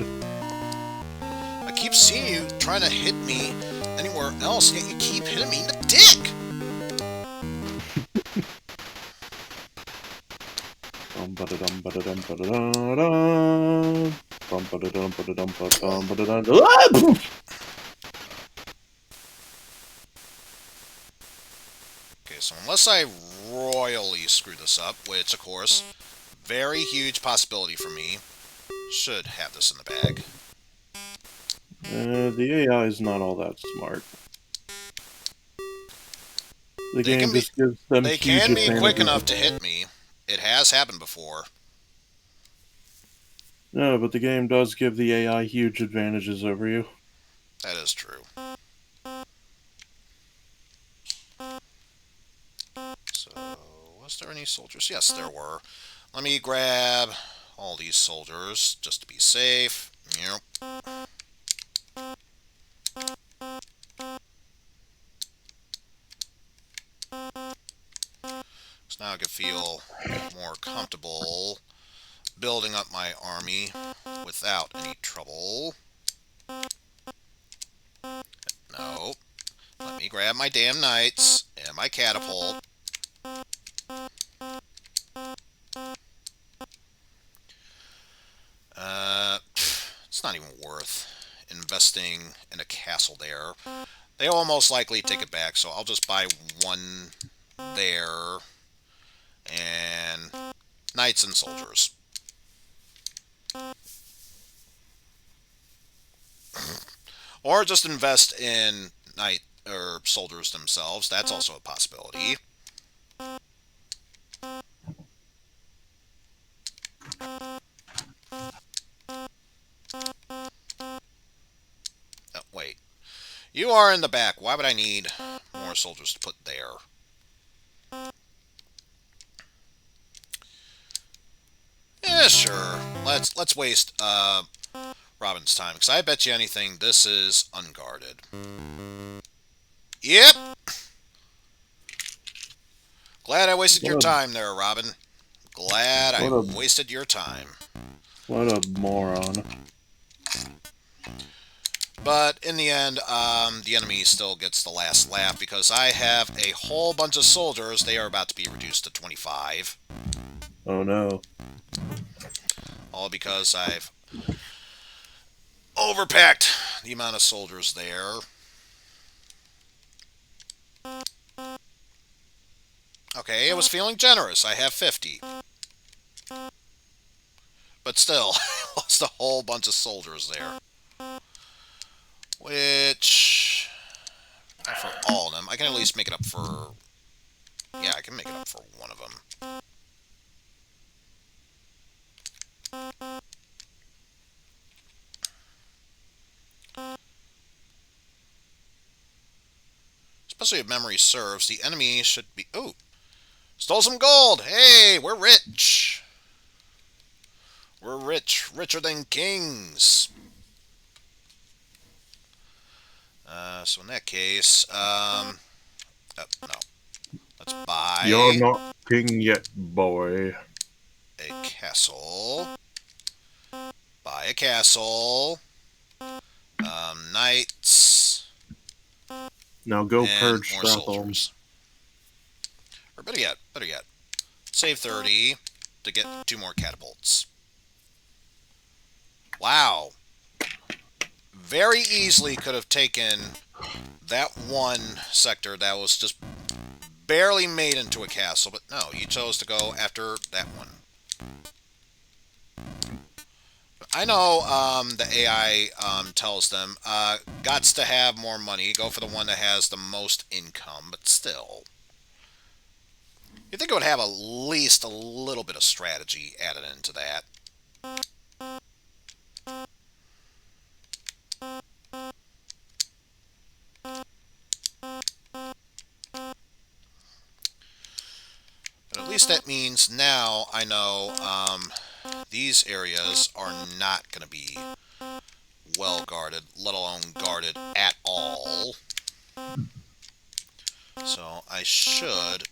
I keep seeing you trying to hit me anywhere else, yet you keep hitting me in the dick! Okay, so unless I royally screw this up, which, of course, very huge possibility for me, should have this in the bag. The AI is not all that smart. The They game just gives them They huge can be quick advantages. enough to hit me. It has happened before. No, but the game does give the AI huge advantages over you. That is true. So, was there any soldiers? Yes, there were. Let me grab all these soldiers just to be safe. Yep. So now I can feel more comfortable building up my army without any trouble. No. Let me grab my damn knights and my catapult. It's not even worth investing in a castle there. They will most likely take it back, so I'll just buy one there and knights and soldiers. Or just invest in knight or soldiers themselves. That's also a possibility. Oh, wait. You are in the back. Why would I need more soldiers to put there? Yeah, sure. Let's waste Robin's time, because I bet you anything this is unguarded. Yep. Glad I wasted your time there, Robin. Glad I wasted your time. What a moron. But in the end, the enemy still gets the last laugh, because I have a whole bunch of soldiers. They are about to be reduced to 25. Oh no. All because I've overpacked the amount of soldiers there. Okay, I was feeling generous. I have 50. But still, I lost a whole bunch of soldiers there. Which, not for all of them. I can at least make it up for... Yeah, I can make it up for one of them. Especially if memory serves, the enemy should be... Ooh! Stole some gold! Hey, we're rich! We're rich. Richer than kings. So in that case, no. Let's buy... You're not king yet, boy. A castle. Buy a castle. Knights. Now go and purge more Stockholm. soldiers. Or better yet, save 30 to get 2 more catapults. Wow. Very easily could have taken that one sector that was just barely made into a castle, but no, you chose to go after that one. I know the AI tells them, gots to have more money, go for the one that has the most income, but still. You'd think it would have at least a little bit of strategy added into that. But at least that means now I know these areas are not going to be well guarded, let alone guarded at all. So I should,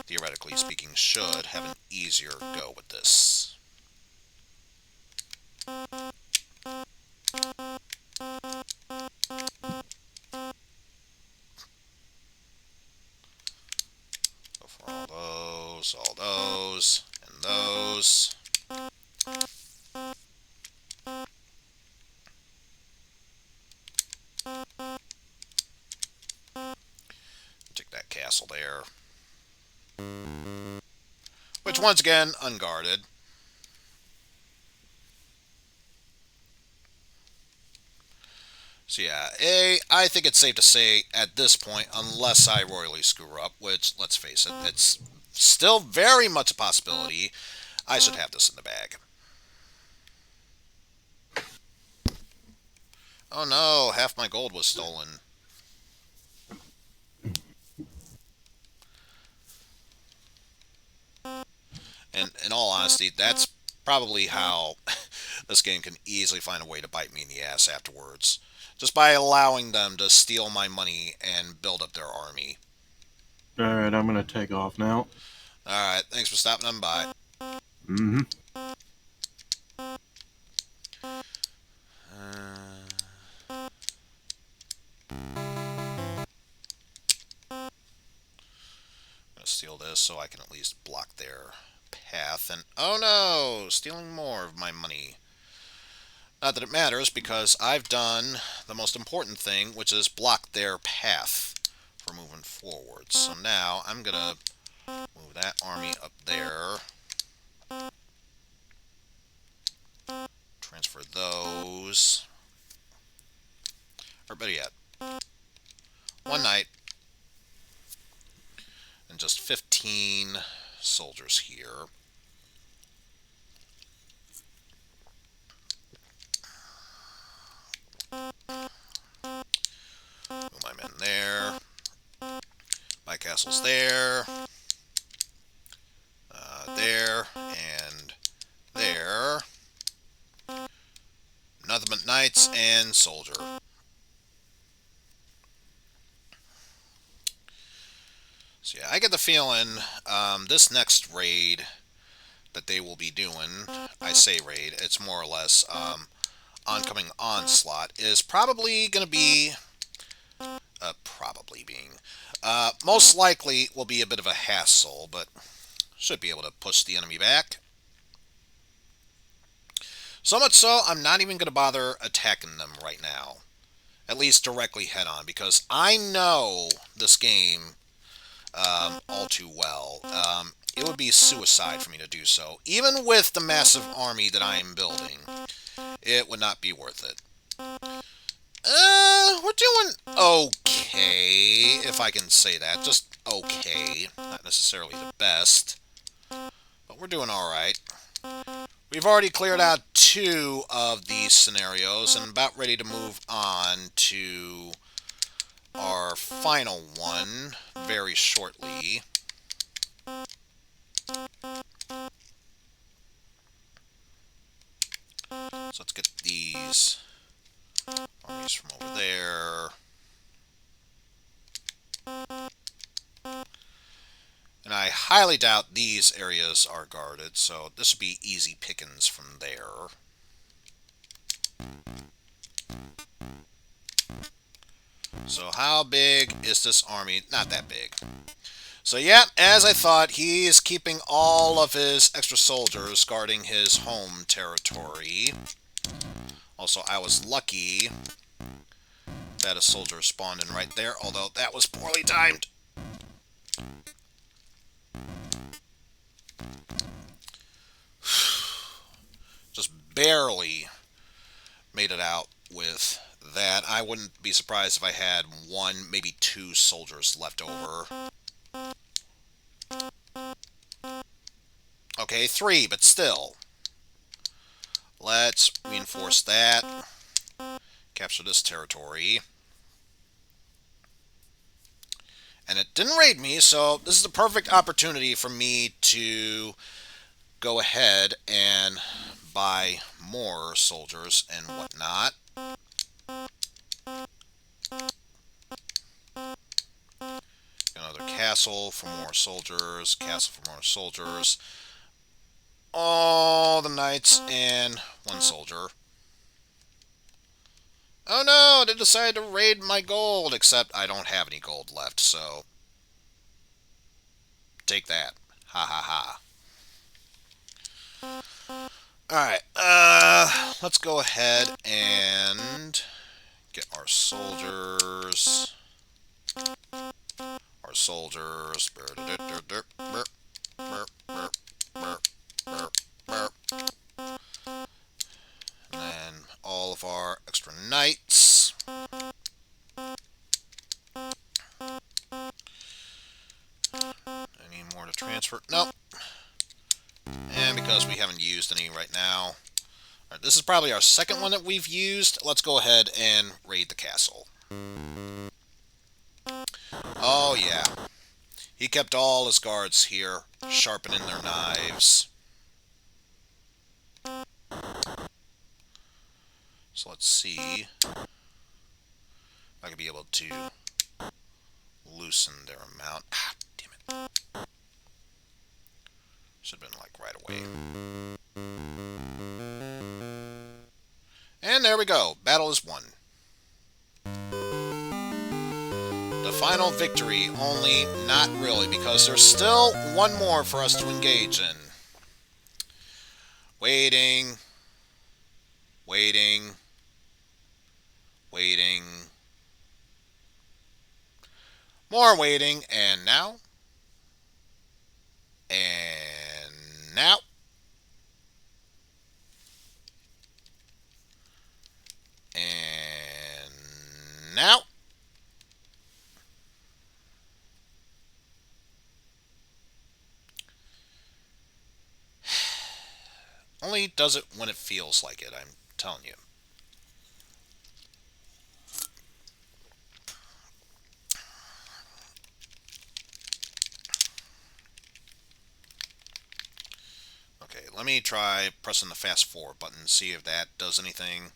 theoretically speaking, should have an easier go with this. Go for all those, and those. Take that castle there. Which, once again, unguarded. So yeah, I think it's safe to say at this point, unless I royally screw up, which, let's face it, it's still very much a possibility, I should have this in the bag. Oh no, half my gold was stolen. And in all honesty, that's probably how this game can easily find a way to bite me in the ass afterwards. Just by allowing them to steal my money and build up their army. Alright, I'm gonna take off now. Alright, thanks for stopping on by. Mm-hmm. I'm gonna steal this so I can at least block their path. And oh no, stealing more of my money. Not that it matters, because I've done the most important thing, which is block their path for moving forward. So now I'm gonna move that army up there. Transfer those. Or better yet, one knight and just 15 soldiers here. Move my men there. My castle's there. There and there. knights and soldier. So yeah, I get the feeling this next raid that they will be doing, I say raid, it's more or less oncoming onslaught, is probably going to be, most likely will be a bit of a hassle, but should be able to push the enemy back. So much so, I'm not even going to bother attacking them right now. At least directly head on, because I know this game all too well. It would be suicide for me to do so. Even with the massive army that I am building, it would not be worth it. We're doing okay, if I can say that. Just okay. Not necessarily the best, but we're doing alright. We've already cleared out 2 of these scenarios and about ready to move on to our final one very shortly. So let's get these armies from over there. And I highly doubt these areas are guarded, so this would be easy pickings from there. So how big is this army? Not that big. So yeah, as I thought, he is keeping all of his extra soldiers guarding his home territory. Also, I was lucky that a soldier spawned in right there, although that was poorly timed. Just barely made it out with that. I wouldn't be surprised if I had 1, maybe 2 soldiers left over. Okay, 3, but still. Let's reinforce that. Capture this territory. And it didn't raid me, so this is the perfect opportunity for me to go ahead and buy more soldiers and whatnot. Another castle for more soldiers, castle for more soldiers. All the knights and 1 soldier. Oh no, they decided to raid my gold, except I don't have any gold left, so take that. Ha ha ha. Alright, let's go ahead and get our soldiers. Our soldiers. And then all of our extra knights. Any more to transfer? Nope. And because we haven't used any right now, right, this is probably our second one that we've used. Let's go ahead and raid the castle. Oh yeah. He kept all his guards here, sharpening their knives. So let's see if I can be able to loosen their amount. Ah, damn it. Should have been like right away. And there we go. Battle is won. The final victory, only not really, because there's still 1 more for us to engage in. Waiting. Waiting. Waiting. More waiting, and now. And now. And now. Only does it when it feels like it, I'm telling you. Okay, let me try pressing the fast forward button, see if that does anything.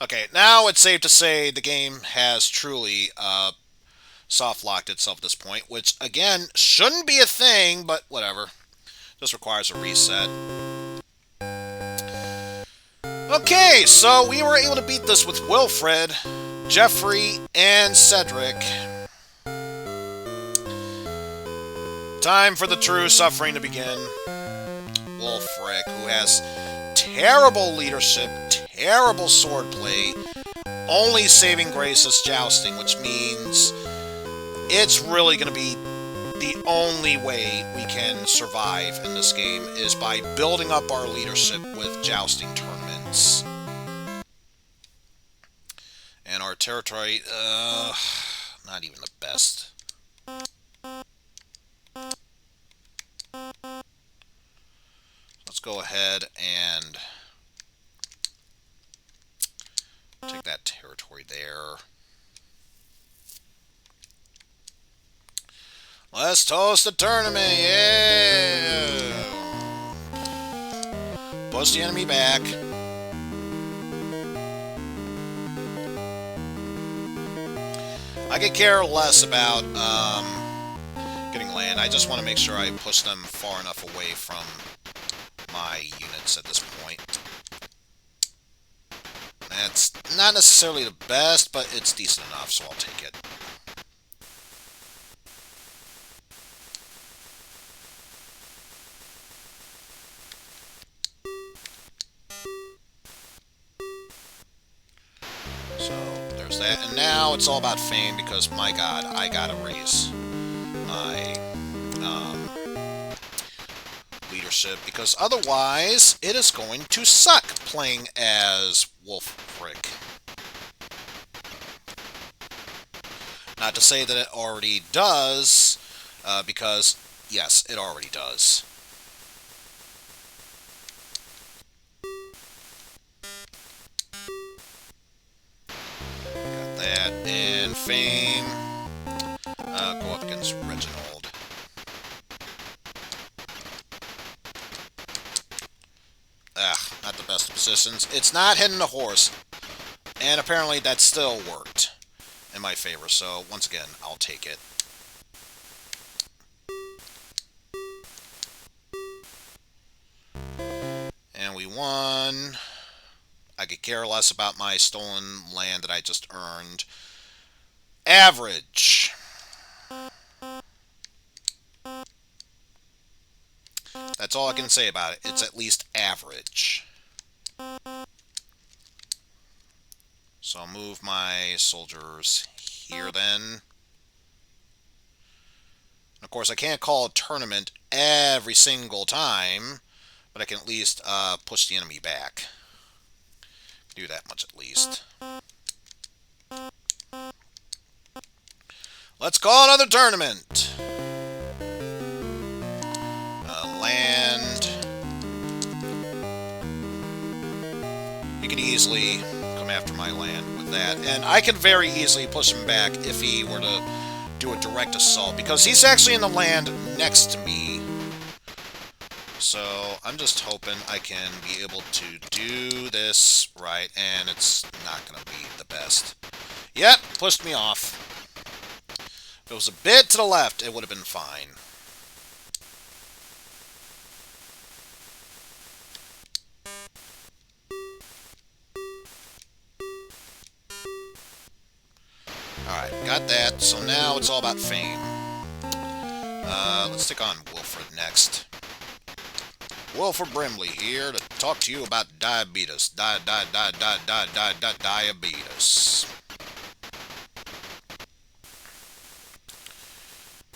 Okay, now it's safe to say the game has truly soft-locked itself at this point, which, again, shouldn't be a thing, but whatever. Just requires a reset. Okay, so we were able to beat this with Wilfred, Geoffrey, and Cedric. Time for the true suffering to begin. Wolfric, who has terrible leadership, terrible swordplay, only saving grace is jousting, which means it's really going to be the only way we can survive in this game is by building up our leadership with jousting tournaments. And our territory, not even the best. Let's go ahead and take that territory there. Let's toast the tournament, yeah! Push the enemy back. I could care less about getting land. I just want to make sure I push them far enough away from my units at this point. That's not necessarily the best, but it's decent enough, so I'll take it. So, there's that. And now it's all about fame because, my god, I gotta raise my leadership because otherwise it is going to suck playing as Wolfric. Not to say that it already does, because, yes, it already does. Got that. And fame. Go up against Reginald. Not the best of positions. It's not hitting the horse. And apparently that still worked in my favor. So, once again, I'll take it. And we won. I could care less about my stolen land that I just earned. Average. That's all I can say about it. It's at least average. So I'll move my soldiers here then. Of course, I can't call a tournament every single time, but I can at least push the enemy back. Do that much at least. Let's call another tournament. Land. He could easily come after my land with that, and I could very easily push him back if he were to do a direct assault, because he's actually in the land next to me. So I'm just hoping I can be able to do this right, and it's not going to be the best. Yep, pushed me off. If it was a bit to the left, it would have been fine. Alright, got that. So now it's all about fame. Let's take on Wilfred next. Wilfred Brimley here to talk to you about diabetes. Diabetes.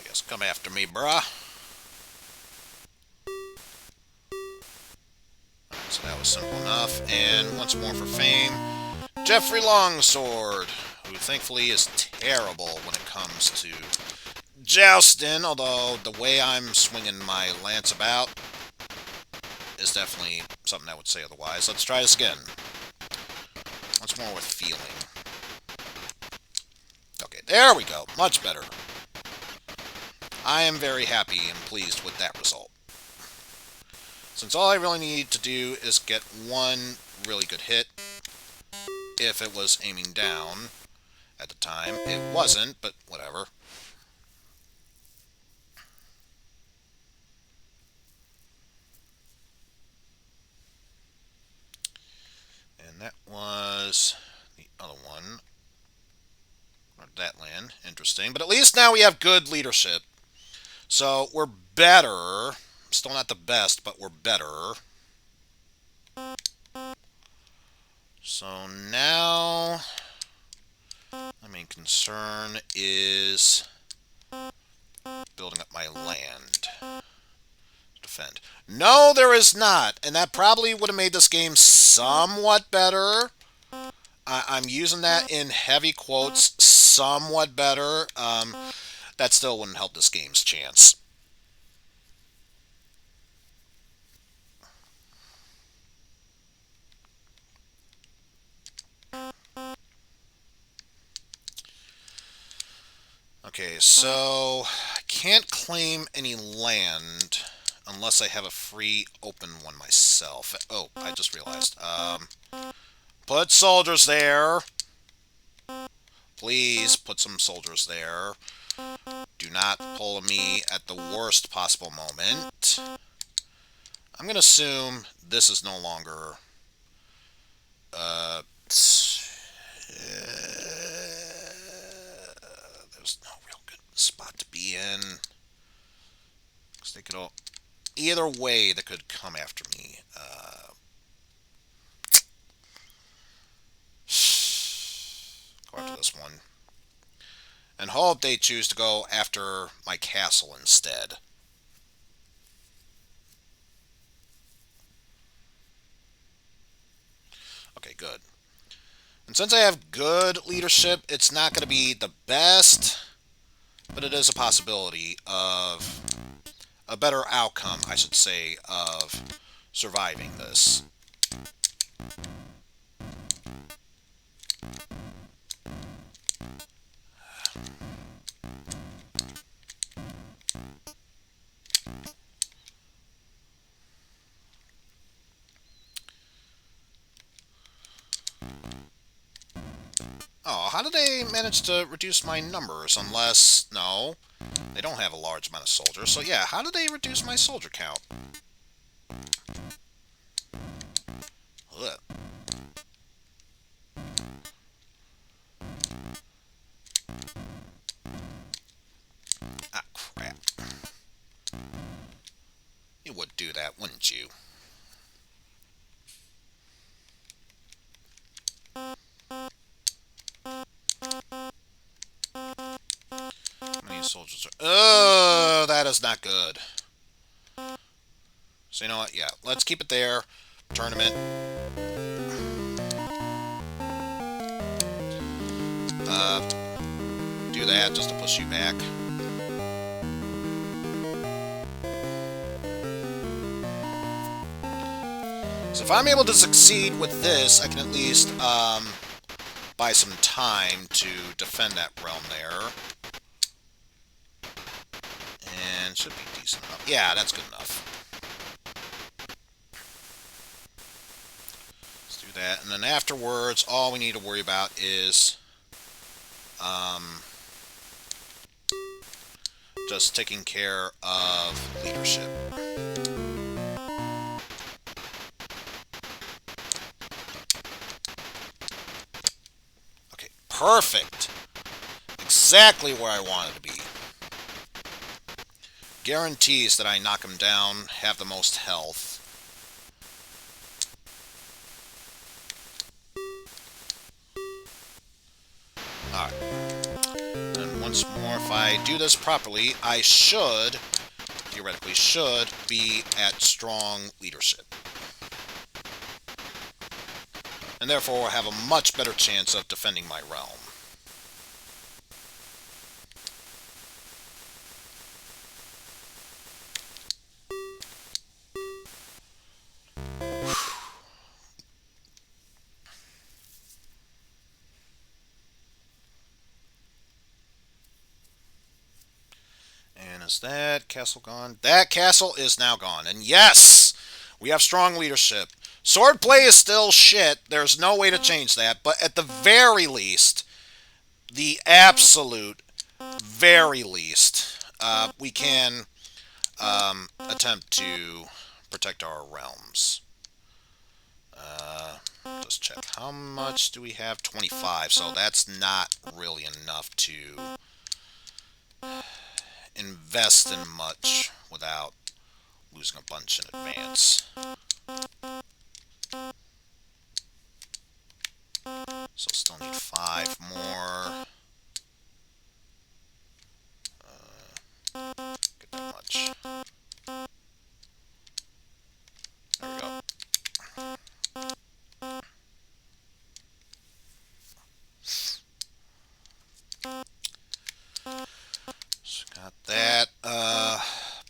Yes, come after me, bruh. So that was simple enough. And once more for fame, Geoffrey Longsword, who thankfully is terrible when it comes to jousting, although the way I'm swinging my lance about is definitely something I would say otherwise. Let's try this again. Once more with feeling. Okay, there we go. Much better. I am very happy and pleased with that result. Since all I really need to do is get one really good hit, if it was aiming down at the time. It wasn't, but whatever. And that was the other one. Where did that land? Interesting. But at least now we have good leadership. So we're better. Still not the best, but we're better. So now my main concern is building up my land to defend. No, there is not. And that probably would have made this game somewhat better. I'm using that in heavy quotes, somewhat better. That still wouldn't help this game's chance. Okay, so I can't claim any land unless I have a free open one myself. Oh, I just realized. Put soldiers there. Please put some soldiers there. Do not pull me at the worst possible moment. I'm going to assume this is no longer... there's no real good spot to be in. Because they could all... Either way, they could come after me. Go after this one. And hope they choose to go after my castle instead. Okay, good. And since I have good leadership, it's not going to be the best, but it is a possibility of a better outcome, I should say, of surviving this. Oh, how did they manage to reduce my numbers? Unless, no, they don't have a large amount of soldiers. So yeah, how did they reduce my soldier count? Ugh. Ah, crap. You would do that, wouldn't you? Soldiers are... Oh, that is not good. So you know what? Yeah, let's keep it there. Tournament. Do that just to push you back. So if I'm able to succeed with this, I can at least buy some time to defend that realm there. And should be decent enough. Yeah, that's good enough. Let's do that. And then afterwards, all we need to worry about is just taking care of leadership. Okay, perfect. Exactly where I wanted to be. Guarantees that I knock him down, have the most health. Alright. And once more, if I do this properly, I should, theoretically should, be at strong leadership. And therefore have a much better chance of defending my realm. Is that castle gone? That castle is now gone. And yes, we have strong leadership. Swordplay is still shit. There's no way to change that. But at the very least, the absolute very least, we can attempt to protect our realms. Just check. How much do we have? 25. So that's not really enough to invest in much without losing a bunch in advance. So still need 5 more. Get that much. There we go. So got that.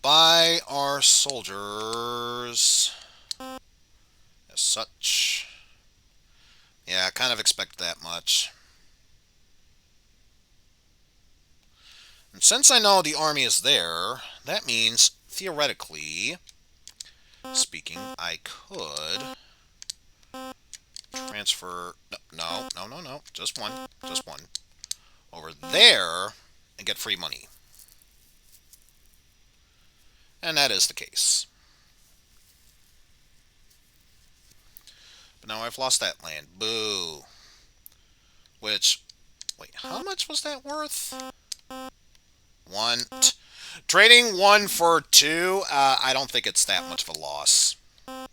Buy our soldiers as such. Yeah, I kind of expect that much. And since I know the army is there, that means, theoretically speaking, I could transfer... No. Just one. Over there and get free money. And that is the case. But now I've lost that land. Boo. Which... Wait, how much was that worth? 1. Trading 1 for 2, I don't think it's that much of a loss. Having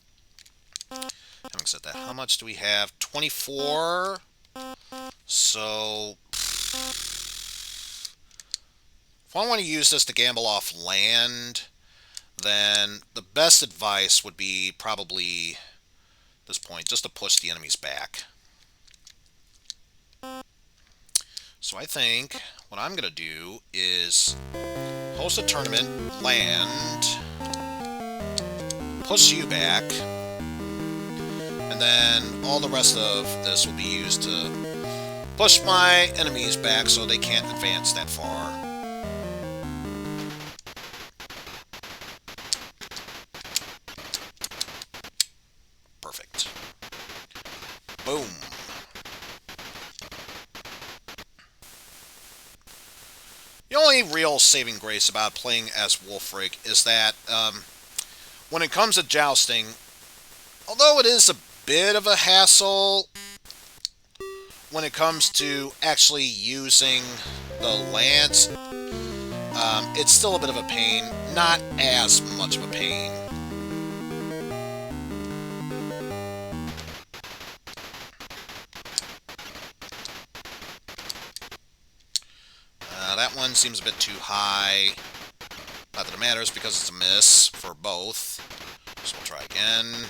said that, how much do we have? 24. So, if I want to use this to gamble off land, then the best advice would be probably, at this point, just to push the enemies back. So I think what I'm going to do is host a tournament, land, push you back, and then all the rest of this will be used to push my enemies back so they can't advance that far. Perfect. Boom. The only real saving grace about playing as Wolfric is that when it comes to jousting, although it is a bit of a hassle when it comes to actually using the lance, it's still a bit of a pain. Not as much of a pain. That one seems a bit too high. Not that it matters because it's a miss for both. So we'll try again.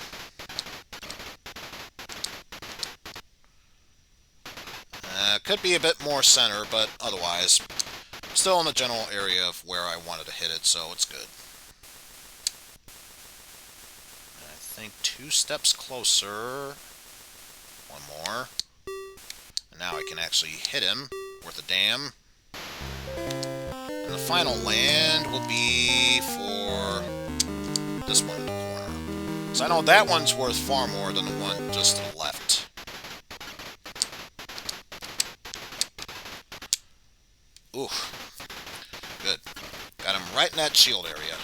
Could be a bit more center, but otherwise, still in the general area of where I wanted to hit it, so it's good. I think 2 steps closer. 1 more. And now I can actually hit him. Worth a damn. And the final land will be for this one in the corner. So I know that one's worth far more than the one just to the left. Ooh. Good. Got him right in that shield area.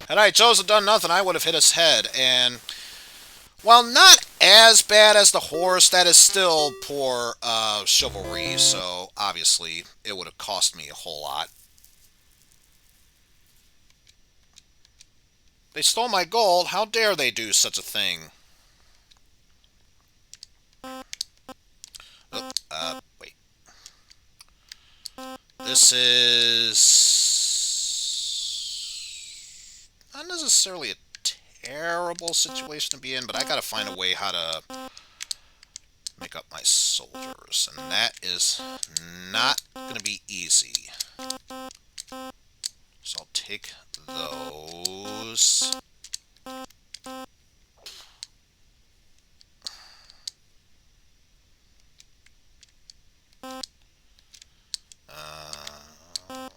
Had I chosen done nothing, I would have hit his head, and while not as bad as the horse, that is still poor chivalry, so obviously it would have cost me a whole lot. They stole my gold. How dare they do such a thing? Oh, wait. This is not necessarily a terrible situation to be in, but I gotta find a way how to make up my soldiers, and that is not gonna be easy. So I'll take those.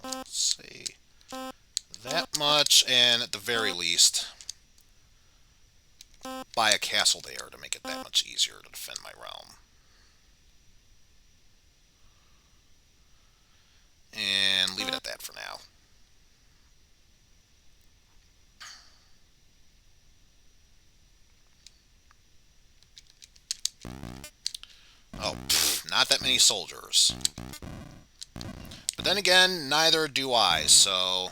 Let's see. That much, and at the very least, buy a castle there to make it that much easier to defend my realm. And leave it at that for now. Oh, not that many soldiers. But then again, neither do I, so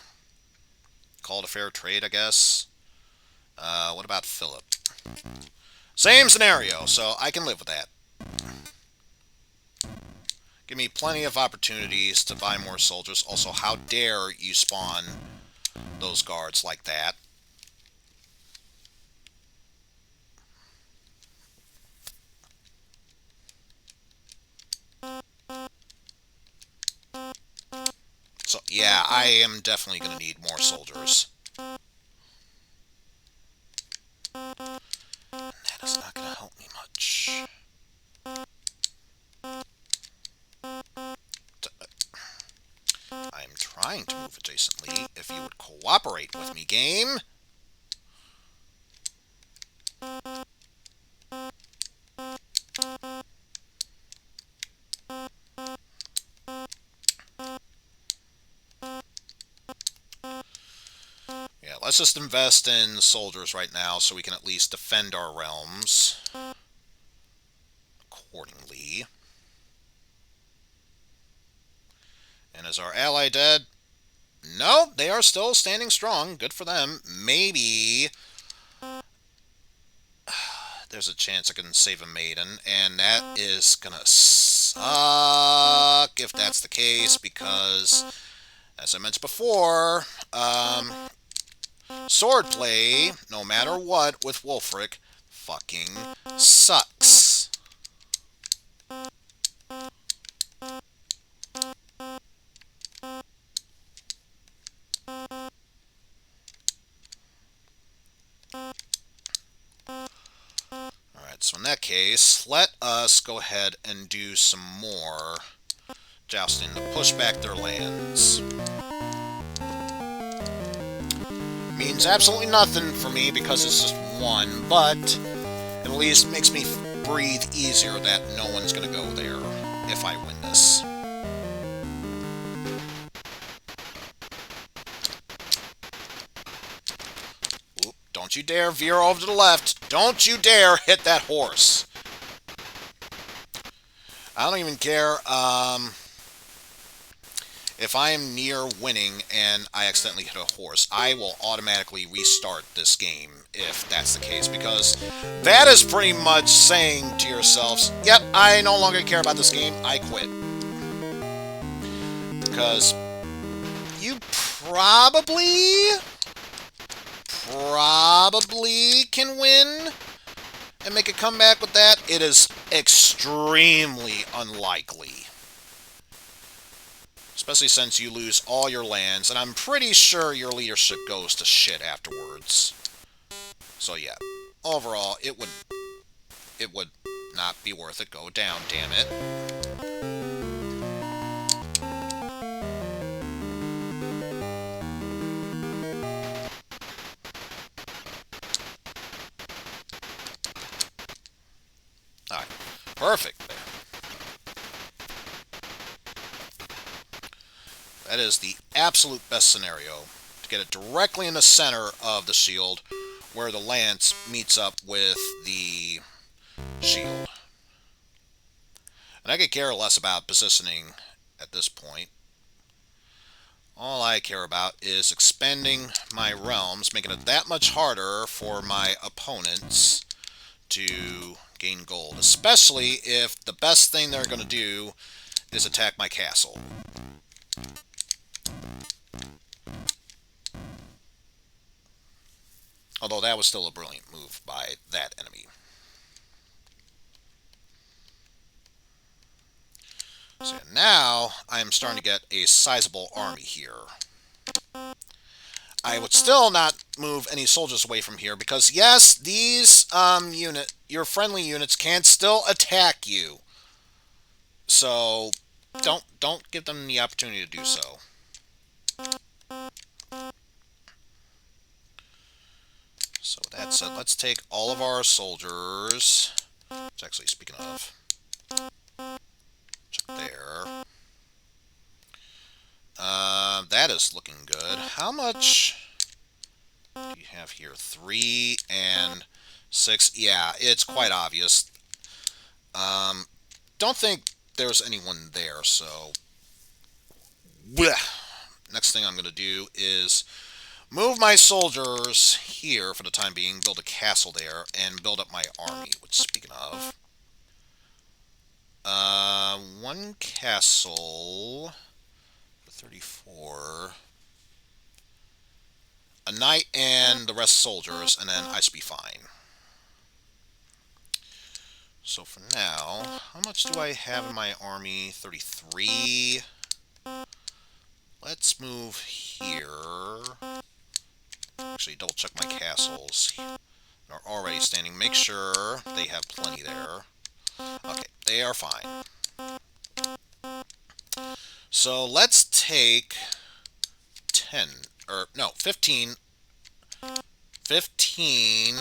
call it a fair trade, I guess. What about Philip? Same scenario, so I can live with that. Give me plenty of opportunities to buy more soldiers. Also, how dare you spawn those guards like that? So, yeah, I am definitely going to need more soldiers. That is not going to help me much. I'm trying to move adjacently. If you would cooperate with me, game. Yeah, let's just invest in soldiers right now so we can at least defend our realms accordingly. And is our ally dead? No, they are still standing strong. Good for them. Maybe there's a chance I can save a maiden, and that is gonna suck if that's the case, because, as I mentioned before, swordplay, no matter what, with Wolfric, fucking sucks. Alright, so in that case, let us go ahead and do some more jousting to push back their lands. Means absolutely nothing for me because it's just one, but at least makes me breathe easier that no one's going to go there if I win this. Oop, don't you dare veer over to the left. Don't you dare hit that horse. I don't even care if I am near winning and I accidentally hit a horse. I will automatically restart this game if that's the case, because that is pretty much saying to yourselves, yep, I no longer care about this game, I quit. Because you probably can win and make a comeback with that. It is extremely unlikely. Especially since you lose all your lands, and I'm pretty sure your leadership goes to shit afterwards. So yeah, overall, it would not be worth it. Go down, damn it. Alright, perfect. That is the absolute best scenario, to get it directly in the center of the shield, where the lance meets up with the shield. And I could care less about positioning at this point. All I care about is expanding my realms, making it that much harder for my opponents to gain gold, especially if the best thing they're going to do is attack my castle. Although that was still a brilliant move by that enemy. So now I'm starting to get a sizable army here. I would still not move any soldiers away from here because yes, these your friendly units can still attack you. So don't give them the opportunity to do so. So with that said, let's take all of our soldiers. Which actually, speaking of, check there. That is looking good. How much do you have here? 3 and 6. Yeah, it's quite obvious. Don't think there's anyone there, so bleh. Next thing I'm going to do is move my soldiers here for the time being, build a castle there, and build up my army, which, speaking of, one castle for 34, a knight and the rest soldiers, and then I should be fine. So for now, how much do I have in my army? 33. Let's move here. Actually, double check my castles. They're already standing. Make sure they have plenty there. Okay, they are fine. So let's take 10, or no, 15. 15.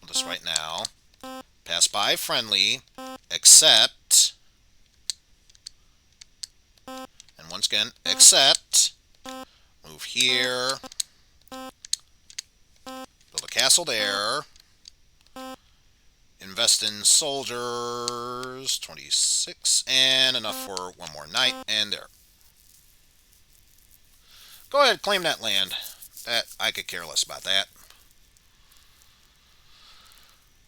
This right now. Pass by friendly, except, and once again, except, move here, build a castle there, invest in soldiers, 26, and enough for one more knight, and there. Go ahead, claim that land. That, I could care less about that.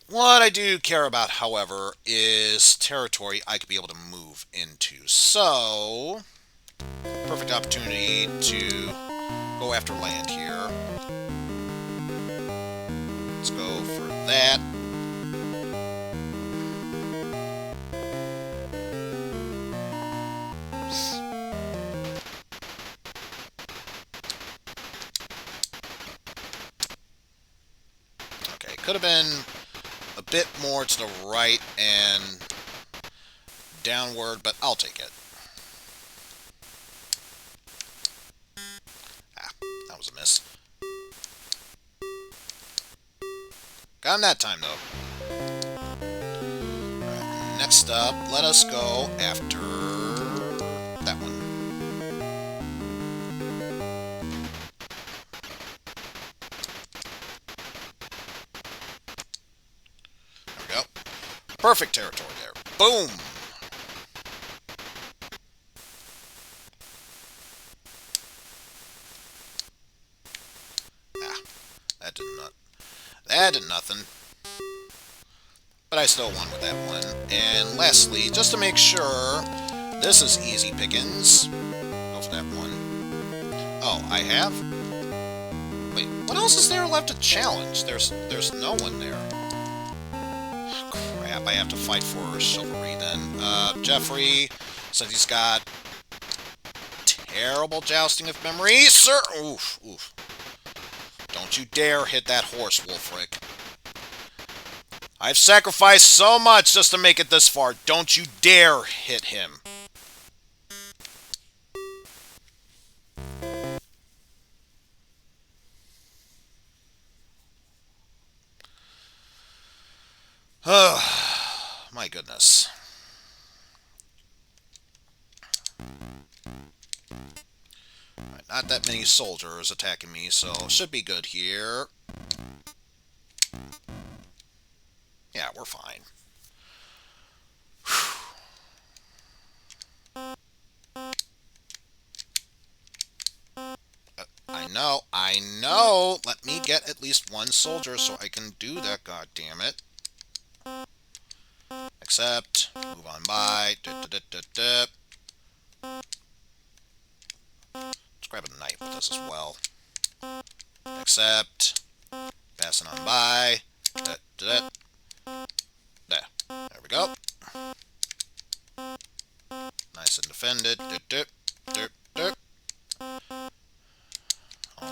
What I do care about, however, is territory I could be able to move into. So, perfect opportunity to go after land here. Let's go for that. Okay, could have been a bit more to the right and downward, but I'll take it. Ah, that was a miss. Got him that time, though. Alright, next up, let us go after that one. There we go. Perfect territory there. Boom! That did nothing. But I still won with that one. And lastly, just to make sure this is easy pickings, go for that one. Oh, I have? Wait, what else is there left to challenge? There's no one there. Crap, I have to fight for chivalry then. Geoffrey, since he's got terrible jousting of memory, sir. Oof, oof. Don't you dare hit that horse, Wolfric. I've sacrificed so much just to make it this far. Don't you dare hit him. Oh, my goodness. Right, not that many soldiers attacking me, so should be good here. Yeah, we're fine. I know. Let me get at least one soldier so I can do that, goddammit. Except, move on by. Let's grab a knight with us as well. Except, passing on by. There. There we go. Nice and defended. All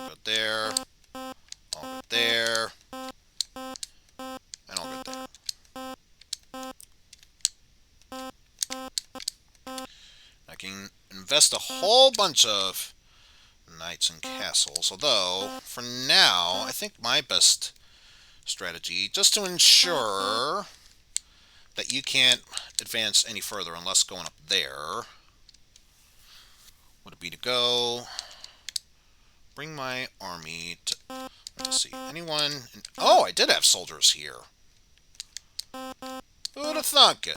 good there. All good there. And all good there. I can invest a whole bunch of knights and castles, although, for now, I think my best strategy just to ensure that you can't advance any further unless going up there would it be to go bring my army to, let's see, anyone oh, I did have soldiers here. Who'd have thunk it?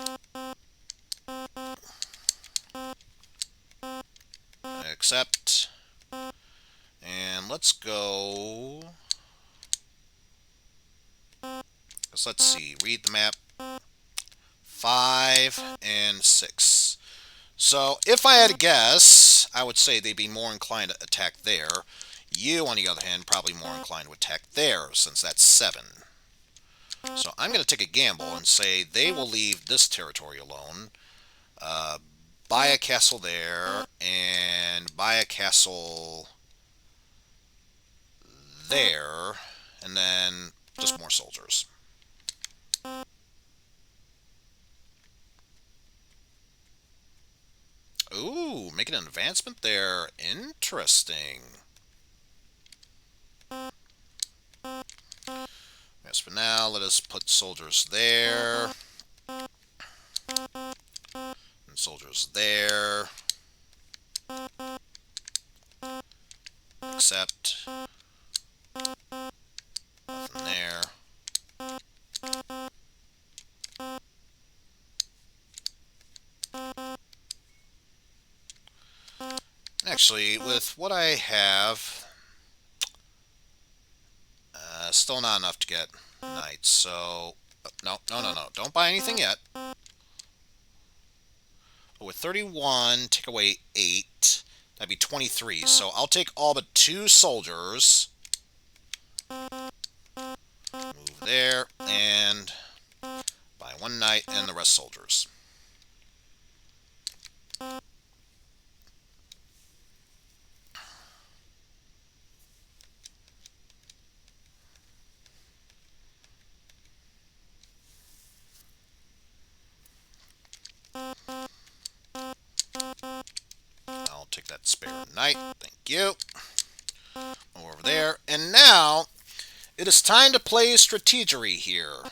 Accept. And let's go. Let's see. Read the map. 5 and 6. So if I had to guess, I would say they'd be more inclined to attack there. You, on the other hand, probably more inclined to attack there, since that's 7. So I'm going to take a gamble and say they will leave this territory alone. Buy a castle there, and buy a castle there, and then just more soldiers. Ooh, making an advancement there. Interesting. Yes, for now, let us put soldiers there. And soldiers there. Accept. Nothing there. Actually, with what I have, still not enough to get knights, so... No, don't buy anything yet. With 31, take away 8, that'd be 23, so I'll take all but 2 soldiers. Move there, and buy 1 knight and the rest soldiers. I'll take that spare knight. Thank you. Over there. And now, it is time to play strategery here.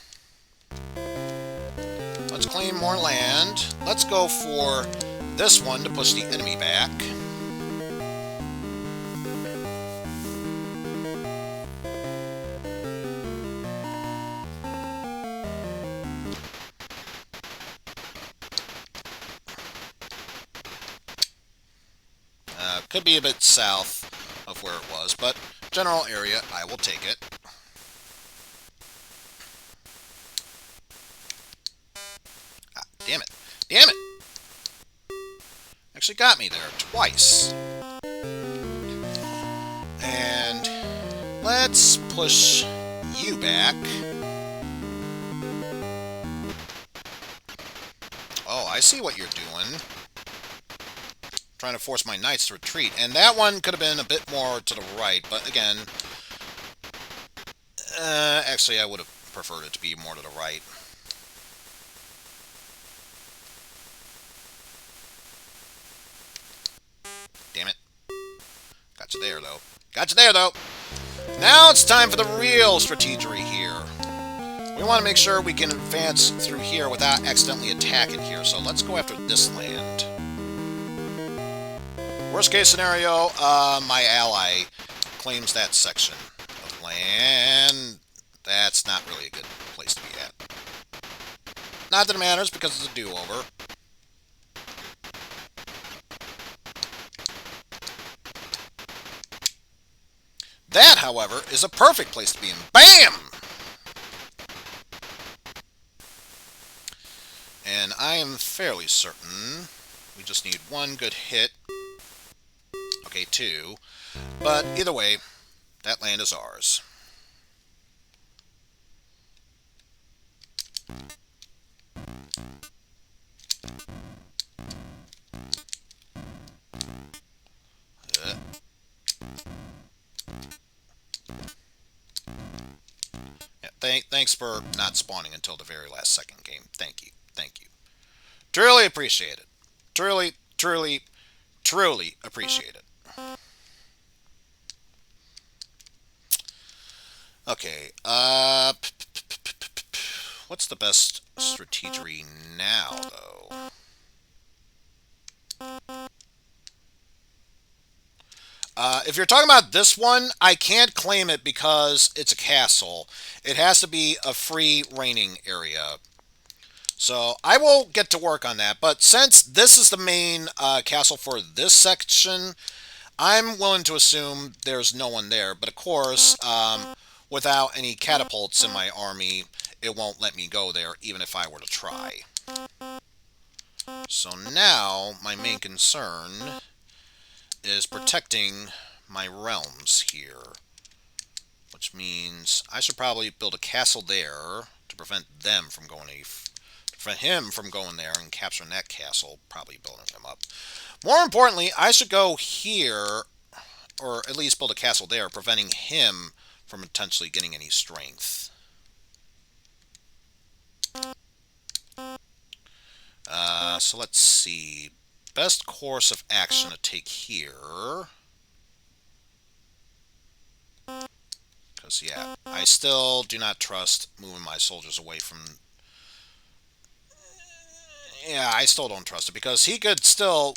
Let's claim more land. Let's go for this one to push the enemy back. Could be a bit south of where it was, but general area, I will take it. Ah, damn it. Damn it! Actually got me there twice. And let's push you back. Oh, I see what you're doing. Trying to force my knights to retreat, and that one could have been a bit more to the right, but again, actually I would have preferred it to be more to the right. Damn it. Got you there, though. Got you there, though. Now it's time for the real strategery here. We want to make sure we can advance through here without accidentally attacking here, so let's go after this land. Worst case scenario, my ally claims that section of land. That's not really a good place to be at. Not that it matters, because it's a do-over. That, however, is a perfect place to be in. BAM! And I am fairly certain we just need 1 good hit. Okay, 2. But either way, that land is ours. Yeah, thanks for not spawning until the very last second game. Thank you. Thank you. Truly appreciate it. Truly, truly, truly appreciate it. Okay, what's the best strategery now, though? If you're talking about this one, I can't claim it because it's a castle. It has to be a free reigning area. So I will get to work on that. But since this is the main castle for this section, I'm willing to assume there's no one there. But of course, without any catapults in my army, it won't let me go there, even if I were to try. So now, my main concern is protecting my realms here. Which means I should probably build a castle there to prevent them from going prevent him from going there and capturing that castle, probably building him up. More importantly, I should go here, or at least build a castle there, preventing him from potentially getting any strength. So let's see. Best course of action to take here. Because, yeah, I still do not trust moving my soldiers away from... Yeah, I still don't trust it, because he could still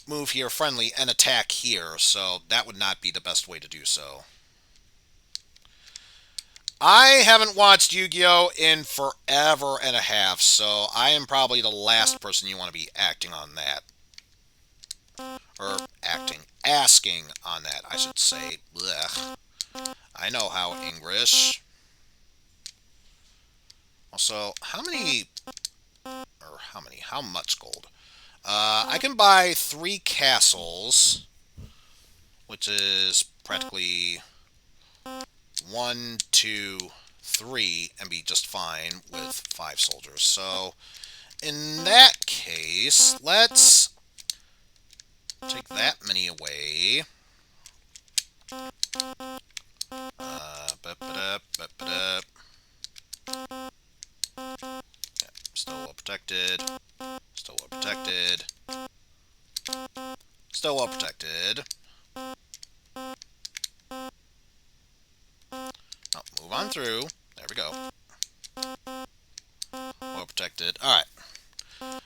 move here friendly and attack here, so that would not be the best way to do so. I haven't watched Yu-Gi-Oh! In forever and a half, so I am probably the last person you want to be acting on that. Or asking on that, I should say. Blech. I know how English. Also, how much gold? I can buy 3 castles, which is practically 1, 2, 3, and be just fine with 5 soldiers. So, in that case, let's take that many away. Still well protected. Still well protected. Still well protected. Oh, move on through. There we go. Well protected. Alright.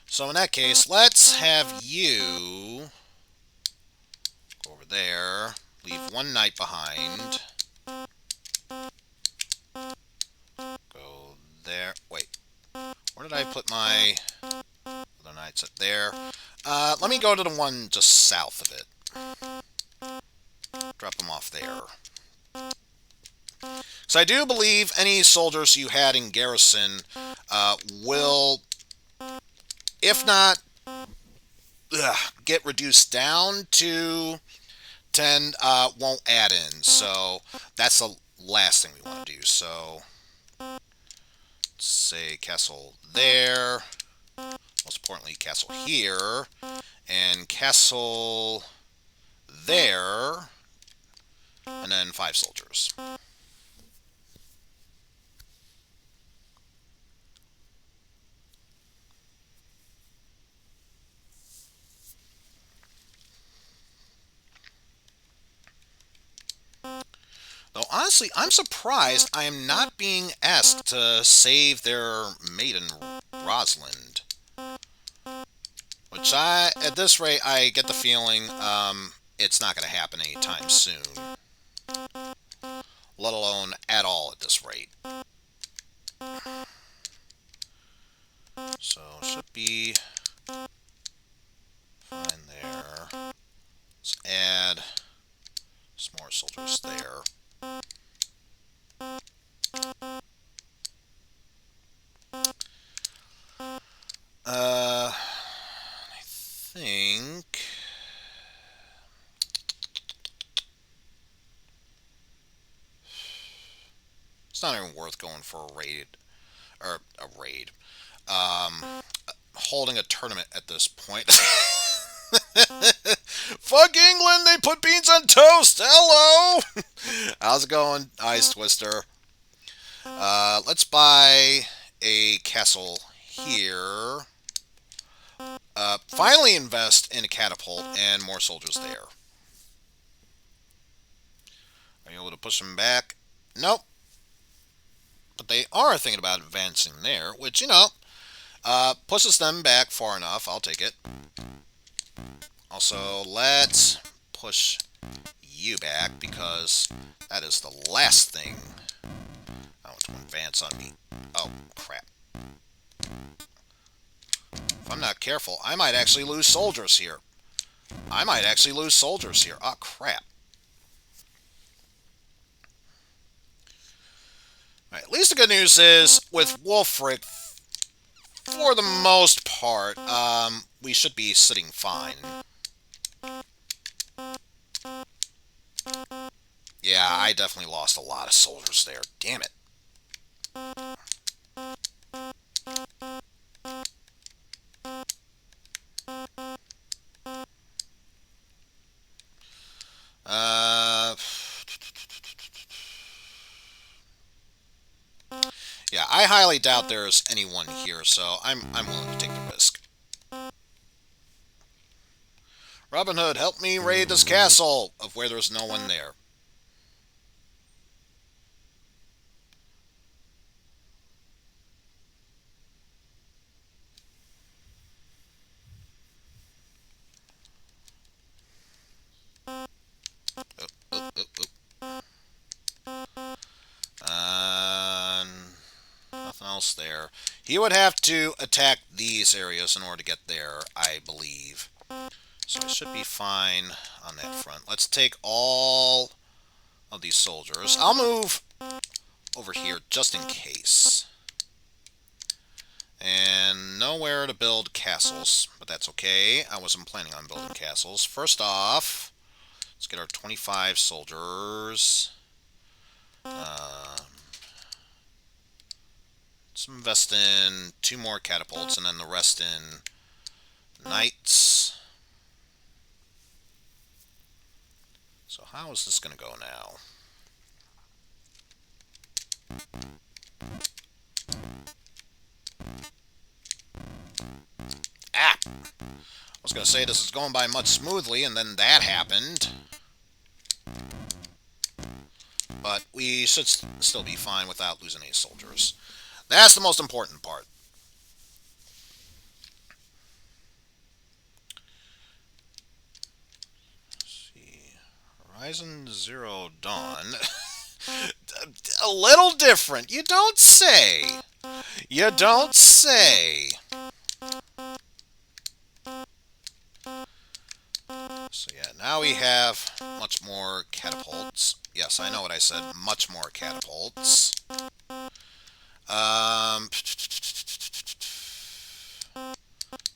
So in that case, let's have you go over there. Leave 1 knight behind. Go there. Wait. Where did I put my other knights? Up there. Let me go to the one just south of it. Drop them off there. So I do believe any soldiers you had in garrison will, if not get reduced down to 10, won't add in. So that's the last thing we want to do. So let's say castle there. Most importantly, castle here. And castle there. And then 5 soldiers. Though honestly, I'm surprised I am not being asked to save their maiden, Rosalind. Which at this rate, I get the feeling it's not going to happen anytime soon. Let alone at all at this rate. So, should be fine there. Let's add some more soldiers there. I think it's not even worth going for a raid, or a raid. Holding a tournament at this point. Fuck England, they put beans on toast. Hello. How's it going, Ice Twister? Let's buy a castle here. Finally invest in a catapult and more soldiers there. Are you able to push them back? Nope. but they are thinking about advancing there, which, you know, pushes them back far enough. I'll take it. Also, let's push you back, because that is the last thing I want to advance on me. Oh, crap. If I'm not careful, I might actually lose soldiers here. Oh, crap. Right, at least the good news is, with Wolfric, for the most part, we should be sitting fine. Yeah, I definitely lost a lot of soldiers there. Damn it. Yeah, I highly doubt there's anyone here, so I'm willing to take the risk. Robin Hood, help me raid this castle of where there's no one there. Nothing else there. He would have to attack these areas in order to get there, I believe. So I should be fine on that front. Let's take all of these soldiers. I'll move over here just in case. And nowhere to build castles, but that's okay. I wasn't planning on building castles. First off, let's get our 25 soldiers. Let's invest in 2 more catapults, and then the rest in knights. So how is this going to go now? Ah! I was going to say this is going by much smoothly, and then that happened. But we should still be fine without losing any soldiers. That's the most important part. Let's see. Horizon Zero Dawn. A little different. You don't say. You don't say. So yeah, now we have much more catapults. Yes, I know what I said. Much more catapults. Let's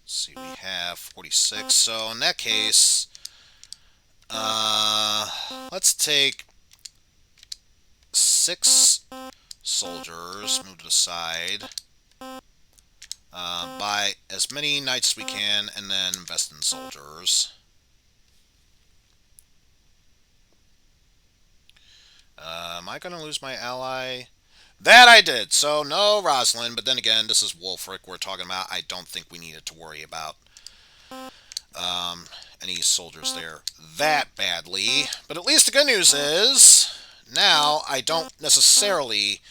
see, we have 46. So in that case, let's take 6 soldiers, move to the side. Buy as many knights as we can, and then invest in soldiers. Am I going to lose my ally? That I did. So no Rosalind, but then again, this is Wolfric we're talking about. I don't think we needed to worry about any soldiers there that badly. But at least the good news is, now I don't necessarily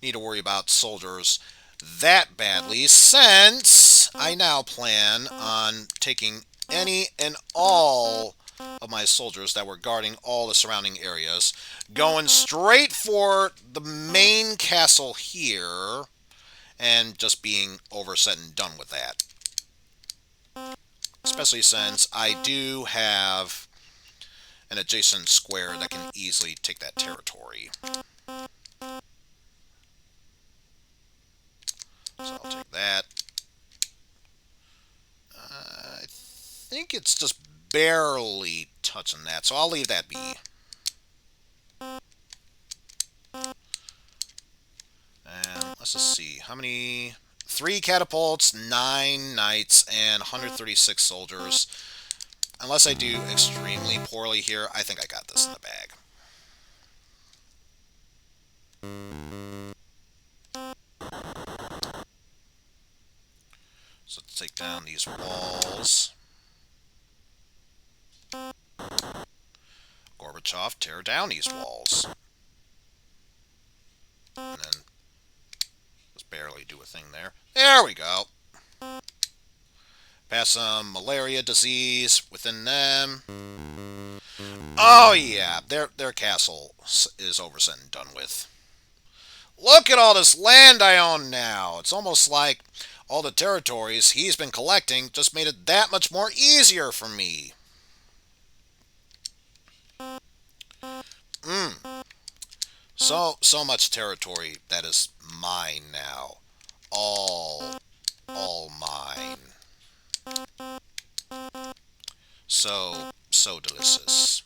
need to worry about soldiers that badly, since I now plan on taking any and all of my soldiers that were guarding all the surrounding areas, going straight for the main castle here, and just being over said and done with that. Especially since I do have an adjacent square that can easily take that territory. So I'll take that. I think it's just barely touching that, so I'll leave that be. And let's just see, how many? 3 catapults, 9 knights, and 136 soldiers. Unless I do extremely poorly here, I think I got this in the bag. So let's take down these walls. Gorbachev, tear down these walls. And then just barely do a thing there. There we go. Pass some malaria disease within them. Oh yeah, their castle is over and done with. Look at all this land I own now. It's almost like all the territories he's been collecting just made it that much more easier for me. So much territory that is mine now. All mine. So delicious.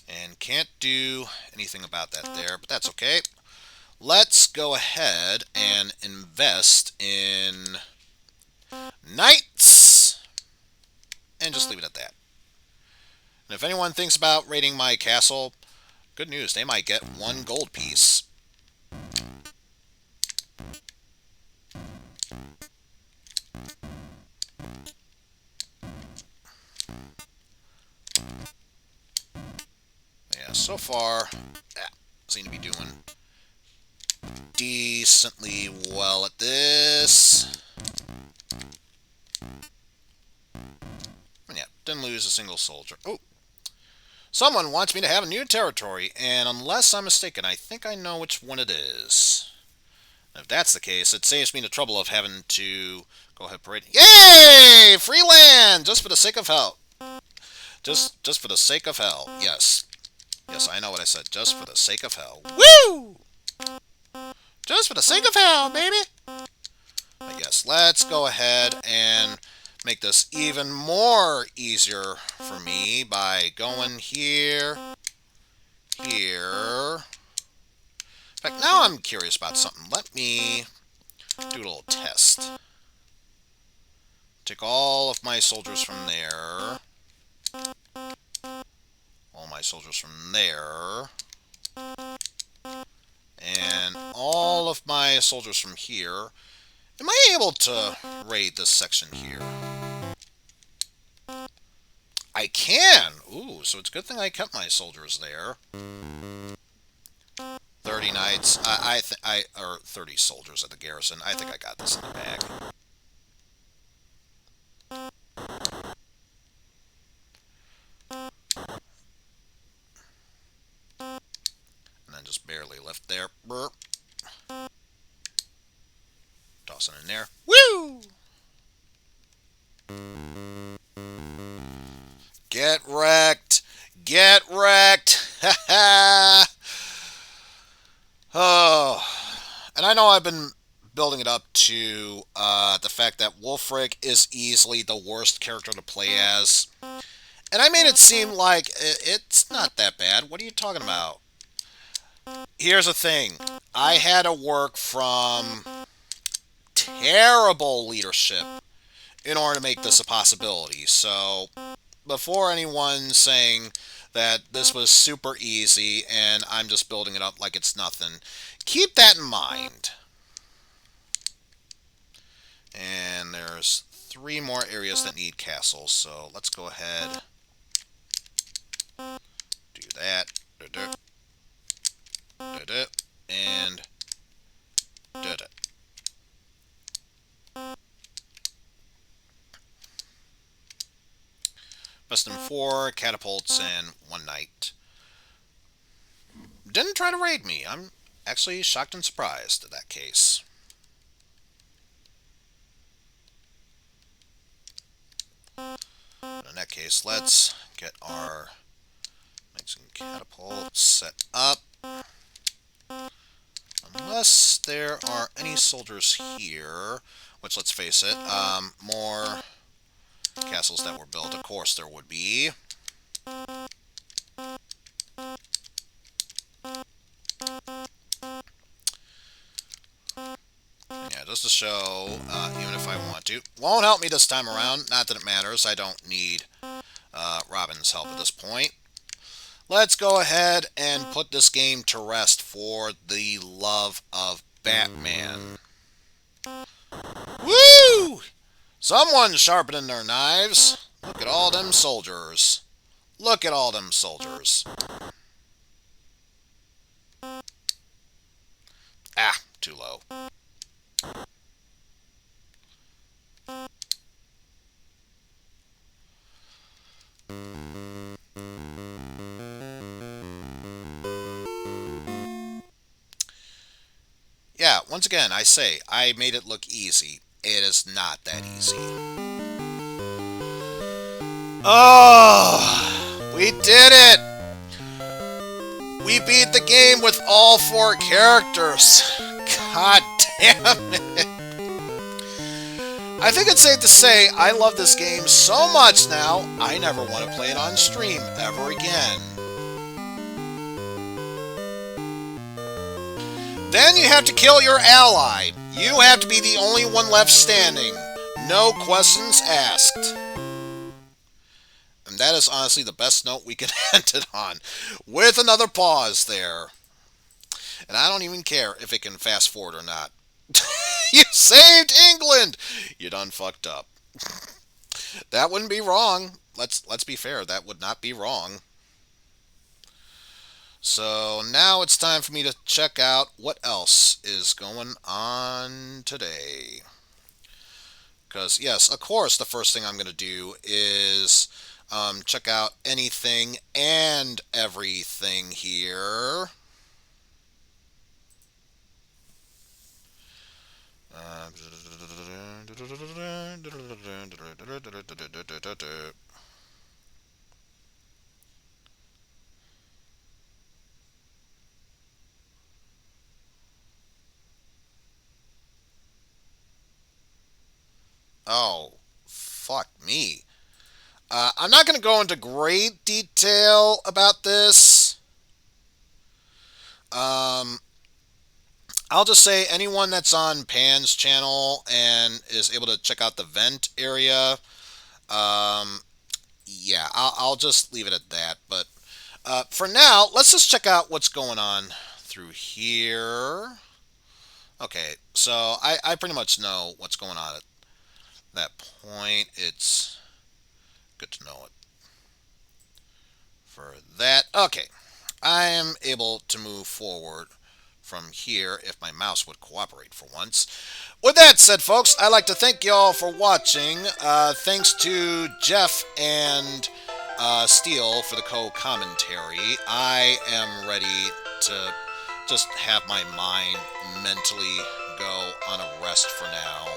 And can't do anything about that there, but that's okay. Let's go ahead and invest in knights and just leave it at that. And if anyone thinks about raiding my castle, good news, they might get 1 gold piece. Yeah, so far, seem to be doing decently well at this. And yeah, didn't lose a single soldier. Oh! Someone wants me to have a new territory, and unless I'm mistaken, I think I know which one it is. If that's the case, it saves me the trouble of having to go ahead and parade. Yay! Free land! Just for the sake of hell. Just for the sake of hell. Yes. Yes, I know what I said. Just for the sake of hell. Woo! Just for the sake of hell, baby! But yes, let's go ahead and make this even more easier for me by going here, here. In fact, now I'm curious about something. Let me do a little test. Take all of my soldiers from there. All my soldiers from there. And all of my soldiers from here. Am I able to raid this section here? I can! Ooh, so it's a good thing I kept my soldiers there. 30 knights. Or 30 soldiers at the garrison. I think I got this in the bag. And then just barely left there. Burp. Toss it in there. Woo! Get wrecked! Get wrecked! Ha ha! Oh. And I know I've been building it up to the fact that Wolfric is easily the worst character to play as. And I made it seem like it's not that bad. What are you talking about? Here's the thing. I had to work from terrible leadership in order to make this a possibility. So, before anyone saying that this was super easy and I'm just building it up like it's nothing, keep that in mind. And there's 3 more areas that need castles, so let's go ahead. Do that. And best in 4 catapults and 1 knight. Didn't try to raid me. I'm actually shocked and surprised at that case. In that case, let's get our Mexican catapults set up. Unless there are any soldiers here, which, let's face it, more castles that were built. Of course there would be. Yeah, just to show, even if I want to. Won't help me this time around. Not that it matters. I don't need Robin's help at this point. Let's go ahead and put this game to rest for the love of Batman. Woo! Someone's sharpening their knives. Look at all them soldiers. Look at all them soldiers. Ah, too low. Yeah, once again, I say, I made it look easy. It is not that easy. Oh, we did it! We beat the game with all 4 characters. God damn it. I think it's safe to say I love this game so much now, I never want to play it on stream ever again. Then you have to kill your ally. You have to be the only one left standing. No questions asked. And that is honestly the best note we can end it on. With another pause there. And I don't even care if it can fast forward or not. You saved England! You done fucked up. That wouldn't be wrong. Let's be fair, that would not be wrong. So now it's time for me to check out what else is going on today. Because, yes, of course, the first thing I'm going to do is check out anything and everything here. Oh, fuck me. I'm not going to go into great detail about this. I'll just say anyone that's on Pan's channel and is able to check out the vent area, yeah, I'll just leave it at that. But for now, let's just check out what's going on through here. Okay, so I pretty much know what's going on at that point. It's good to know it. For that, okay, I am able to move forward from here if my mouse would cooperate for once. With that said, folks, I'd like to thank y'all for watching. Thanks to Jeff and Steele for the co-commentary. I am ready to just have my mind mentally go on a rest for now.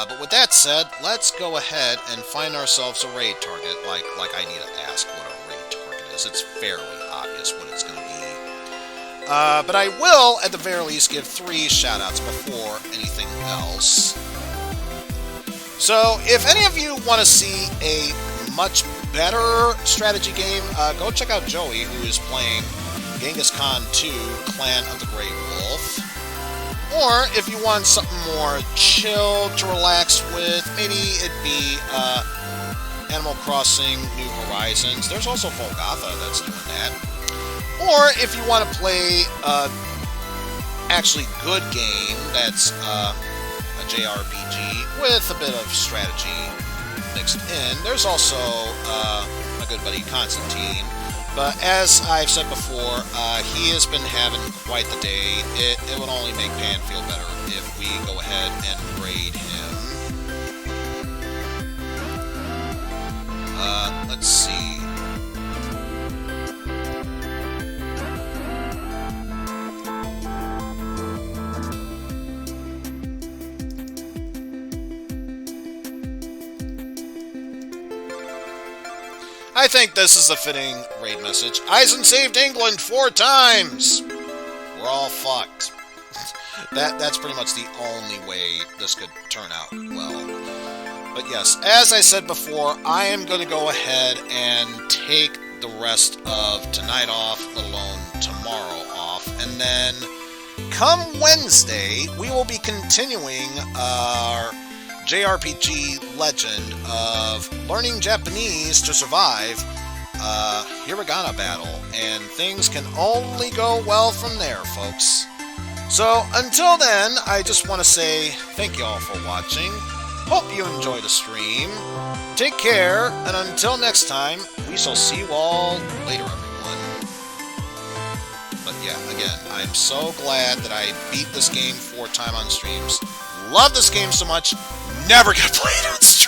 But with that said, let's go ahead and find ourselves a raid target. Like I need to ask what a raid target is. It's fairly obvious what it's going to be. But I will, at the very least, give 3 shoutouts before anything else. So, if any of you want to see a much better strategy game, go check out Joey, who is playing Genghis Khan 2, Clan of the Grey Wolf. Or, if you want something more chill to relax with, maybe it'd be Animal Crossing New Horizons. There's also Volgatha that's doing that. Or, if you want to play actually good game that's a JRPG with a bit of strategy mixed in, there's also my good buddy Constantine. But as I've said before, he has been having quite the day. It would only make Pan feel better if we go ahead and raid him. Let's see. I think this is a fitting raid message. Eizen saved England 4 times! We're all fucked. That's pretty much the only way this could turn out well. But yes, as I said before, I am going to go ahead and take the rest of tonight off, let alone tomorrow off. And then, come Wednesday, we will be continuing our JRPG legend of learning Japanese to survive Hiragana battle, and things can only go well from there, folks. So until then, I just want to say thank you all for watching. Hope you enjoy the stream. Take care, and until next time, we shall see you all later, everyone. But yeah, again, I'm so glad that I beat this game 4 times on streams. Love this game so much, never get played on stream.